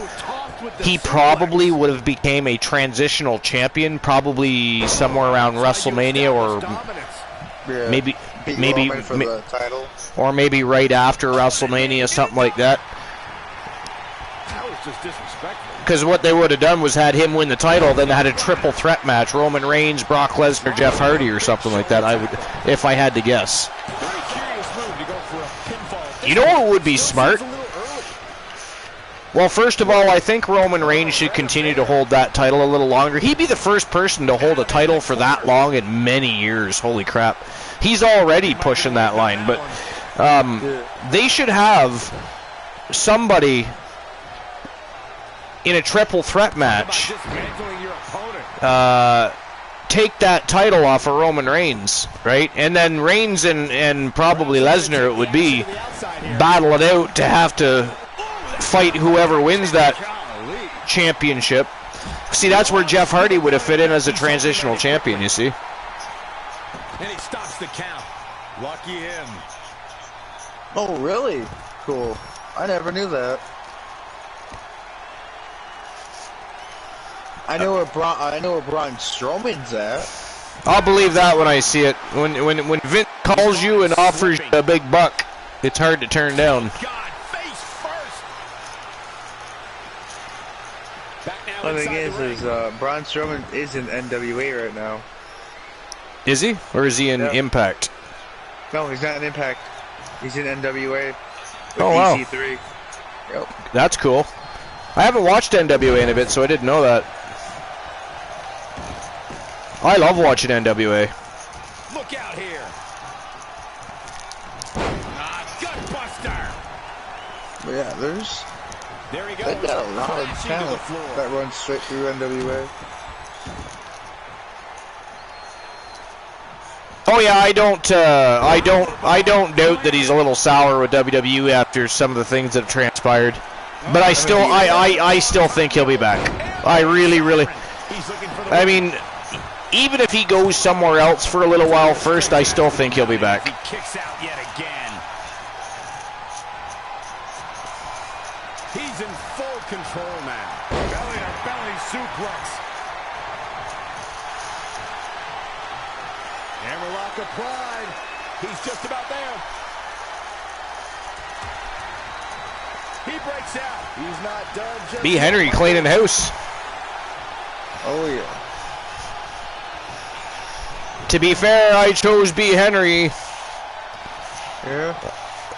would have became a transitional champion, probably somewhere around WrestleMania or maybe for the title. Or maybe right after WrestleMania, something like that. That was just disrespectful. Because what they would have done was had him win the title, then had a triple threat match: Roman Reigns, Brock Lesnar, Jeff Hardy, or something like that. I would, if I had to guess. You know what would be smart? Well, first of all, I think Roman Reigns should continue to hold that title a little longer. He'd be the first person to hold a title for that long in many years. Holy crap. He's already pushing that line, but they should have somebody in a triple threat match take that title off of Roman Reigns, right? And then Reigns and probably Lesnar, it would be, battle it out to have to fight whoever wins that championship. See, that's where Jeff Hardy would have fit in as a transitional champion, you see. And he stops the count. Lucky him. Oh, really? Cool. I never knew that. I know where Braun Strowman's at. I'll believe that when I see it. When Vince calls you and offers you a big buck, it's hard to turn down. God, face first. Back now The thing inside is Braun Strowman is in NWA right now. Is he? Or is he in Impact? No, he's not in Impact. He's in NWA. With Oh, wow. EC3. Yep. That's cool. I haven't watched NWA in a bit, so I didn't know that. I love watching NWA. Look out here. Gutbuster. Yeah, There he goes. they got a lot of Crashing to the talent floor. that runs straight through NWA. Oh yeah, I don't doubt that he's a little sour with WWE after some of the things that have transpired. But I still think he'll be back. I really. I mean, even if he goes somewhere else for a little while first, I still think he'll be back. He kicks out yet again. He's in full control now. Belly to belly suplex. Hammerlock applied. He's just about there. He breaks out. He's not done just B. Henry cleaning house. Oh yeah. To be fair, I chose B. Henry. Yeah.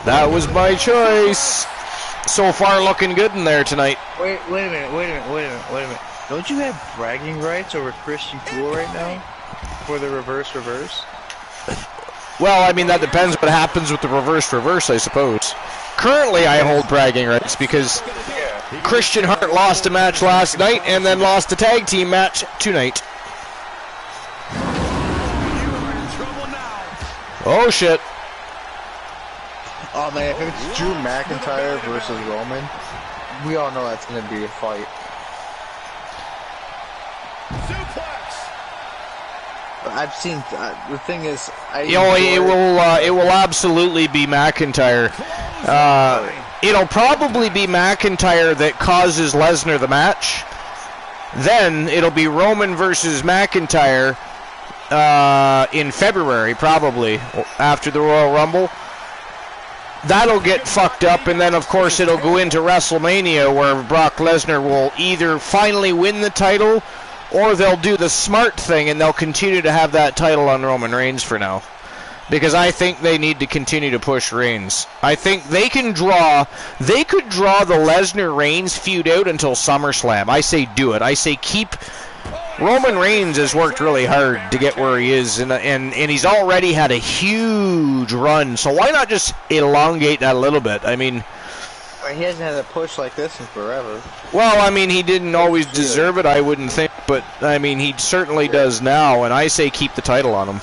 That was my choice. So far, looking good in there tonight. Wait a minute. Don't you have bragging rights over Christian Cool right now? For the reverse? Well, I mean, that depends what happens with the reverse, I suppose. Currently, I hold bragging rights because Christian Hart lost a match last night and then lost a tag team match tonight. Oh, shit. Oh man, if it's Drew McIntyre versus Roman, we all know that's going to be a fight. I've seen. The thing is, it will absolutely be McIntyre. It'll probably be McIntyre that causes Lesnar the match. Then it'll be Roman versus McIntyre in February, probably after the Royal Rumble. That'll get fucked up, and then of course it'll go into WrestleMania where Brock Lesnar will either finally win the title, or they'll do the smart thing and they'll continue to have that title on Roman Reigns for now. Because I think they need to continue to push Reigns. I think they could draw the Lesnar-Reigns feud out until SummerSlam. I say do it. I say keep... Roman Reigns has worked really hard to get where he is, and he's already had a huge run, so why not just elongate that a little bit? I mean... He hasn't had a push like this in forever. Well, I mean, he didn't always deserve it, I wouldn't think, but, I mean, he certainly does now, and I say keep the title on him.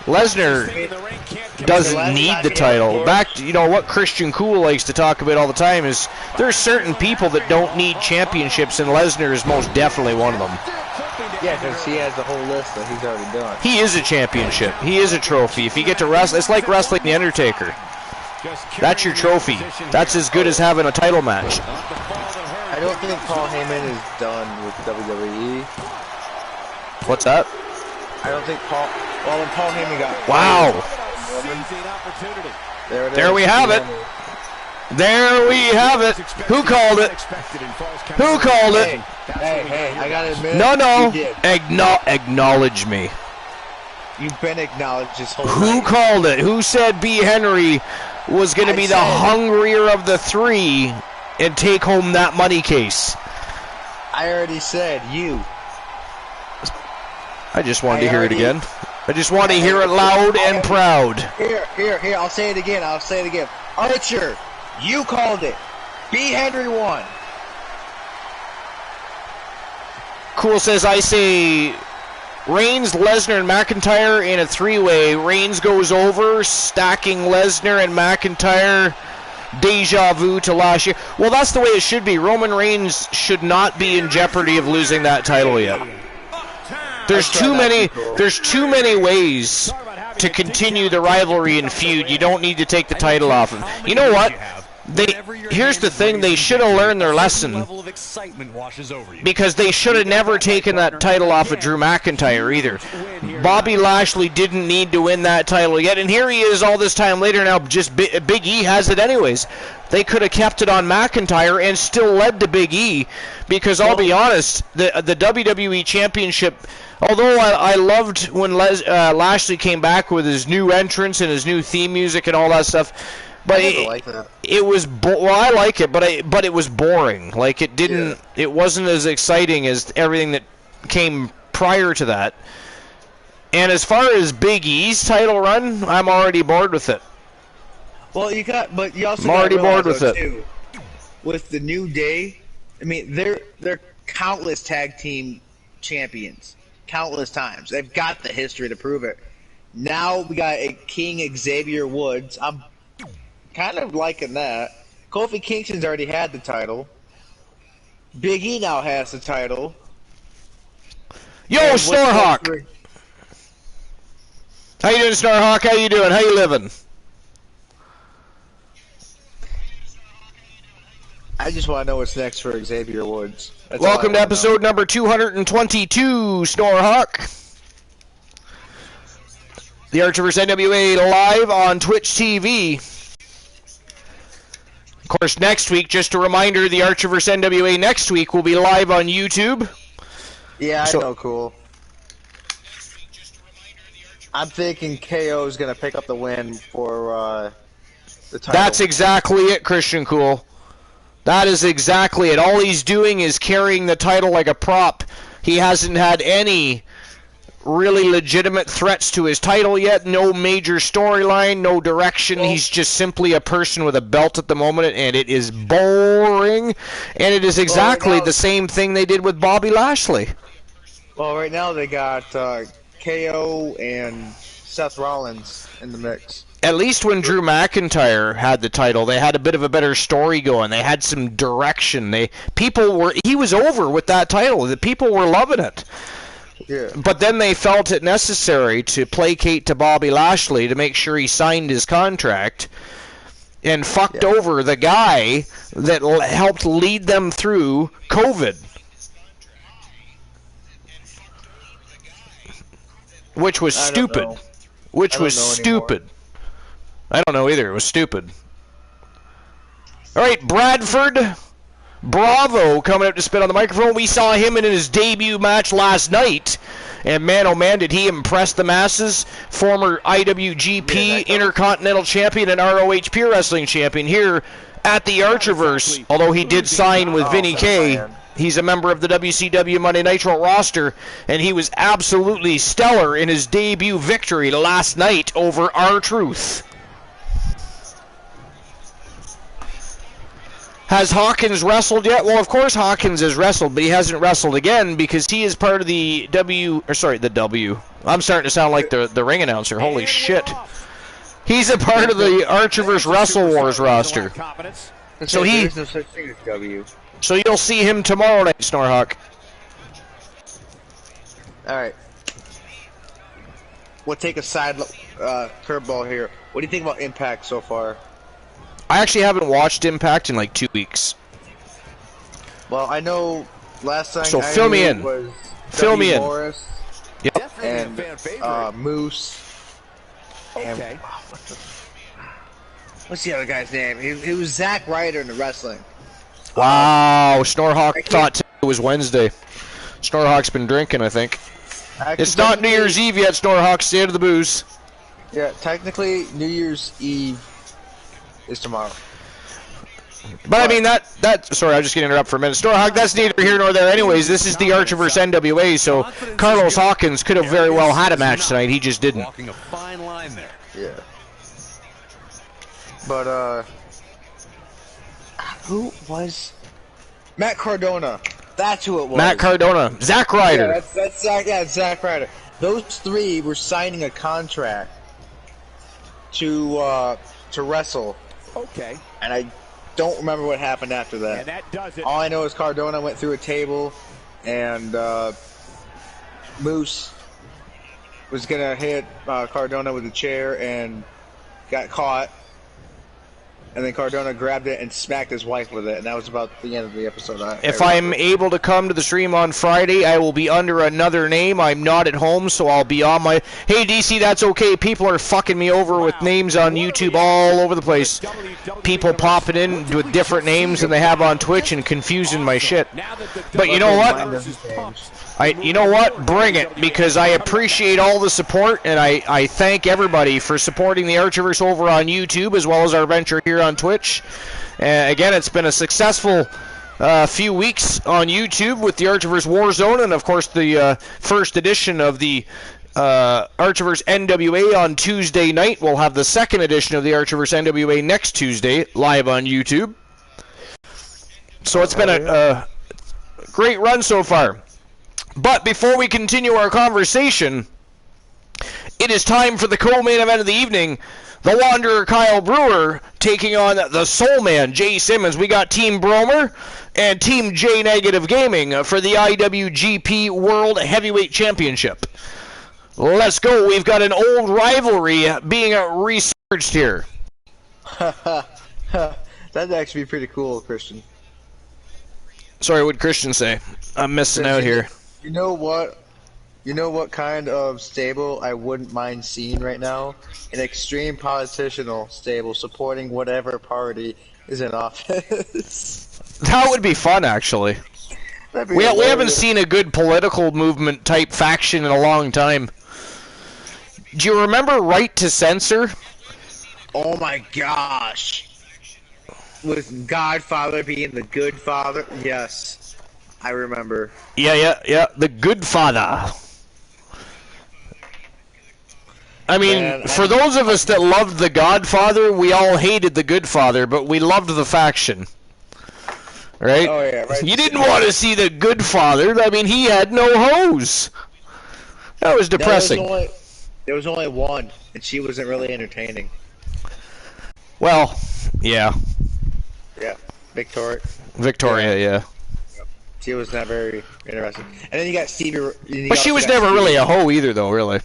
Lesnar doesn't need the title. Back to, what Christian Cool likes to talk about all the time is there's certain people that don't need championships, and Lesnar is most definitely one of them. Yeah, because he has the whole list that he's already done. He is a championship. He is a trophy. If you get to wrestle, it's like wrestling The Undertaker. That's your trophy. That's as good as having a title match. I don't think Paul Heyman is done with WWE. What's that? I don't think Paul... Well, when Paul Heyman got... Wow! There we have it. There we have it. Who called it? Who called it? Hey, I gotta admit... No. Acknowledge me. You've been acknowledged this whole Who called it? Who said B. Henry was going to be the hungrier of the three and take home that money case? I already said you. I just wanted to hear it again. I just want to hear it loud and proud. Here, I'll say it again. Archer, you called it. B. Henry won. Cool says, I say Reigns, Lesnar, and McIntyre in a three-way. Reigns goes over, stacking Lesnar and McIntyre. Deja vu to last year. Well, that's the way it should be. Roman Reigns should not be in jeopardy of losing that title yet. There's too many ways to continue the rivalry and feud. You don't need to take the title off him. You know what? Here's the thing, they should have learned their lesson, because they should have never taken that title off of Drew McIntyre either. Bobby Lashley didn't need to win that title yet, and here he is all this time later now, just Big E has it anyways. They could have kept it on McIntyre and still led to Big E, because I'll be honest, the WWE Championship, although I loved when Lashley came back with his new entrance and his new theme music and all that stuff, but it was I like it, but it was boring. Like it wasn't as exciting as everything that came prior to that. And as far as Big E's title run, I'm already bored with it. Well, you also I'm already bored with it. Too, with the New Day, I mean, they're countless tag team champions, countless times. They've got the history to prove it. Now we got a King Xavier Woods. I'm kind of liking that. Kofi Kingston's already had the title. Big E now has the title. Yo, Snorhawk! How you doing, Snorhawk? How you doing? How you living? I just want to know what's next for Xavier Woods. Welcome to episode number 222, Snorhawk. The Archiverse NWA live on Twitch TV. Of course, next week, just a reminder, the Archiverse NWA next week will be live on YouTube. Yeah, I know, cool. I'm thinking KO is going to pick up the win for the title. That's exactly it, Christian Cool. That is exactly it. All he's doing is carrying the title like a prop. He hasn't had any really legitimate threats to his title yet. No major storyline, no direction. He's just simply a person with a belt at the moment, and it is boring. And it is exactly the same thing they did with Bobby Lashley. Well, right now they got KO and Seth Rollins in the mix. At least when Drew McIntyre had the title, they had a bit of a better story going. They had some direction. He was over with that title. The people were loving it. Yeah. But then they felt it necessary to placate to Bobby Lashley to make sure he signed his contract and fucked over the guy that helped lead them through COVID. Which was stupid. I don't know either. It was stupid. All right, Bradford Bravo coming up to spit on the microphone. We saw him in his debut match last night, and man, oh man, did he impress the masses. Former IWGP Intercontinental Champion and ROH Pure Wrestling Champion here at the Archiverse, although he did sign with Vinny K. He's a member of the WCW Monday Nitro roster, and he was absolutely stellar in his debut victory last night over R-Truth. Has Hawkins wrestled yet? Well, of course Hawkins has wrestled, but he hasn't wrestled again because he is part of the I'm starting to sound like the ring announcer. Holy shit. He's a part of the Archiverse Wrestle Wars roster. So there's no such thing as W. So you'll see him tomorrow night, Snorhawk. Alright. We'll take a side curveball here. What do you think about Impact so far? I actually haven't watched Impact in like 2 weeks. Well, I know last time so fill me in. Was fill me in. Morris and Moose. Okay. And, what's the other guy's name? He was Zack Ryder in the wrestling. Wow, Snorhawk thought it was Wednesday. Snorhawk's been drinking, I think. It's not New Year's Eve yet, Snorhawk. Stay out of the booze. Yeah, technically, New Year's Eve is tomorrow. But I mean, sorry, I'm just going to interrupt for a minute. Snorhawk, that's neither here nor there anyways. This is the Archiverse NWA, so Carlos Hawkins could have very well had a match tonight. He just didn't. Walking a fine line there. Yeah. But, who was... Matt Cardona That's who it was. Matt Cardona. Zack Ryder. Yeah, that's Zack. Yeah, Zack Ryder. Those three were signing a contract to wrestle. Okay. And I don't remember what happened after that. And that does it. All I know is Cardona went through a table, and Moose was gonna hit Cardona with a chair and got caught. And then Cardona grabbed it and smacked his wife with it, and that was about the end of the episode. If I'm able to come to the stream on Friday, I will be under another name. I'm not at home, so I'll be on my... Hey, DC, that's okay. People are fucking me over with names on YouTube all over the place. People popping in with different names than they have on Twitch and confusing my shit. But you know what? You know what? Bring it, because I appreciate all the support, and I thank everybody for supporting the Archiverse over on YouTube, as well as our venture here on Twitch. Again, it's been a successful few weeks on YouTube with the Archiverse Warzone, and of course the first edition of the Archiverse NWA on Tuesday night. We'll have the second edition of the Archiverse NWA next Tuesday, live on YouTube. So it's been a great run so far. But before we continue our conversation, it is time for the co-main event of the evening. The Wanderer Kyle Brewer taking on the Soul Man Jay Simmons. We got Team Bromer and Team J Negative Gaming for the IWGP World Heavyweight Championship. Let's go. We've got an old rivalry being resurged here. That'd actually be pretty cool, Christian. Sorry, what'd Christian say? I'm missing out here. You know what? You know what kind of stable I wouldn't mind seeing right now? An extreme politicianal stable supporting whatever party is in office. That would be fun, actually. We haven't seen a good political movement type faction in a long time. Do you remember Right to Censor? Oh my gosh. With Godfather being the good father? Yes. I remember. Yeah. The Good Father. I mean, for those of us that loved The Godfather, we all hated The Good Father, but we loved the faction. Right? Oh, yeah, right. You didn't want to see The Good Father. I mean, he had no hose. That was depressing. There was only one, and she wasn't really entertaining. Well, yeah. Yeah, Victoria, yeah. She was not very interesting. And then you got Stevie... But she was never really a hoe either, though, really.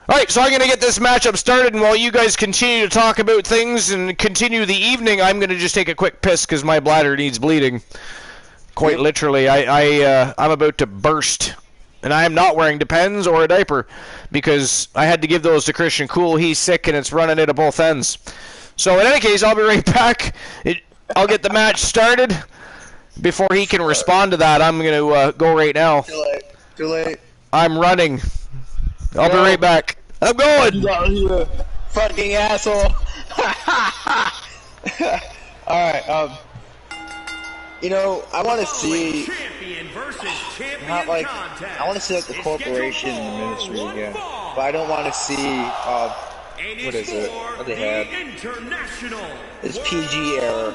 Alright, so I'm going to get this matchup started, and while you guys continue to talk about things and continue the evening, I'm going to just take a quick piss because my bladder needs bleeding. Quite literally. I'm about to burst. And I am not wearing Depends or a diaper because I had to give those to Christian Cool. He's sick, and it's running at both ends. So in any case, I'll be right back. I'll get the match started. Before he can respond to that, I'm going to go right now. Too late. I'm running. I'll be right back. I'm going! You fucking asshole. Alright, you know, I want to see... Not like... I want to see like the corporation and the ministry again. But I don't want to see... what is it? What they had? It's PG era.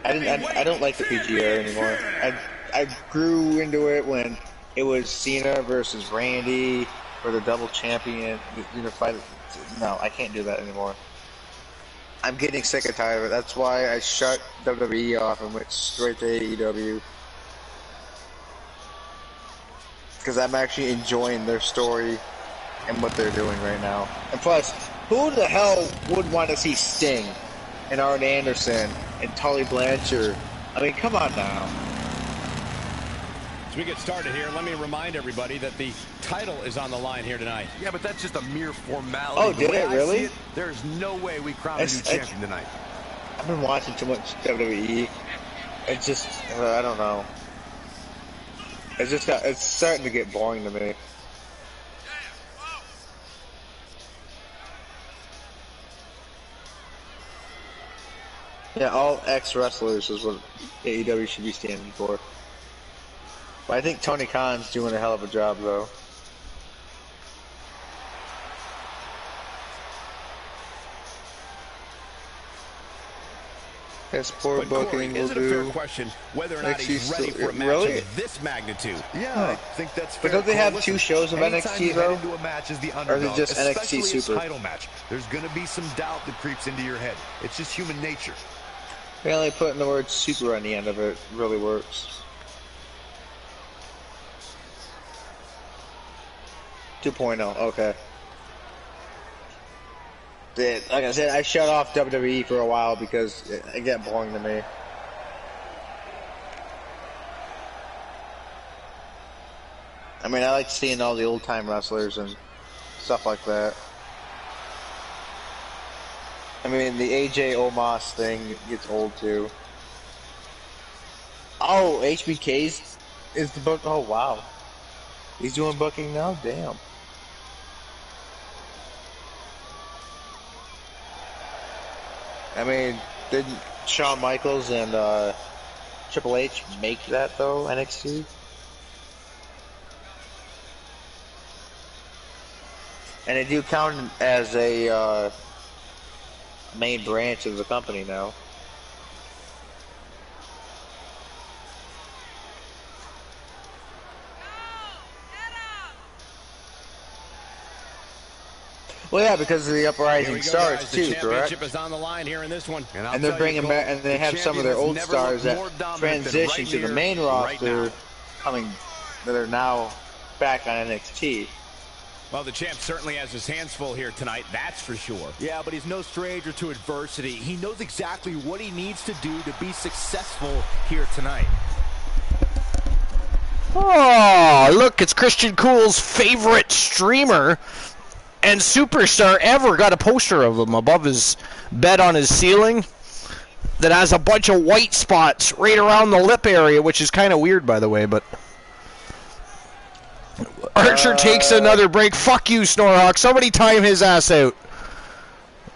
I don't like the PG era anymore. I grew into it when it was Cena versus Randy for the double champion unified. No, I can't do that anymore. I'm getting sick and tired of it. That's why I shut WWE off and went straight to AEW. Because I'm actually enjoying their story and what they're doing right now. And plus, who the hell would want to see Sting and Arn Anderson and Tully Blanchard? I mean, come on now. As we get started here, let me remind everybody that the title is on the line here tonight. Yeah, but that's just a mere formality. Oh, did it really? There's no way we crown a new champion tonight. I've been watching too much WWE. It's just, I don't know. It's starting to get boring to me. Yeah, all ex-wrestlers is what AEW should be standing for. But I think Tony Khan's doing a hell of a job, though. His poor booking will is it a do. fair question whether or not he's ready for a match really? of this magnitude? Yeah, I think that's fair. But don't they have Listen, 2 shows of anytime NXT you though? head into a match as the Or underdog, is it just NXT especially Super? a title match, there's going to be some doubt that creeps into your head. It's just human nature. Apparently putting the word super on the end of it really works. 2.0, okay. Like I said, I shut off WWE for a while because it got boring to me. I mean, I like seeing all the old-time wrestlers and stuff like that. I mean, the AJ Omos thing gets old too. Oh, HBK's is the book. Oh, wow. He's doing booking now? Damn. I mean, didn't Shawn Michaels and Triple H make that though, NXT? And they do count as a main branch of the company now. Well, yeah, because of the Uprising Stars too, correct? Is on the line here in this one. And they're bringing back, and they have some of their old stars that transition to the main roster, that are now back on NXT. Well, the champ certainly has his hands full here tonight, that's for sure. Yeah, but he's no stranger to adversity. He knows exactly what he needs to do to be successful here tonight. Oh, look, it's Christian Cool's favorite streamer and superstar ever. Got a poster of him above his bed on his ceiling that has a bunch of white spots right around the lip area, which is kind of weird, by the way, but... Archer takes another break. Fuck you, Snorhawk. Somebody time his ass out.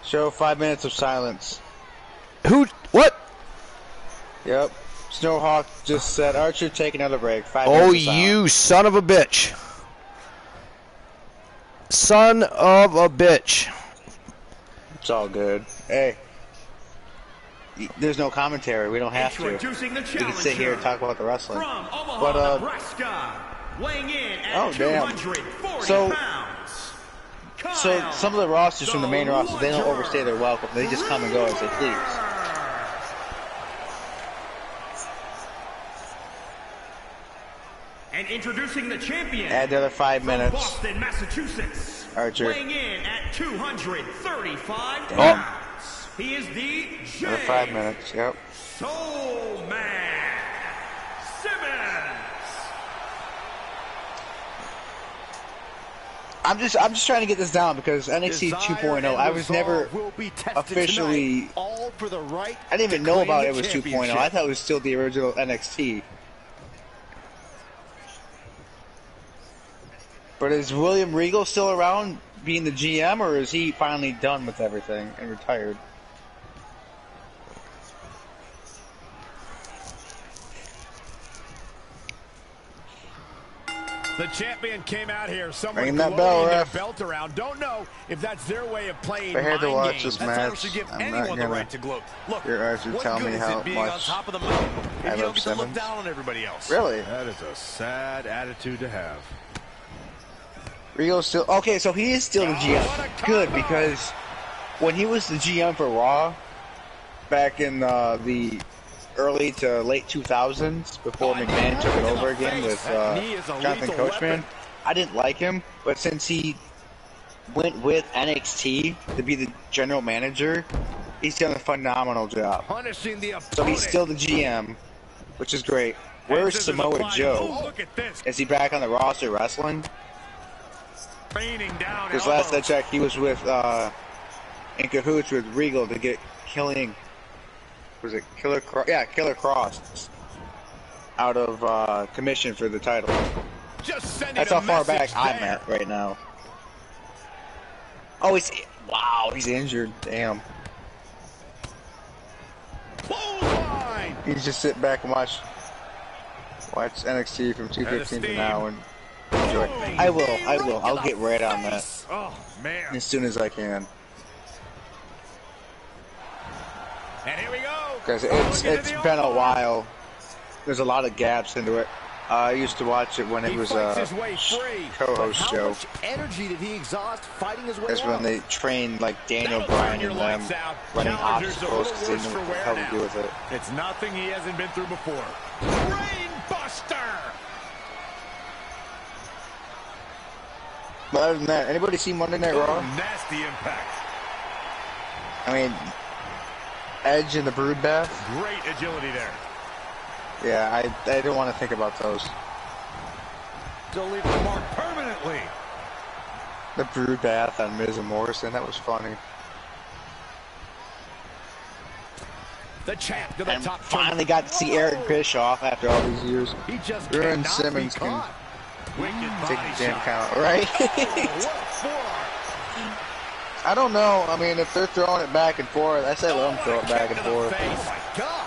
Show 5 minutes of silence. Who? What? Yep. Snorhawk just said, Archer, take another break. 5 Oh, minutes of silence. you son of a bitch. Son of a bitch. It's all good. Hey. There's no commentary. We don't have to. We can sit here and talk about the wrestling. From Omaha, Nebraska, weighing in at 240 pounds. So some of the rosters from the main roster, they don't overstay their welcome. They just come and go as they please. And introducing the champion. Add the other 5 minutes. Boston, Massachusetts. Archer. Weighing in at 235 pounds. He is the Another 5 minutes. Yep. Soul Man Simmons. I'm just trying to get this down because NXT 2.0, I was never officially. I didn't even know about it was 2.0. I thought it was still the original NXT. But is William Regal still around being the GM, or is he finally done with everything and retired? The champion came out here, someone ringing that bell, their ref. belt around. Don't know if that's their way of playing If I had to mind watch games. this That's how we match, should give I'm anyone not the gonna right to gloat. Look, hear Archer what tell good me is how it being on much top of the mountain I if you don't love get to look Simmons. down on everybody else? Really? That is a sad attitude to have. Regal's still okay, so he is still the GM. Good, because when he was the GM for Raw back in the early to late 2000s, before McMahon took it over again with Jonathan Coachman, I didn't like him, but since he went with NXT to be the general manager, he's done a phenomenal job. Punishing the So he's still the GM, which is great. Where's Samoa Joe? Look at this. Is he back on the roster wrestling? Raining down Because last I checked, he was with in cahoots with Regal to get Killer Cross out of commission for the title. That's how far back I'm at right now. Oh, he's injured. Damn. He's just sit back and watch NXT from 2:15 to now and enjoy. I will. I'll get right on that. Oh, man. As soon as I can. And here we go. Because it's been a while. There's a lot of gaps into it. I used to watch it when it was a co-host show. How much energy did he exhaust fighting his way That's when they trained like Daniel Bryan and them running obstacles because they knew what the hell to do with it. It's nothing he hasn't been through before. Brainbuster! But other than that, anybody see Monday Night Raw? Nasty impact. I mean, Edge in the Brood Bath. Great agility there. Yeah, I don't want to think about those. They'll leave a mark permanently. The Brood Bath on Miz and Morrison, that was funny. The champ to the top. Finally got to see Eric Bischoff after all these years. He just and Simmons can take the damn count, right? I don't know. I mean, if they're throwing it back and forth, I say let them throw it back and forth. Oh my God.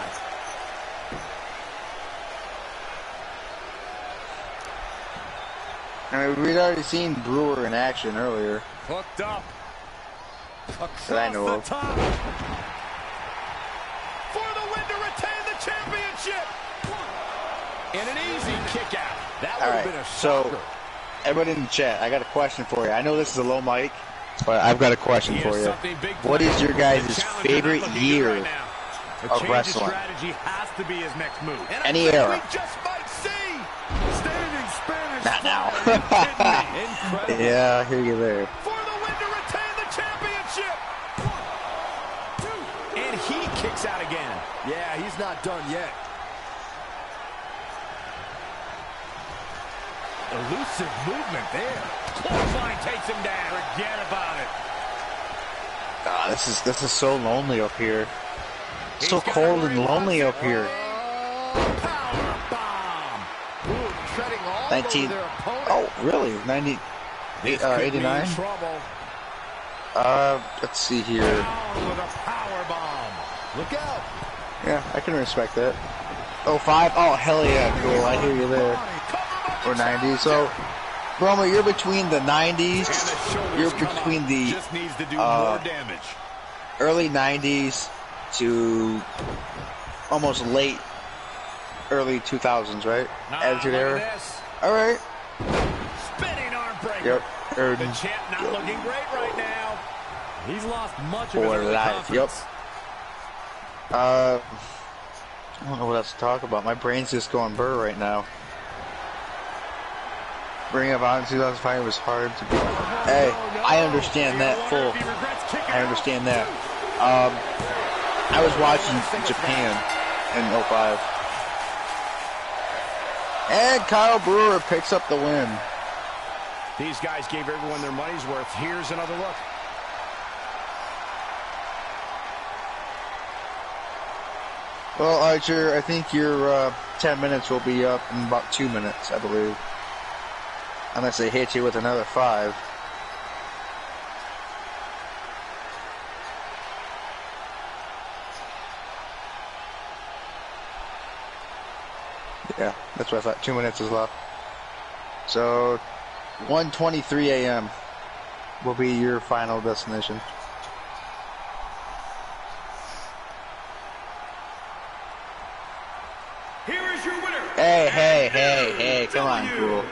I mean, we'd already seen Brewer in action earlier. Hooked up. That I know of. For the win to retain the championship. And an easy kick out. That would have been a shocker. So, everybody in the chat, I got a question for you. I know this is a low mic, but I've got a question for you. What is your guys' favorite year of wrestling? Strategy has to be his next move. Any era. Not now. Yeah, I hear you there. For the win to retain the championship. 1, 2, and he kicks out again. Yeah, he's not done yet. Elusive movement there. Clothesline takes him down. Forget about it. This is so lonely up here. So cold and lonely up here. 19. Oh, really? 90. 89. Let's see here. With a power bomb. Look out. Yeah, I can respect that. 05. Oh, hell yeah, cool. I hear you there. Or 90. So, Roma, you're between the 90s. You're between the early 90s to almost late early 2000s, right? Attitude Era. All right. Spinning arm breaker. Yep. The champ not looking great right now. He's lost much of his confidence. Yep. I don't know what else to talk about. My brain's just going burr right now. Bring Up On in 2005 was hard to beat. Hey, I understand that full. I understand that. I was watching Japan in 05. And Kyle Brewer picks up the win. These guys gave everyone their money's worth. Here's another look. Well, Archer, I think your 10 minutes will be up in about 2 minutes, I believe. Unless they hit you with another 5. Yeah, that's what I thought. 2 minutes is left. So, 1:23 a.m. will be your final destination. Here is your winner. Hey, come on, cool.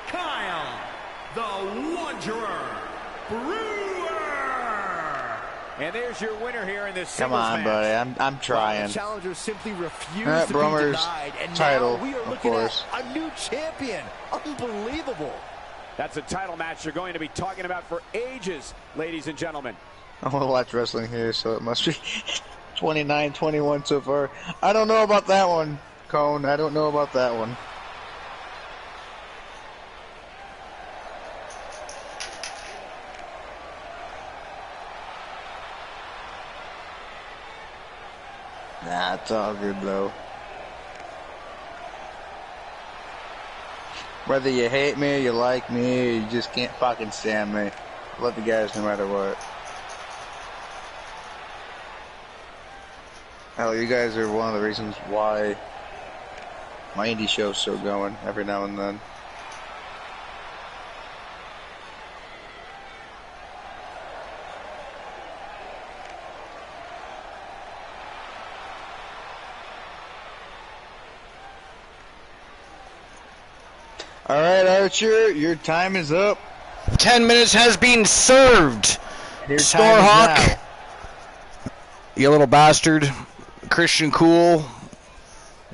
Kyle, the Wanderer Brewer. And there's your winner here in this Come on, buddy. I'm trying. Well, the challengers simply refuse to Brummer's be denied, and title, now we are of looking course. at a new champion. Unbelievable. That's a title match you're going to be talking about for ages, ladies and gentlemen. I want to watch wrestling here, so it must be 29-21 so far. I don't know about that one, Cone. I don't know about that one. Nah, it's all good, though. Whether you hate me, you like me, you just can't fucking stand me. I love you guys no matter what. Hell, you guys are one of the reasons why my indie show's still going every now and then. All right, Archer, your time is up. 10 minutes has been served. Storehawk, you little bastard. Christian Cool,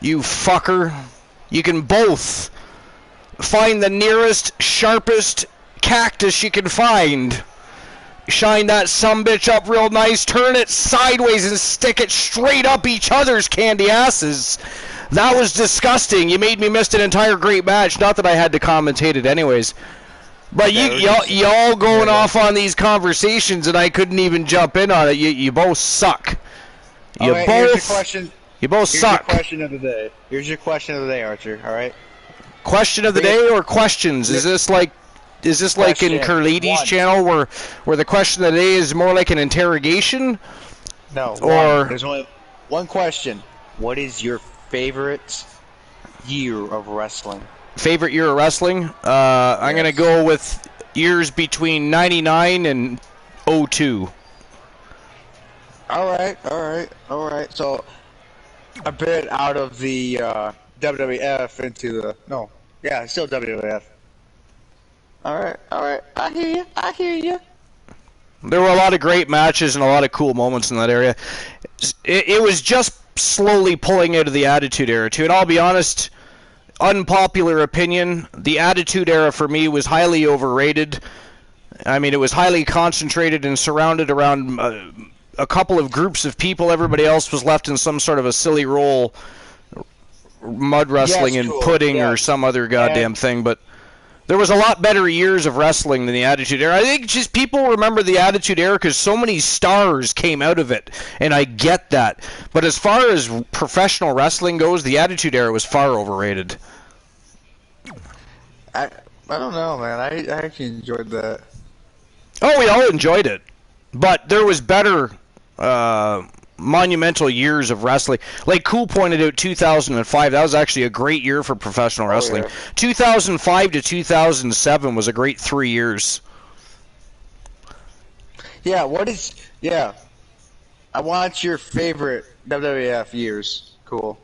you fucker. You can both find the nearest, sharpest cactus you can find. Shine that sumbitch up real nice, turn it sideways and stick it straight up each other's candy asses. That was disgusting. You made me miss an entire great match. Not that I had to commentate it anyways. But y'all going off on these conversations and I couldn't even jump in on it. You both suck. You both suck. Here's your question of the day. Here's your question of the day, Archer. All right. Question of the day or questions? Is this like in Curladi's channel where the question of the day is more like an interrogation? No. There's only one question. What is your favorite year of wrestling? Favorite year of wrestling? I'm going to go with years between 99 and 02. All right. So, a bit out of the WWF into the... No. Yeah, still WWF. All right. I hear you. There were a lot of great matches and a lot of cool moments in that area. It was just slowly pulling out of the Attitude Era, too. And I'll be honest... Unpopular opinion, the Attitude Era for me was highly overrated. I mean, it was highly concentrated and surrounded around a couple of groups of people. Everybody else was left in some sort of a silly role, mud wrestling and pudding or some other goddamn thing. But there was a lot better years of wrestling than the Attitude Era. I think just people remember the Attitude Era because so many stars came out of it, and I get that. But as far as professional wrestling goes, the Attitude Era was far overrated. I don't know, man. I actually enjoyed that. Oh, we all enjoyed it. But there was better monumental years of wrestling. Like Cool pointed out, 2005, that was actually a great year for professional wrestling. 2005 to 2007 was a great 3 years. Yeah, I want your favorite WWF years. Cool.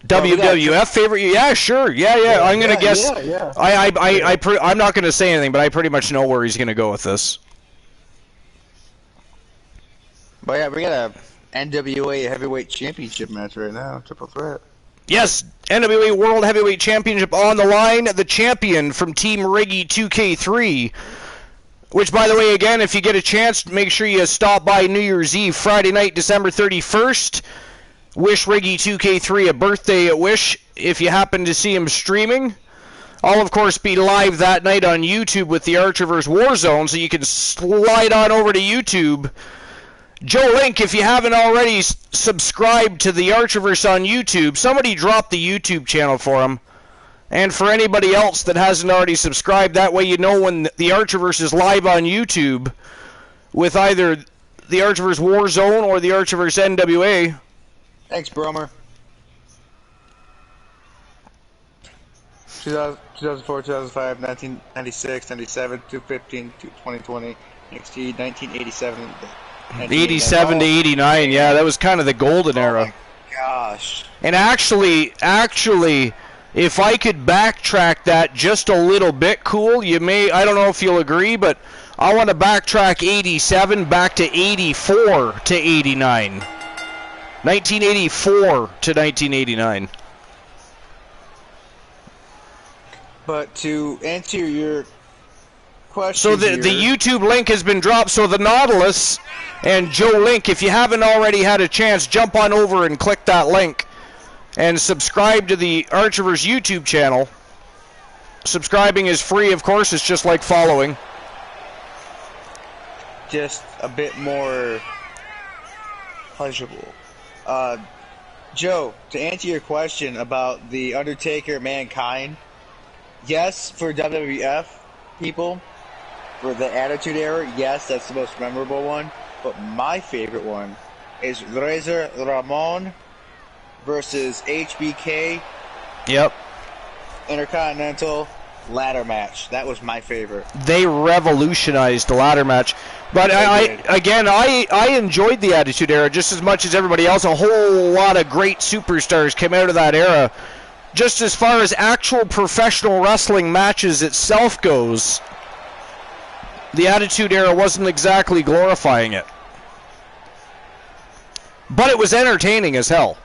WWF favorite? Yeah, sure. Yeah. I'm gonna guess. I'm not gonna say anything, but I pretty much know where he's gonna go with this. But yeah, we got a NWA Heavyweight Championship match right now, triple threat. Yes, NWA World Heavyweight Championship on the line. The champion from Team Riggy 2K3. Which, by the way, again, if you get a chance, make sure you stop by New Year's Eve, Friday night, December 31st. Wish Riggy 2K3 a birthday at Wish if you happen to see him streaming. I'll, of course, be live that night on YouTube with the Archerverse Warzone, so you can slide on over to YouTube. Joe Link, if you haven't already subscribed to the Archerverse on YouTube, somebody drop the YouTube channel for him. And for anybody else that hasn't already subscribed, that way you know when the Archerverse is live on YouTube with either the Archerverse Warzone or the Archerverse NWA. Thanks, Bromer. 2004, 2005, 1996, 97, 2015, 2020, NXT, 1987. 87 to 89, yeah, that was kind of the golden era. Oh my gosh. And actually, if I could backtrack that just a little bit, Cool, I don't know if you'll agree, but I want to backtrack 87 back to 84 to 89. 1984 to 1989. But to answer your question, so the YouTube link has been dropped. So the Nautilus and Joe Link, if you haven't already had a chance, jump on over and click that link and subscribe to the Archerverse YouTube channel. Subscribing is free, of course. It's just like following. Just a bit more pleasurable. Joe, to answer your question about the Undertaker Mankind, yes, for WWF people, for the Attitude Era, yes, that's the most memorable one. But my favorite one is Razor Ramon versus HBK. Yep. Intercontinental ladder match. That was my favorite. They revolutionized the ladder match. But I enjoyed the Attitude Era just as much as everybody else. A whole lot of great superstars came out of that era. Just as far as actual professional wrestling matches itself goes, the Attitude Era wasn't exactly glorifying it. But it was entertaining as hell.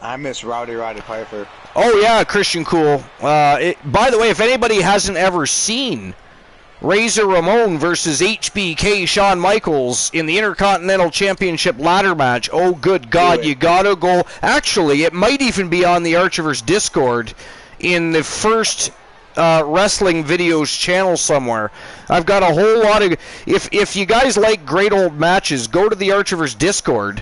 I miss Roddy Piper. Oh, yeah, Christian Cool. By the way, if anybody hasn't ever seen Razor Ramon versus HBK Shawn Michaels in the Intercontinental Championship ladder match, oh, good God, you gotta go. Actually, it might even be on the Archiverse Discord in the first wrestling videos channel somewhere. I've got a whole lot of... If you guys like great old matches, go to the Archiverse Discord.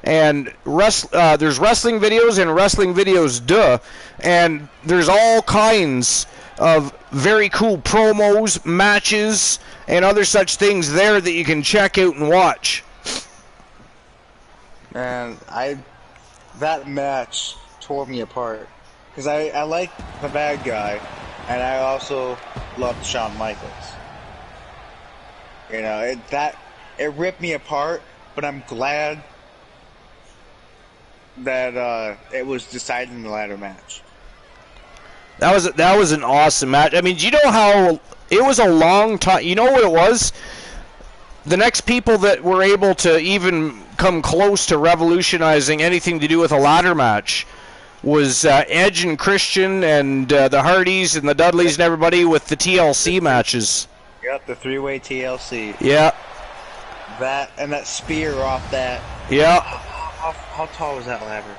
And there's wrestling videos and wrestling videos, and there's all kinds of very cool promos, matches, and other such things there that you can check out and watch. Man, that match tore me apart. Because I like the bad guy, and I also loved Shawn Michaels. You know, it ripped me apart, but I'm glad that it was decided in the ladder match. That was an awesome match. I mean, do you know how it was a long time? You know what it was? The next people that were able to even come close to revolutionizing anything to do with a ladder match was Edge and Christian and the Hardys and the Dudleys and everybody with the TLC matches. Yep, the three-way TLC. Yeah. That spear off that. Yeah. How tall was that ladder?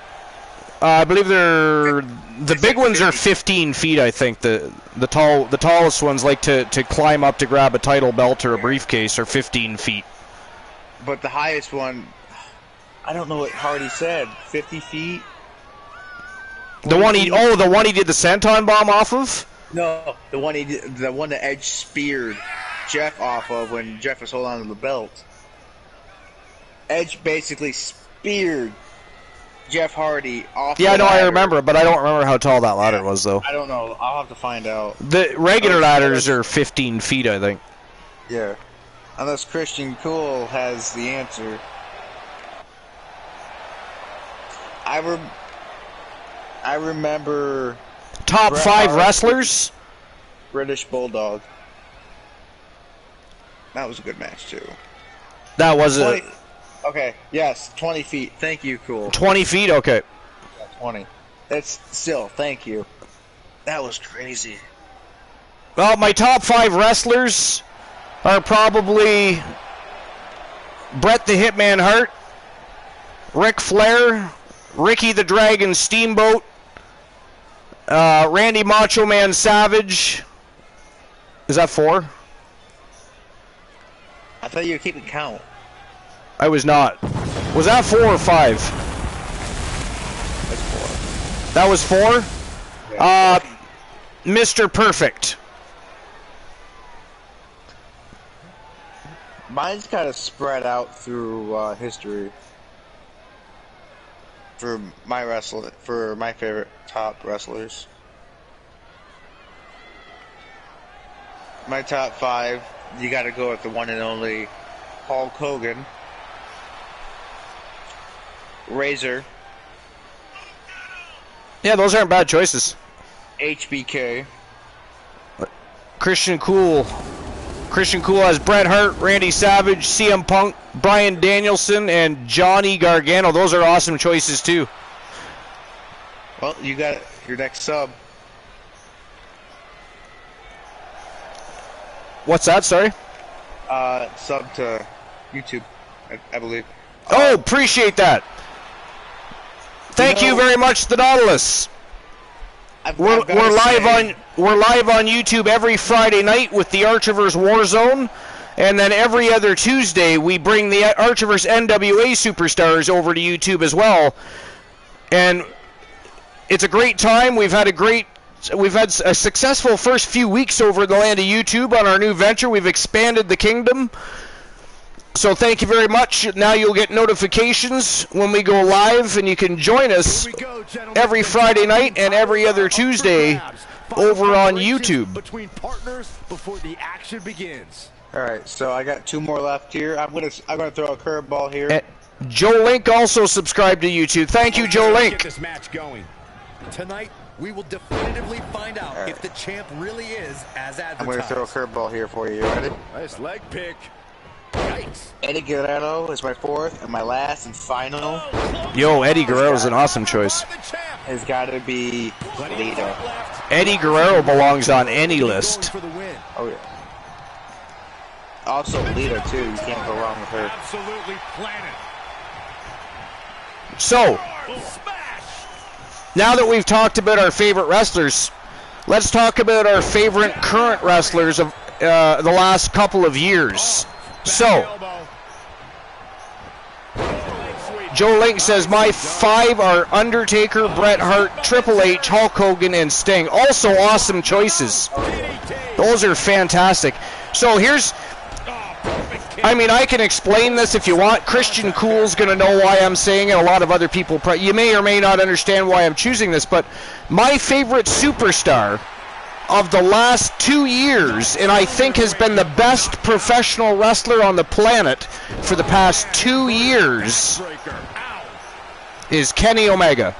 I believe the big ones are 15 feet. I think the tallest ones like to climb up to grab a title belt or a briefcase are 15 feet. But the highest one, I don't know what Hardy said. 50 feet. The one he did the senton bomb off of? No, the one that Edge speared Jeff off of when Jeff was holding on to the belt. Edge basically speared Jeff Hardy off the ladder. I remember, but I don't remember how tall that ladder was, though. I don't know. I'll have to find out. The regular ladders are 15 feet, I think. Yeah. Unless Christian Cool has the answer. I remember... Top 5 wrestlers? British Bulldog. That was a good match, too. That was Okay, yes, 20 feet. Thank you, Cool. 20 feet? Okay. Yeah, 20. That's still, thank you. That was crazy. Well, my top 5 wrestlers are probably Bret the Hitman Hart, Ric Flair, Ricky the Dragon Steamboat, Randy Macho Man Savage. Is that 4? I thought you were keeping count. I was not. Was that 4 or 5? That's 4. That was 4? Yeah. Mr. Perfect. Mine's kind of spread out through history. For my favorite top wrestlers. My top 5, you gotta go with the one and only Hulk Hogan. Razor. Yeah, those aren't bad choices. HBK. Christian Cool has Bret Hart, Randy Savage, CM Punk, Bryan Danielson, and Johnny Gargano. Those are awesome choices, too. Well, you got your next sub. What's that, sorry? Sub to YouTube, I believe. Oh, appreciate that. Thank you very much, the Nautilus. We're live on YouTube every Friday night with the Archiverse Warzone, and then every other Tuesday we bring the Archiverse NWA superstars over to YouTube as well. And it's a great time. We've had a successful first few weeks over in the land of YouTube on our new venture. We've expanded the kingdom. So thank you very much. Now you'll get notifications when we go live, and you can join us every Friday night and every other Tuesday over on YouTube. Between partners before the action begins. All right, so I got 2 more left here. I'm gonna throw a curveball here. Joe Link also subscribed to YouTube. Thank you, Joe Link. Get this match going. Tonight, we will definitively find out if the champ really is as advertised. I'm gonna throw a curveball here for you. You ready? Nice leg pick. Yikes. Eddie Guerrero is my 4th, and my last and final. Yo, Eddie Guerrero's an awesome choice. Has got to be Lito. Eddie Guerrero belongs on any list. Oh yeah. Also Lito too. You can't go wrong with her. Absolutely planet. So, now that we've talked about our favorite wrestlers, let's talk about our favorite current wrestlers of the last couple of years. So, Joe Link says, my 5 are Undertaker, Bret Hart, Triple H, Hulk Hogan, and Sting. Also awesome choices. Those are fantastic. So here's, I mean, I can explain this if you want. Christian Cool's going to know why I'm saying it. A lot of other people, you may or may not understand why I'm choosing this, but my favorite superstar of the last 2 years, and I think has been the best professional wrestler on the planet for the past 2 years, is Kenny Omega.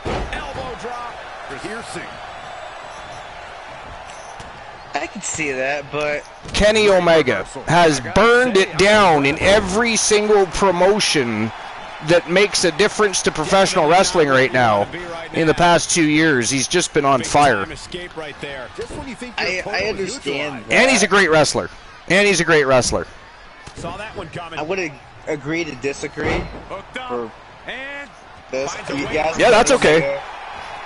I can see that, but Kenny Omega has burned it down in every single promotion that makes a difference to professional wrestling right now. In the past 2 years, he's just been on fire. I understand that. And he's a great wrestler. And he's a great wrestler. Saw that one coming. I would agree to disagree for this. Yeah, that's okay.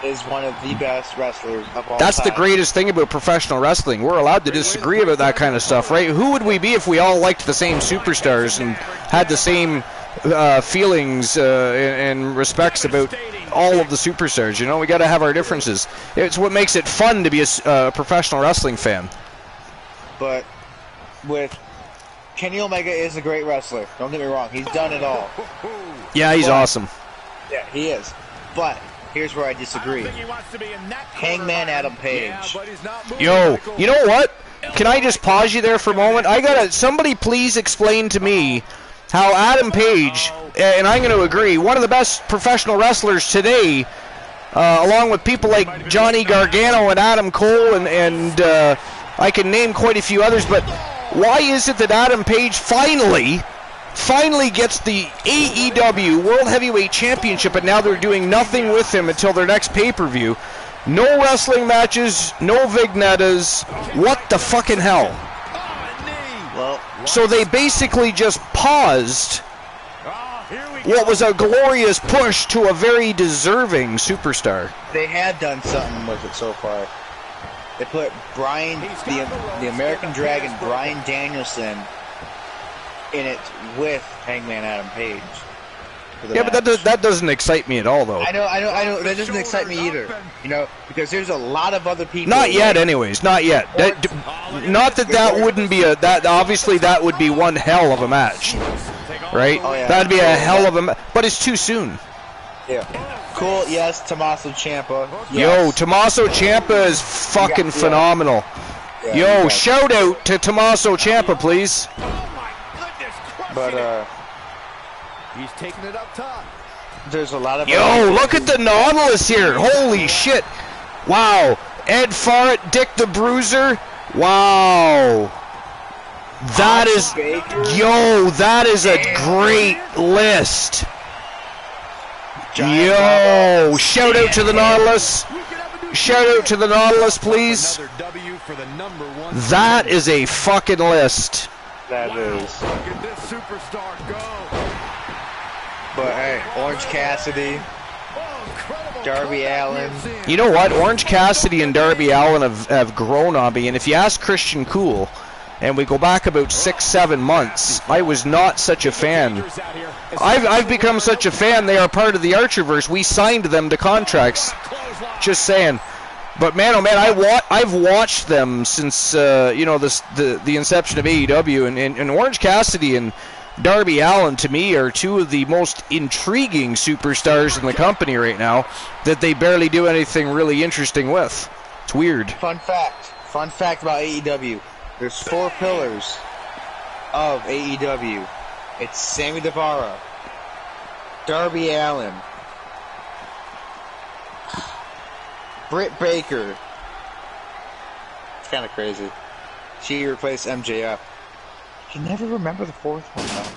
Is one of the best wrestlers of all That's time. the greatest thing about professional wrestling. We're allowed to disagree about that kind of stuff, right? Who would we be if we all liked the same superstars and had the same feelings and respects about all of the superstars? You know, we got to have our differences. It's what makes it fun to be a professional wrestling fan. But with Kenny Omega is a great wrestler. Don't get me wrong. He's done it all. Yeah, he's awesome. Yeah, he is. But here's where I disagree. Hangman Adam Page. Yo, you know what? Can I just pause you there for a moment? Somebody please explain to me how Adam Page, and I'm going to agree, one of the best professional wrestlers today, along with people like Johnny Gargano and Adam Cole, and I can name quite a few others, but why is it that Adam Page finally gets the AEW World Heavyweight Championship, and now they're doing nothing with him until their next pay-per-view? No wrestling matches, no vignettas. What the fucking hell? Well, so they basically just paused what was a glorious push to a very deserving superstar. They had done something with it so far. They put Bryan, the American Dragon, Bryan Danielson, in it with Hangman Adam Page. Yeah, but that doesn't excite me at all, though. I know. That doesn't excite me either. You know, because there's a lot of other people. Not yet, anyways. Not yet. Not that wouldn't be that. Obviously, that would be one hell of a match, right? Oh, yeah. That'd be a hell of a. But it's too soon. Yeah. Cool. Yes, Tommaso Ciampa. Yes. Yo, Tommaso Ciampa is fucking phenomenal. Yeah, yo, shout out to Tommaso Ciampa, please. But he's taking it up top. There's a lot of. Yo, look at the Nautilus here. Holy shit. Wow. Ed Farrett, Dick the Bruiser. Wow. That is. Yo, that is a great list. Yo, shout out to the Nautilus. Shout out to the Nautilus, please. That is a fucking list. That is. Look at this superstar go. But hey, Orange Cassidy, Darby Allin. You know what? Orange Cassidy and Darby Allin have grown on me. And if you ask Christian Cool, and we go back about 6-7 months, I was not such a fan. I've become such a fan. They are part of the Archerverse. We signed them to contracts. Just saying. But man, oh man, I've watched them since the inception of AEW, and Orange Cassidy and Darby Allin to me are two of the most intriguing superstars in the company right now that they barely do anything really interesting with. It's weird. Fun fact about AEW. There's 4 pillars of AEW. It's Sammy Guevara, Darby Allin, Britt Baker. It's kind of crazy. She replaced MJF. I can never remember the 4th one, though.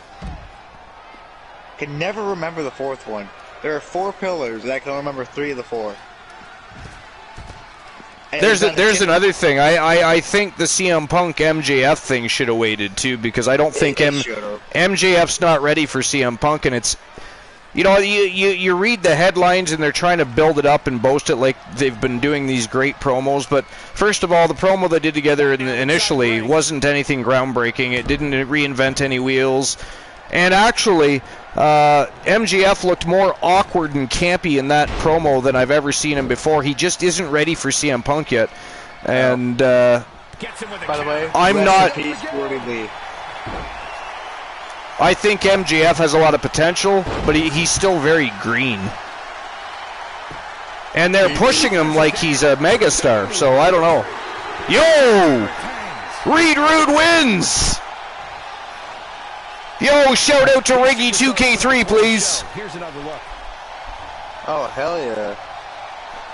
Can never remember the 4th one. There are 4 pillars, and I can remember 3 of the 4. And there's another thing. I think the CM Punk MJF thing should have waited too, because I don't think MJF's not ready for CM Punk, and it's, you know, you read the headlines and they're trying to build it up and boast it like they've been doing these great promos, but first of all, the promo they did together initially wasn't anything groundbreaking. It didn't reinvent any wheels. And actually, MJF looked more awkward and campy in that promo than I've ever seen him before. He just isn't ready for CM Punk yet. And by the way, I'm not. I think MJF has a lot of potential, but he's still very green. And they're pushing him like he's a megastar, so I don't know. Yo! Reed Rude wins! Yo, shout out to Riggy2K3, please. Here's another look. Oh, hell yeah.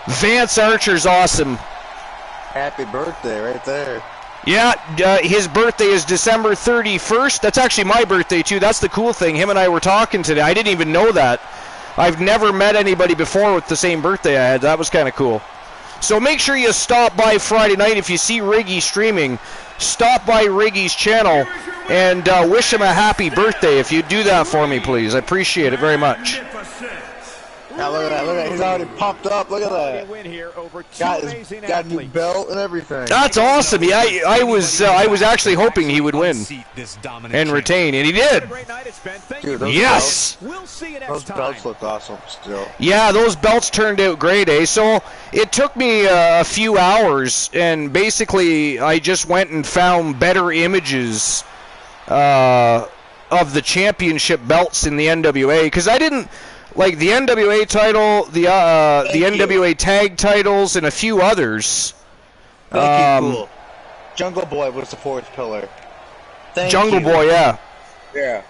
Vance Archer's awesome. Happy birthday right there. Yeah, his birthday is December 31st. That's actually my birthday, too. That's the cool thing. Him and I were talking today. I didn't even know that. I've never met anybody before with the same birthday I had. That was kind of cool. So make sure you stop by Friday night. If you see Riggy streaming, stop by Riggy's channel and wish him a happy birthday. If you do that for me, please. I appreciate it very much. Now look at that, look at that. He's already popped up. Look at that. Got a new belt and everything. That's awesome. Yeah, I was actually hoping he would win and retain, and he did. Dude, yes. Those belts look awesome still. Yeah, those belts turned out great, eh? So it took me a few hours, and basically I just went and found better images of the championship belts in the NWA, because I didn't. Like the NWA title, the NWA tag titles, and a few others. Thank you, cool. Jungle Boy was the 4th pillar. Jungle Boy, yeah. Yeah.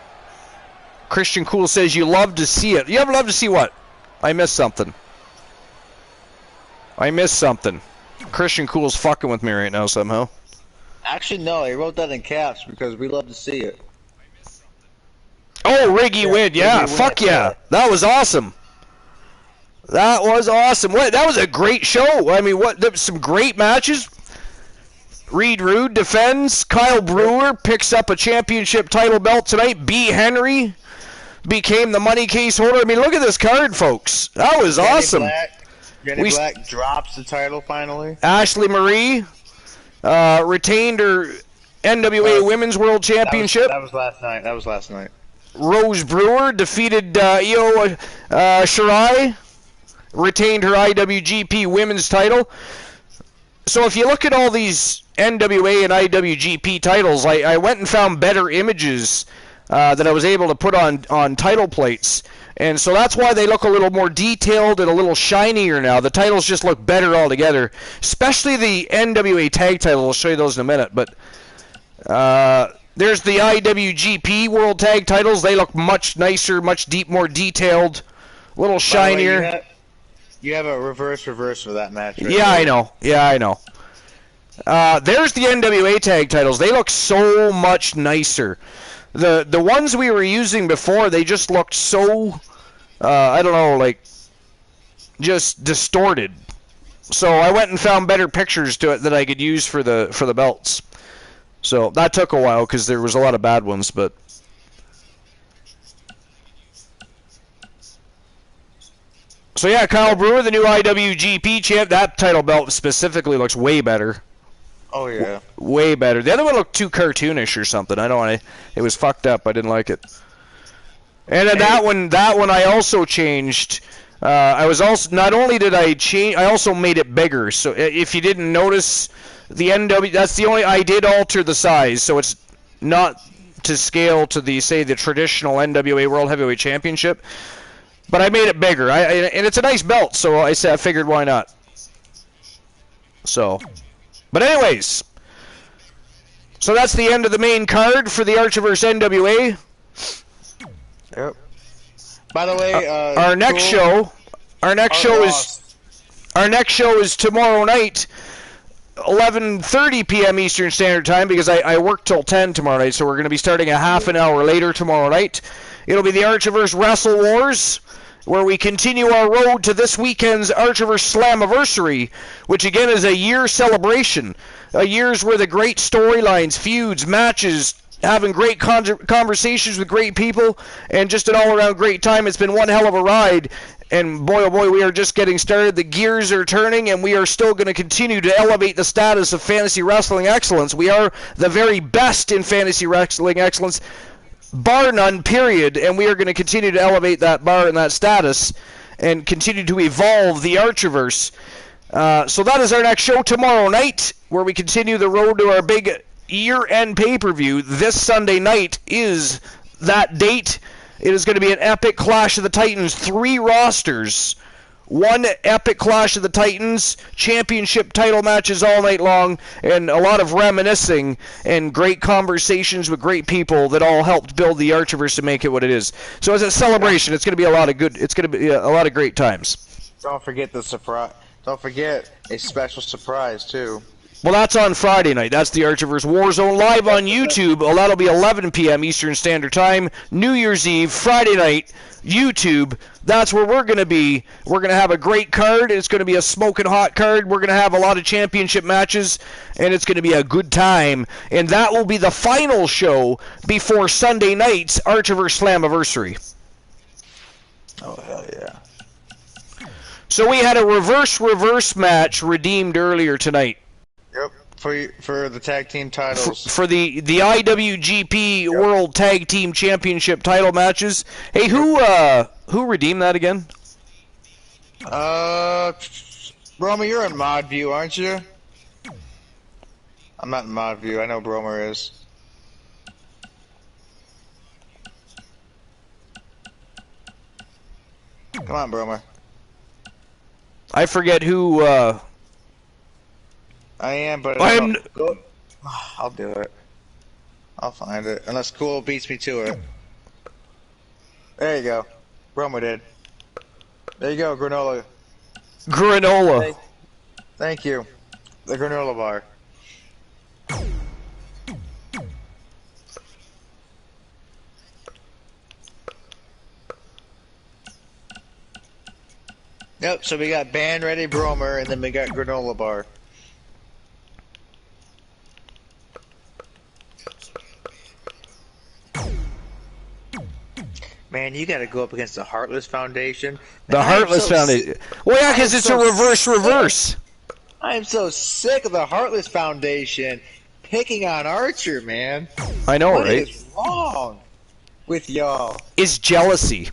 Christian Cool says you love to see it. You ever love to see what? I missed something. Christian Cool's fucking with me right now somehow. Actually, no. He wrote that in caps because we love to see it. Oh, Riggy win, yeah. Riggy Fuck win, yeah. That was awesome. That was awesome. That was a great show. I mean, some great matches. Reed Rude defends. Kyle Brewer picks up a championship title belt tonight. B. Henry became the money case holder. I mean, look at this card, folks. That was awesome. Jenny Black drops the title finally. Ashley Marie retained her NWA Women's World Championship. That was last night. Rose Brewer defeated Io Shirai, retained her IWGP Women's title. So if you look at all these NWA and IWGP titles, I went and found better images that I was able to put on title plates. And so that's why they look a little more detailed and a little shinier now. The titles just look better altogether, especially the NWA tag title. I'll show you those in a minute. But there's the IWGP World Tag titles. They look much nicer, more detailed, a little shinier. Way, you have a reverse for that match. Right I know. There's the NWA tag titles. They look so much nicer. The ones we were using before, they just looked so, I don't know, like, just distorted. So I went and found better pictures to it that I could use for the belts. So that took a while because there was a lot of bad ones, but so yeah, Kyle Brewer, the new IWGP champ. That title belt specifically looks way better. Oh yeah, way better. The other one looked too cartoonish or something. I don't want to. It was fucked up. I didn't like it. And then that one I also changed. I was also not only did I change, I also made it bigger. So if you didn't notice. The NW, that's the only, I did alter the size, so it's not to scale to the traditional NWA World Heavyweight Championship, but I made it bigger, and it's a nice belt, so I figured why not. So, but anyways, so that's the end of the main card for the Archiverse NWA. Yep. By the way, our next show is tomorrow night, 11:30 p.m. Eastern Standard Time, because I work till 10 tomorrow night, so we're going to be starting a half an hour later tomorrow night. It'll be the Archiverse Wrestle Wars, where we continue our road to this weekend's Archiverse Slammiversary, which again is a year celebration. A year's worth of great storylines, feuds, matches, having great conversations with great people, and just an all-around great time. It's been one hell of a ride, and boy, oh boy, we are just getting started. The gears are turning, and we are still going to continue to elevate the status of fantasy wrestling excellence. We are the very best in fantasy wrestling excellence, bar none, period, and we are going to continue to elevate that bar and that status and continue to evolve the Archiverse. So that is our next show tomorrow night, where we continue the road to our big year-end pay-per-view. This Sunday night is that date. It is going to be an epic Clash of the Titans, 3 rosters, 1 epic Clash of the Titans, championship title matches all night long, and a lot of reminiscing and great conversations with great people that all helped build the Archiverse to make it what it is. So as a celebration, it's going to be a lot of good. It's going to be a lot of great times. Don't forget the surprise. Don't forget a special surprise too. Well, that's on Friday night. That's the Archiverse Warzone live on YouTube. Well, that'll be 11 p.m. Eastern Standard Time, New Year's Eve, Friday night, YouTube. That's where we're going to be. We're going to have a great card. It's going to be a smoking hot card. We're going to have a lot of championship matches, and it's going to be a good time. And that will be the final show before Sunday night's Archiverse Slammiversary. Oh, hell yeah. So we had a reverse match redeemed earlier tonight. Yep, for the tag team titles. For the IWGP World Tag Team Championship title matches. Hey, who redeemed that again? Bromer, you're in Mod View, aren't you? I'm not in Mod View. I know Bromer is. Come on, Bromer. I forget who. I am, but I'll do it. I'll find it. Unless Cool beats me to it. There you go. Bromer did. There you go, granola. Granola. Thank you. The granola bar. Yep, so we got Band Ready Bromer, and then we got granola bar. Man, you gotta go up against the Heartless Foundation. The Heartless Foundation. Well, yeah, because it's a reverse. I am so sick of the Heartless Foundation picking on Archer, man. I know, what right? What is wrong with y'all? It's jealousy.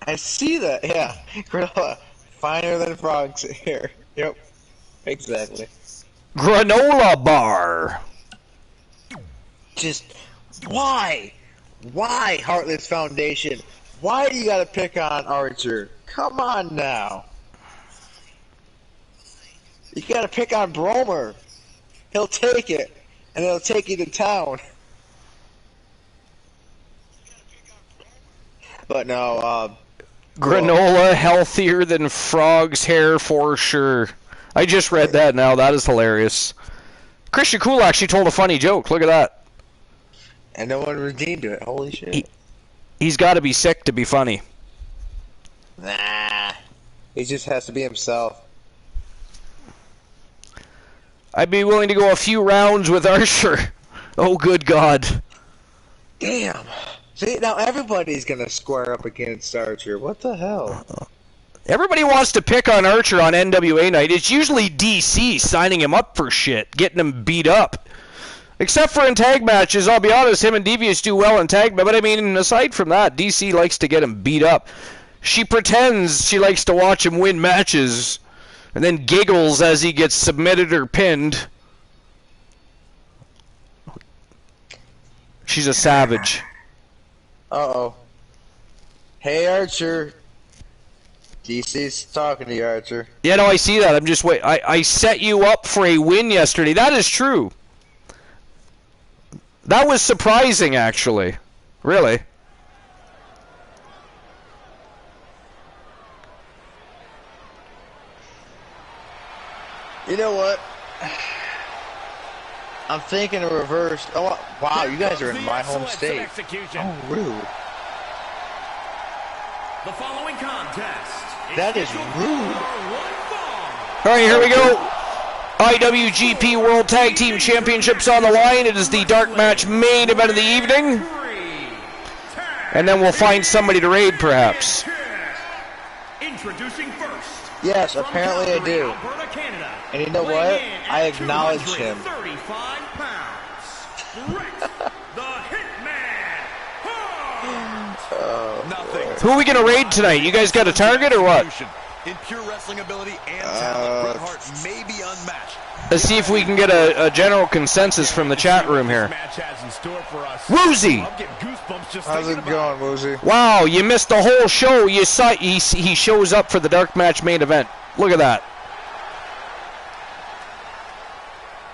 I see that, yeah. Granola, finer than frogs here. Yep, exactly. Granola bar. Just, why? Why, Heartless Foundation? Why do you gotta pick on Archer? Come on now. You gotta pick on Bromer. He'll take it, and he'll take you to town. But no, Granola healthier than frog's hair for sure. I just read that now. That is hilarious. Christian Cool actually told a funny joke. Look at that. And no one redeemed it. Holy shit. He's got to be sick to be funny. Nah. He just has to be himself. I'd be willing to go a few rounds with Archer. Oh, good God. Damn. See, now everybody's going to square up against Archer. What the hell? Everybody wants to pick on Archer on NWA night. It's usually DC signing him up for shit, getting him beat up. Except for in tag matches, I'll be honest, him and Devious do well in tag, but I mean, aside from that, DC likes to get him beat up. She pretends she likes to watch him win matches, and then giggles as he gets submitted or pinned. She's a savage. Uh-oh. Hey, Archer. DC's talking to you, Archer. Yeah, no, I see that. I'm just wait. I set you up for a win yesterday. That is true. That was surprising, actually. Really. You know what? I'm thinking of reverse. Oh, wow, you guys are in my home state. Oh, rude. The following contest. That is rude. All right, here we go. IWGP World Tag Team Championships on the line. It is the dark match main event of the evening. And then we'll find somebody to raid, perhaps. Introducing first. Yes, apparently I do. And you know what? I acknowledge him. 35 pounds. Rick, the Hitman. Nothing. Who are we going to raid tonight? You guys got a target or what? In pure wrestling ability and talent, Bret Hart may be unmatched. Let's see if we can get a general consensus from the chat room here. Woozy! How's it going, Woozy? Wow, you missed the whole show. You saw he shows up for the dark match main event. Look at that.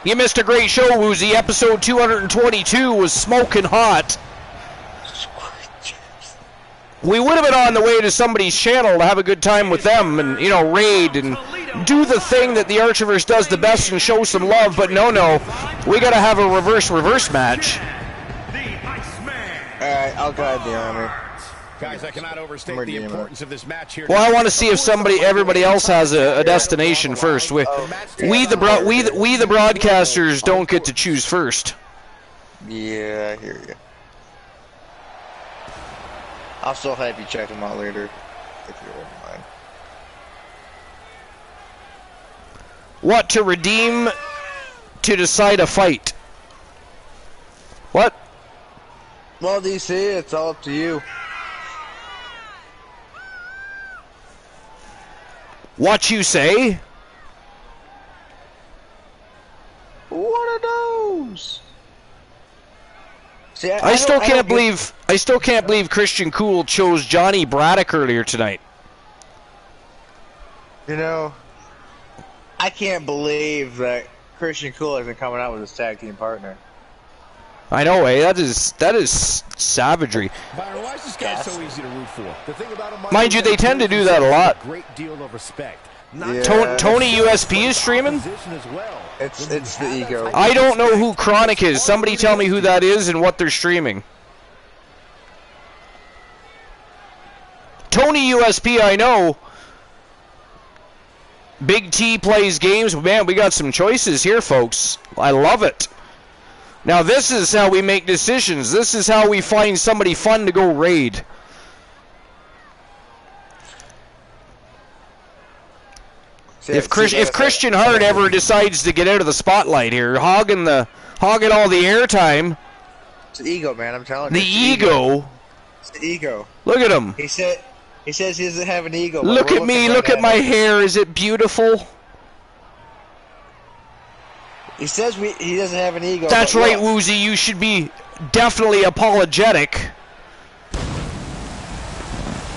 You missed a great show, Woozy. Episode 222 was smoking hot. We would have been on the way to somebody's channel to have a good time with them and, you know, raid and do the thing that the Archiverse does the best and show some love, but no, we gotta have a reverse match. Alright, I'll guide the army. Guys, I cannot overstate the importance of this match here. Well, I want to see if everybody else has a destination first. We the broadcasters don't get to choose first. Yeah, I hear you. I'll still have you check them out later, if you wouldn't mind. What to redeem to decide a fight? What? Well, DC, it's all up to you. What you say? One of those. See, I still can't believe Christian Cool chose Johnny Braddock earlier tonight. You know, I can't believe that Christian Cool isn't coming out with his tag team partner. I know, that is savagery. Byron, why is this guy so easy to root for? The thing about him, mind you, they tend to do that a lot. Great deal of respect. Yeah. Tony USP is streaming? It's the ego. I don't know who Chronic is. Somebody tell me who that is and what they're streaming. Tony USP, I know. Big T plays games. Man, we got some choices here, folks. I love it. Now, this is how we make decisions. This is how we find somebody fun to go raid. If Christian Hart ever decides to get out of the spotlight here, hogging all the airtime. It's the ego, man. I'm telling you. The ego. It's the ego. Look at him. He says he doesn't have an ego. Look at me. Look at my hair. Is it beautiful? He says he doesn't have an ego. That's right, Woozy. You should be definitely apologetic.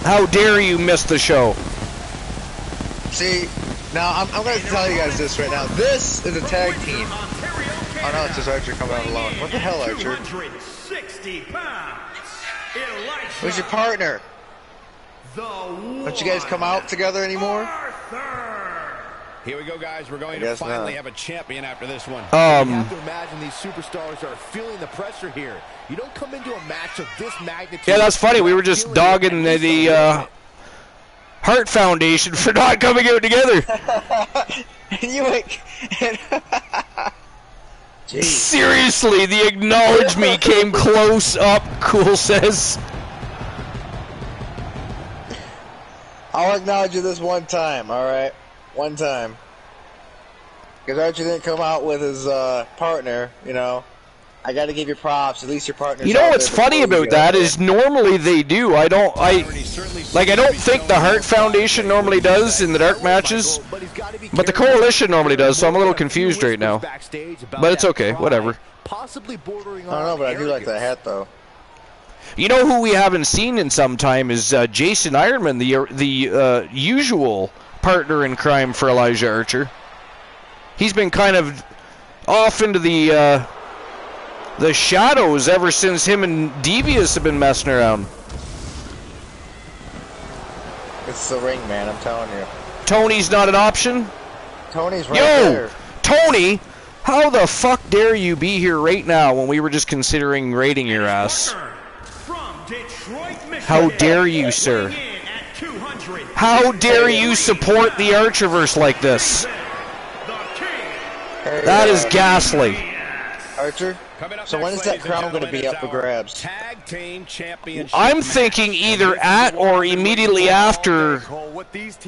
How dare you miss the show? See. Now, I'm going to tell you guys this right now. This is a tag team. Oh, no, it's just Archer coming out alone. What the hell, Archer? Where's your partner? Don't you guys come out together anymore? Here we go, guys. We're going to finally have a champion after this one. You have to imagine these superstars are feeling the pressure here. You don't come into a match of this magnitude. Yeah, that's funny. We were just dogging the Hart Foundation for not coming out together. And you like, seriously, the acknowledge me came close up. Cool says. I'll acknowledge you this one time, all right? One time. Because Archie didn't come out with his partner, you know. I got to give you props. At least your partner. You know what's funny about that is normally they do. I don't think the Hart Foundation normally does in the dark matches, but the Coalition normally does. So I'm a little confused right now. But it's okay, whatever. I don't know, but I do like that hat though. You know who we haven't seen in some time is Jason Ironman, the usual partner in crime for Elijah Archer. He's been kind of off into the shadows ever since him and Devious have been messing around. It's the ring, man, I'm telling you. Tony's not an option? Tony's right there. Yo! Tony! How the fuck dare you be here right now when we were just considering raiding your ass? How dare you, sir? How dare you support the Archerverse like this? That is ghastly. Archer? So when is that crown going to be up for grabs? I'm thinking either at or immediately after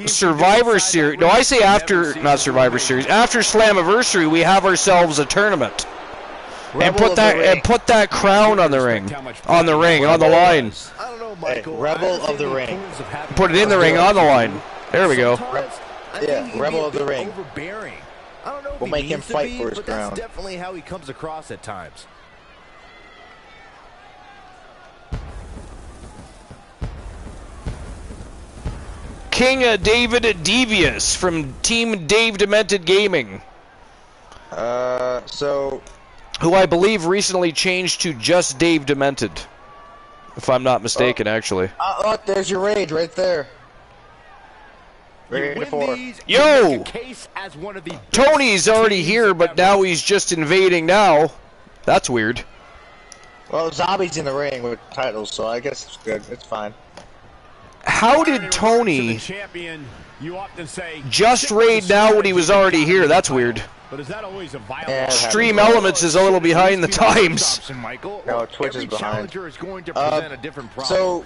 Survivor Series. No, I say after, not Survivor Series. After Slammiversary, we have ourselves a tournament. And put that crown on the ring. On the line. Hey, Rebel of the Ring. Put it in the ring, on the line. There we go. Yeah, Rebel of the Ring. We'll make him fight for his crown. That's definitely how he comes across at times. King David Devious from Team Dave Demented Gaming. Who I believe recently changed to just Dave Demented. If I'm not mistaken, actually. Look, there's your rage right there. Yo! Tony's already here, but now he's just invading now. That's weird. Well, Zombie's in the ring with titles, so I guess it's good. It's fine. How did Tony just raid now when he was already here? That's weird. Stream Elements is a little behind the times. No, Twitch is behind. So,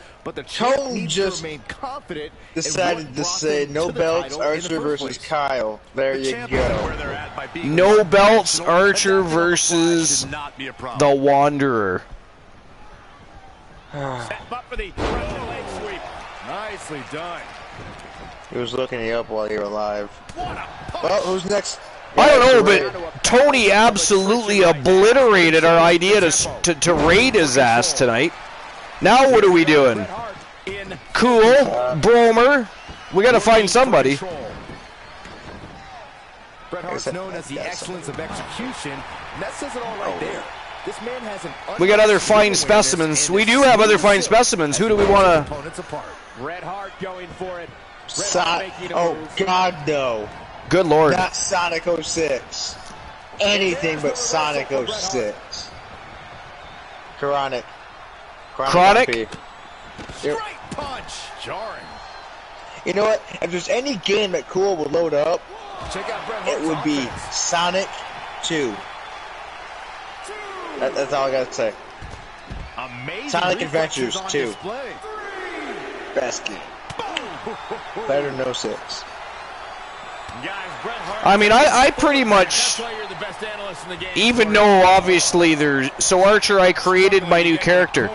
Tony just decided to say no belts, Archer versus Kyle. There you go. No belts, Archer versus the Wanderer. Nicely done. He was looking you up while you were alive. Well, who's next? I don't know, but Tony absolutely obliterated our idea to raid his ass tonight. Now what are we doing? Cool, Bromer. We gotta find somebody. Bret Hart's known as the excellence of execution, and that says it all right there. This man has an we got other fine specimens. We do have other fine specimens. Who do we want to? Bret Hart going for it. Oh God, no! Good Lord! Not Sonic 06. Anything but Sonic 06. Chronic. Chronic. Straight punch. Jarring. You know what? If there's any game that Cool would load up, it would be Sonic 2. That's all I gotta say. Amazing Sonic Adventures 2. Best game. Better than 06. I mean, I pretty much, even though obviously there's, so Archer, I created my new character.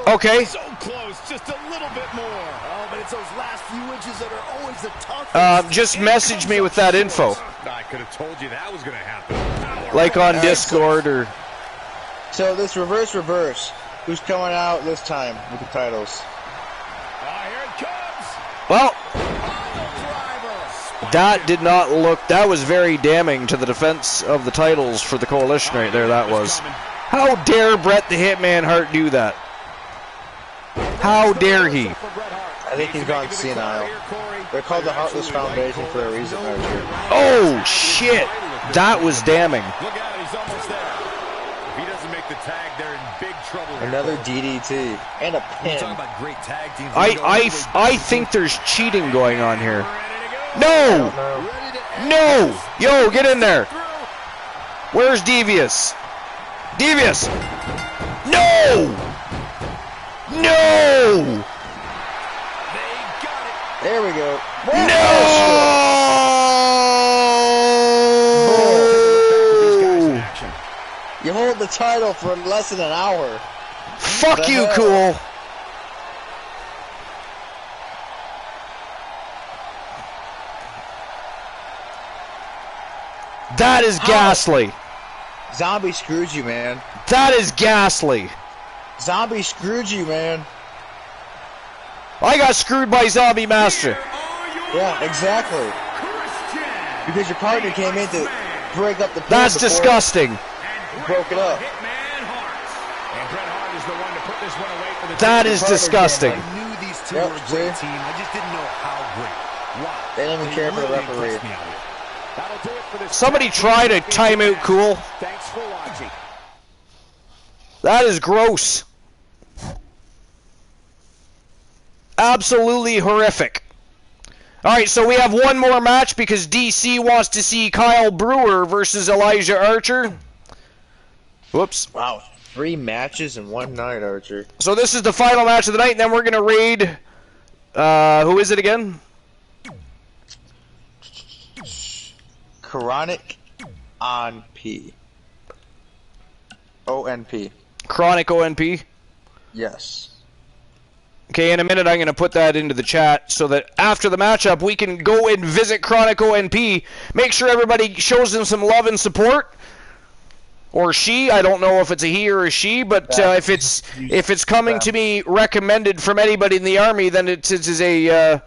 Okay. So close, just a little bit more. Oh, but it's those last few inches that are always the toughest. Just message me with that info. I could have told you that was going to happen. Like on Discord or. So this reverse, who's coming out this time with the titles? Here it comes. Well, that did not look, that was very damning to the defense of the titles for the Coalition right there, that was. How dare Bret the Hitman Hart do that? How dare he? I think he's gone senile. They're called the Heartless Foundation for a reason, Archer. Oh, shit. That was damning. Look out, he's almost there. If he doesn't make the tag, they're in big trouble. Another DDT. And a pin. Talking about great tag teams. I think there's cheating going on here. No! No! Yo, get in there! Where's Devious? Devious! No! No! There we go. No! You hold the title for less than an hour. Fuck you, Cool. That is ghastly. Zombie screwed you, man. That is ghastly. Zombie screwed you, man. I got screwed by Zombie Master. Yeah, exactly. Because your partner came in to break up the pin. That's disgusting. Broke it up. That is disgusting. I knew these two were a great team. I just didn't know how great. Wow. They didn't even care for the referee. Somebody try to timeout cool. Thanks for watching. That is gross. Absolutely horrific. Alright, so we have one more match because DC wants to see Kyle Brewer versus Elijah Archer. Whoops. Wow. 3 matches in one night, Archer. So this is the final match of the night, and then we're going to raid... who is it again? Chronic on P. O-N-P. Chronic ONP? Yes. Okay, in a minute I'm going to put that into the chat so that after the matchup we can go and visit Chronic ONP, make sure everybody shows him some love and support. Or she, I don't know if it's a he or a she, but if it's coming to me recommended from anybody in the Army, then it is a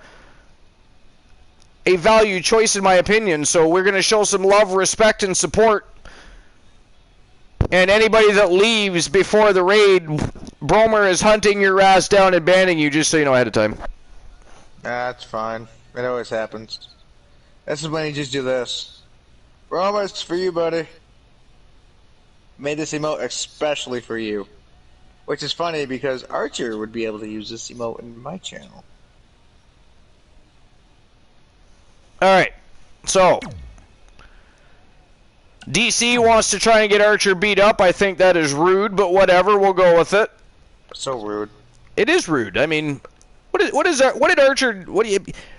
valued choice in my opinion. So we're going to show some love, respect, and support. And anybody that leaves before the raid, Bromer is hunting your ass down and banning you, just so you know ahead of time. That's fine. It always happens. This is when you just do this. Bromer, it's for you, buddy. Made this emote especially for you. Which is funny because Archer would be able to use this emote in my channel. Alright, so DC wants to try and get Archer beat up. I think that is rude, but whatever, we'll go with it. So rude. It is rude. I mean, what did Archer,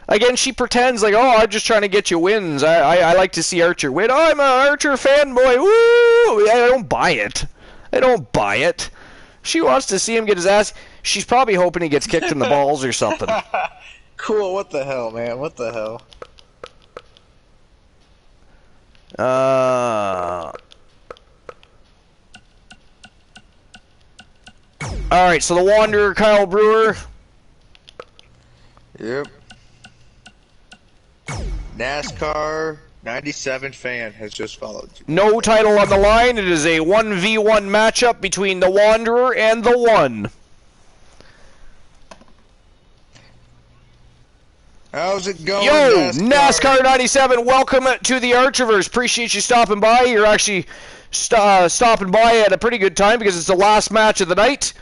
again, she pretends like, oh, I'm just trying to get you wins. I like to see Archer win. Oh, I'm an Archer fanboy. Woo! I don't buy it. I don't buy it. She wants to see him get his ass. She's probably hoping he gets kicked in the balls or something. Cool, what the hell, man? What the hell? Alright, so the Wanderer, Kyle Brewer. Yep. NASCAR 97 fan has just followed you. No title on the line. It is a 1v1 matchup between the Wanderer and the One. How's it going, Yo, NASCAR 97, welcome to the Archerverse. Appreciate you stopping by. You're actually stopping by at a pretty good time because it's the last match of the night.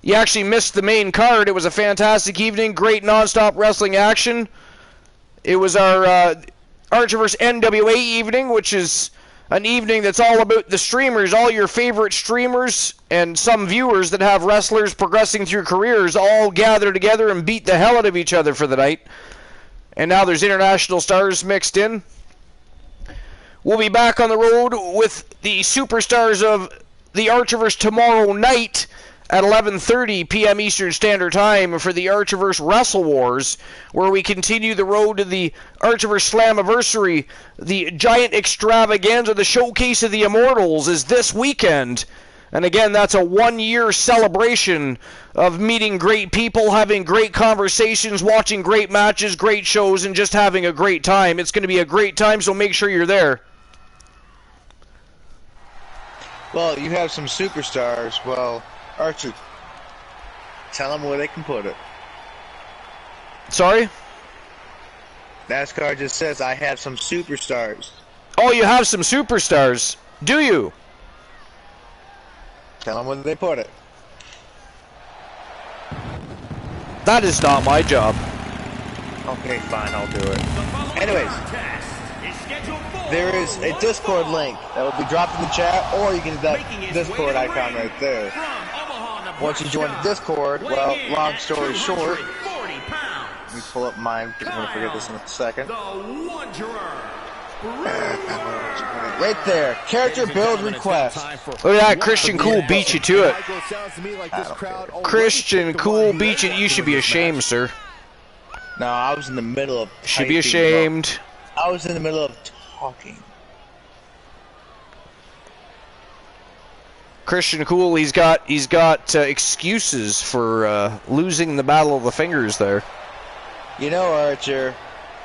You actually missed the main card. It was a fantastic evening, great non-stop wrestling action. It was our Archerverse NWA evening, which is an evening that's all about the streamers, all your favorite streamers and some viewers that have wrestlers progressing through careers all gather together and beat the hell out of each other for the night. And now there's international stars mixed in. We'll be back on the road with the superstars of the Archerverse tomorrow night at 11:30 p.m. Eastern Standard Time for the Archerverse Wrestle Wars, where we continue the road to the Archerverse Slammiversary. The giant extravaganza, the showcase of the Immortals, is this weekend. And again, that's a 1-year celebration of meeting great people, having great conversations, watching great matches, great shows, and just having a great time. It's going to be a great time, so make sure you're there. Well, you have some superstars. Well, Archer, tell them where they can put it. Sorry? NASCAR just says I have some superstars. Oh, you have some superstars. Do you? Tell them where they put it. That is not my job. Okay, fine, I'll do it. Anyways, there is a Discord link that will be dropped in the chat, or you can hit that Discord icon right there. Once you join the Discord, well, long story short, let me pull up mine because I'm going to forget this in a second. Right there, character build request. Look at that, Christian Cool beat you to it. Christian Cool beat you. You should be ashamed, sir. No, I was in the middle of should be ashamed. I was in the middle of talking. Christian Cool, he's got excuses for losing the Battle of the Fingers there. You know, Archer,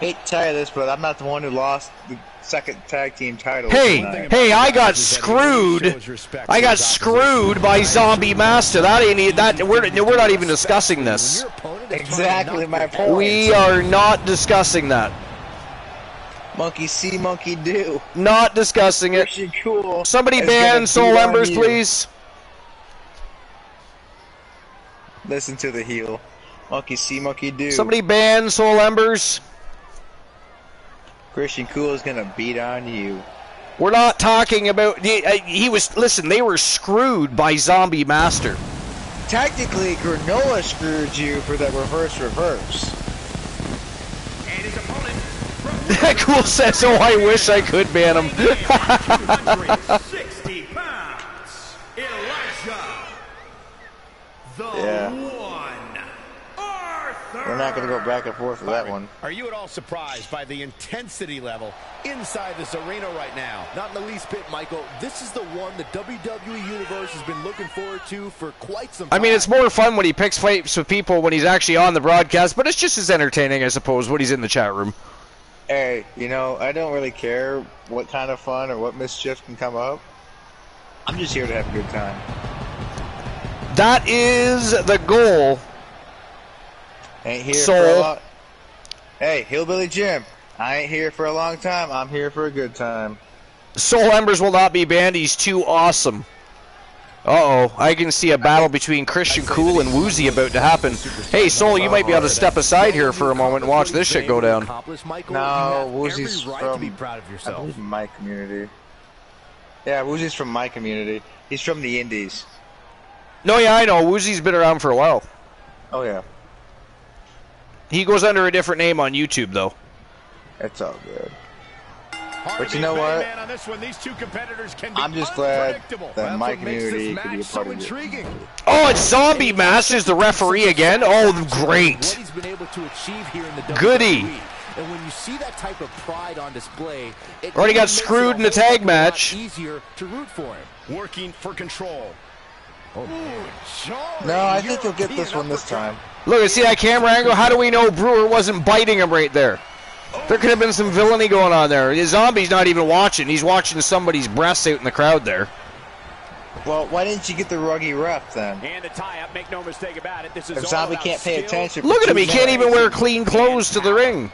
hate to tell you this, but I'm not the one who lost the second tag team title. Hey, I got screwed. I got screwed by Zombie Master. We're not even discussing this. Exactly my point. We are not discussing that. Monkey see, monkey do. Not discussing it. Cool. Somebody ban Soul Embers, please. Listen to the heel. Monkey see, monkey do. Somebody ban Soul Embers. Christian Cool is gonna beat on you. We're not talking about. Listen, they were screwed by Zombie Master. Technically, Granola screwed you for that reverse. And his opponent. Cool says, "Oh, I wish I could ban him." 260 pounds. Elijah. The one. Arthur. We're not going to go back and forth with that one. Are you at all surprised by the intensity level inside this arena right now? Not in the least bit, Michael. This is the one the WWE Universe has been looking forward to for quite some time. I mean, it's more fun when he picks fights with people when he's actually on the broadcast, but it's just as entertaining, I suppose, when he's in the chat room. Hey, you know, I don't really care what kind of fun or what mischief can come up. I'm just here to have a good time. That is the goal. Ain't here for a long... Hey, Hillbilly Jim, I ain't here for a long time. I'm here for a good time. Soul Embers will not be banned. He's too awesome. Uh-oh. I can see a battle between Christian Cool and Woozy about to happen. Hey, Soul, you might be able to step aside here for a moment and watch this shit go down. No, Woozy's from my community. Yeah, Woozy's from my community. He's from the Indies. No, yeah, I know. Woozy's been around for a while. Oh, yeah. He goes under a different name on YouTube, though. It's all good. But you know what? I'm just glad that my community could be a part of it. Oh, it's Zombie Master's the referee again? Oh, great. Goody. And when you see that type of pride on display, it already got screwed in the tag match. Easier to root for him. Working for control. No, I think he'll get this one this time. Look, see that camera angle? How do we know Brewer wasn't biting him right there? There could have been some villainy going on there. The Zombie's not even watching. He's watching somebody's breasts out in the crowd there. Well, why didn't you get the ruggy ref then? And the tie-up, make no mistake about it. This is if Zombie can't pay attention. Look at him. He can't even wear clean clothes to the ring.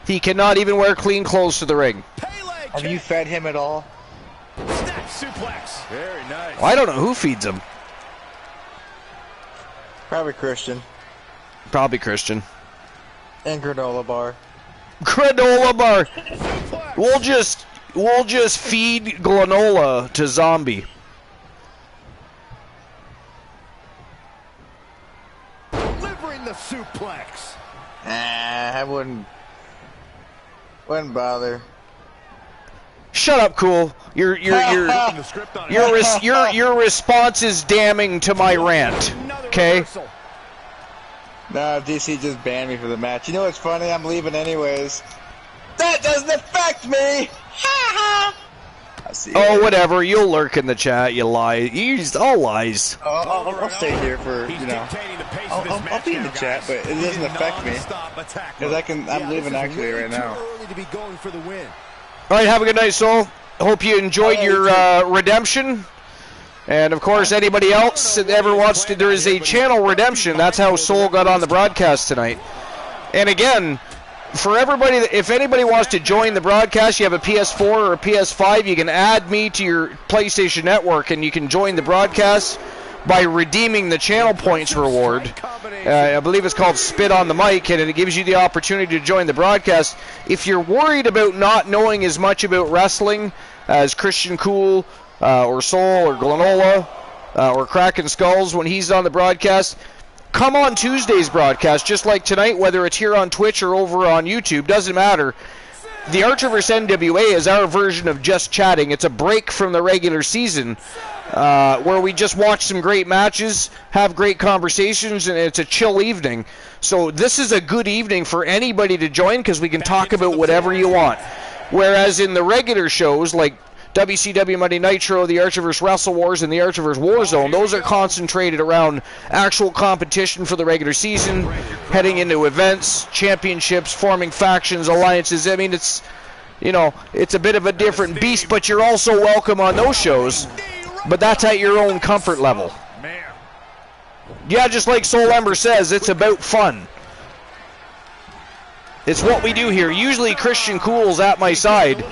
He cannot even wear clean clothes to the ring. Have you fed him at all? Snap suplex. Very nice. Well, I don't know who feeds him. Probably Christian. Probably Christian. And granola bar. Granola bar. We'll just feed granola to Zombie. Delivering the suplex. I wouldn't bother. Shut up, Cool. Your response is damning to my rant. Okay. No, DC just banned me for the match. You know what's funny? I'm leaving anyways. That doesn't affect me! Ha ha! Oh, whatever. You'll lurk in the chat, you lie. You used all lies. I'll stay here for, you know. I'll be in the chat, but it doesn't affect me. Because I'm leaving actually right now. Alright, have a good night, Soul. Hope you enjoyed your redemption. And, of course, anybody else that ever wants to, there is a channel redemption. That's how Soul got on the broadcast tonight. And, again, for everybody, if anybody wants to join the broadcast, you have a PS4 or a PS5, you can add me to your PlayStation Network, and you can join the broadcast by redeeming the channel points reward. I believe it's called Spit on the Mic, and it gives you the opportunity to join the broadcast. If you're worried about not knowing as much about wrestling as Christian Cool, or Soul, or Granola, or Cracking Skulls when he's on the broadcast, come on Tuesday's broadcast, just like tonight, whether it's here on Twitch or over on YouTube, doesn't matter. The Archerverse NWA is our version of just chatting. It's a break from the regular season, where we just watch some great matches, have great conversations, and it's a chill evening. So this is a good evening for anybody to join, because we can talk about whatever you want. Whereas in the regular shows, like WCW Monday Nitro, the Archiverse Wrestle Wars, and the Archiverse Warzone. Those are concentrated around actual competition for the regular season, heading into events, championships, forming factions, alliances. I mean, it's, you know, it's a bit of a different beast, but you're also welcome on those shows. But that's at your own comfort level. Yeah, just like Soul Ember says, it's about fun. It's what we do here. Usually Christian Cool's at my side.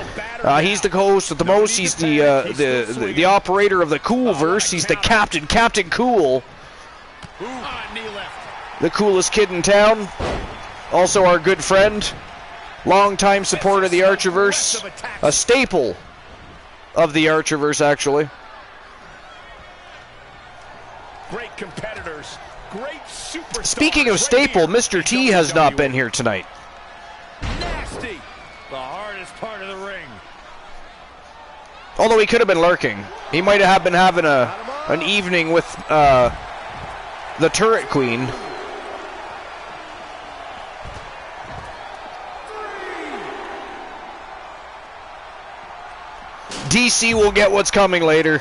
He's the co-host with the most. He's the operator of the Coolverse. He's the captain, Captain Cool. The coolest kid in town. Also our good friend. Longtime supporter of the Archiverse. A staple of the Archiverse, actually. Great competitors. Great superstars. Speaking of staple, Mr. T has not been here tonight. Nasty. The hardest part of the ring. Although he could have been lurking. He might have been having an evening with the Turret Queen. DC will get what's coming later.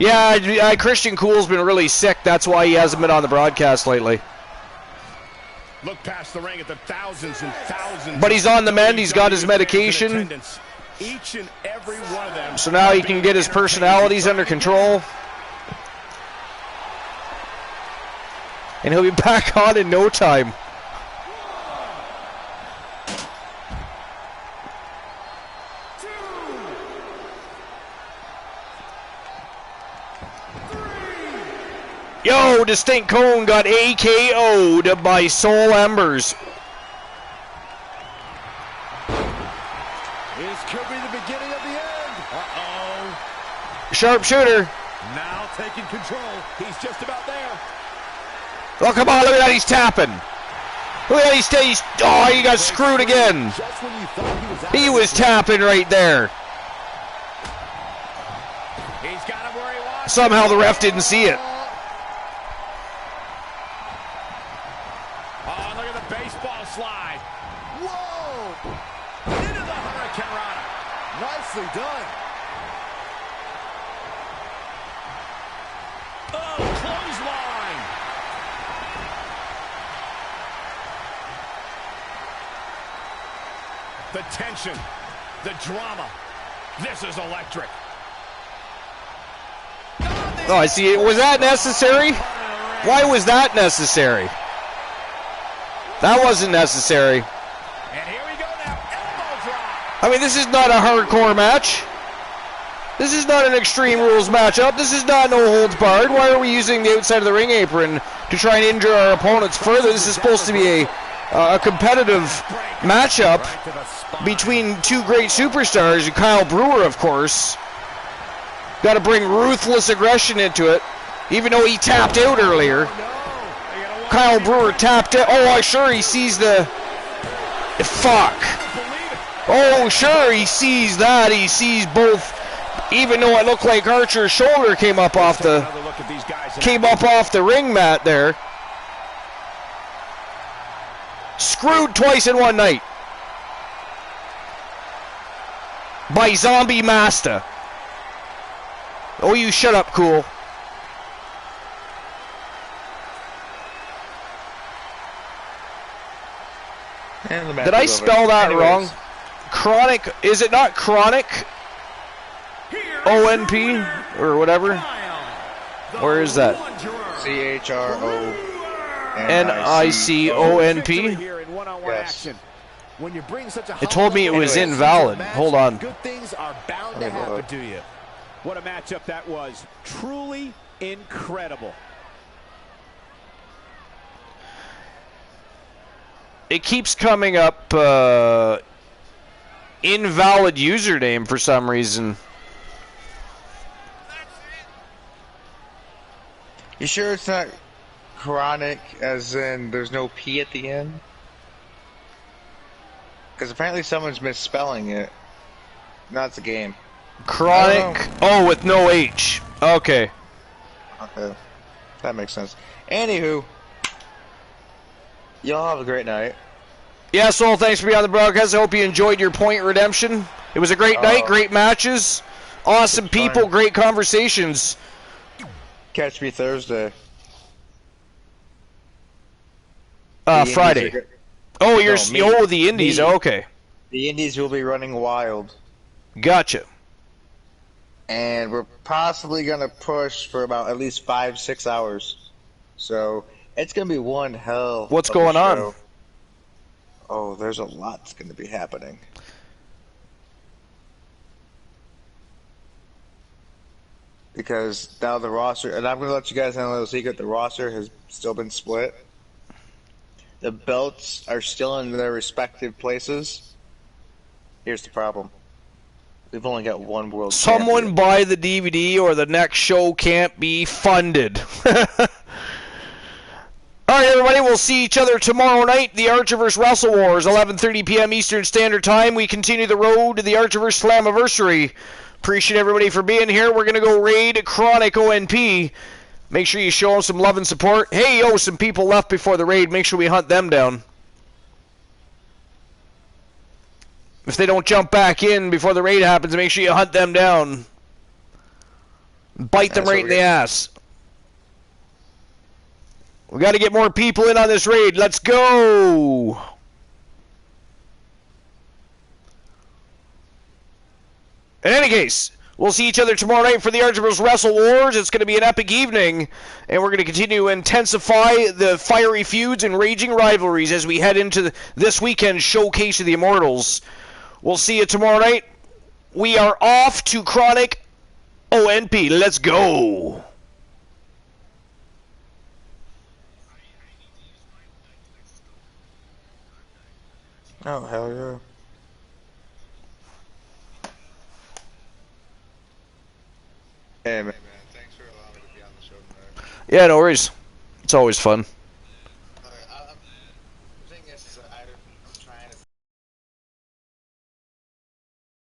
Yeah, Christian Cool's been really sick. That's why he hasn't been on the broadcast lately. Look past the ring at the thousands and thousands. But he's on the mend. He's got his medication. Each and every one of them. So now he can get his personalities under control. And he'll be back on in no time. Yo, Distinct Cone got AKO'd by Soul Embers. This could be the beginning of the end. Uh-oh. Sharpshooter. Now taking control. He's just about there. Oh, come on, look at that, he's tapping. Look at that, he's oh, he got screwed again. Just when you thought he was tapping right there. He's got him where he wants. Somehow the ref didn't see it. Slide. Whoa! Into the Hurricane Rana. Nicely done. Oh, clothesline. The tension, the drama. This is electric. Oh, I see. Was that necessary? Why was that necessary? That wasn't necessary. And here we go now. Elbow drop. I mean, this is not a hardcore match. This is not an Extreme Rules matchup. This is not no holds barred. Why are we using the outside of the ring apron to try and injure our opponents further? This is supposed to be a competitive matchup between two great superstars. Kyle Brewer, of course. Got to bring ruthless aggression into it, even though he tapped out earlier. Kyle Brewer tapped it. Oh, sure, he sees the... Fuck. Oh, sure, he sees that. He sees both. Even though it looked like Archer's shoulder came up off the ring mat there. Screwed twice in one night. By Zombie Master. Oh, you shut up, Cool. Did I spell that wrong? Chronic, is it not Chronic? O-N-P? Or whatever? Where is that? C-H-R-O-N-I-C-O-N-P? Yes. It told me it was invalid. Hold on. Good things are bound to happen to you. What a matchup that was. Truly incredible. It keeps coming up invalid username for some reason. You sure it's not chronic, as in there's no P at the end? Because apparently someone's misspelling it. No, it's a game. Chronic, oh, with no H. Okay. Okay. That makes sense. Anywho, y'all have a great night. Yeah, Soul, thanks for being on the broadcast. I hope you enjoyed your point redemption. It was a great night, great matches, awesome people, great conversations. Catch me Thursday. Friday. Oh, the Indies. Okay. The Indies will be running wild. Gotcha. And we're possibly going to push for about at least 5-6 hours. So it's going to be one hell. What's going on? Oh, there's a lot that's going to be happening. Because now the roster, and I'm going to let you guys know a little secret, the roster has still been split. The belts are still in their respective places. Here's the problem. We've only got one world champion. Someone buy the DVD or the next show can't be funded. All right, everybody, we'll see each other tomorrow night. The Archerverse Wrestle Wars, 11:30 p.m. Eastern Standard Time. We continue the road to the Archerverse Slammiversary. Appreciate everybody for being here. We're going to go raid Chronic ONP. Make sure you show them some love and support. Hey, some people left before the raid. Make sure we hunt them down. If they don't jump back in before the raid happens, make sure you hunt them down. Bite them right in the ass. We got to get more people in on this raid. Let's go! In any case, we'll see each other tomorrow night for the Archerverse Wrestle Wars. It's going to be an epic evening, and we're going to continue to intensify the fiery feuds and raging rivalries as we head into this weekend's Showcase of the Immortals. We'll see you tomorrow night. We are off to Chronic ONP. Let's go! Oh, hell yeah. Hey, man, thanks for allowing me to be on the show tonight. Yeah, no worries. It's always fun.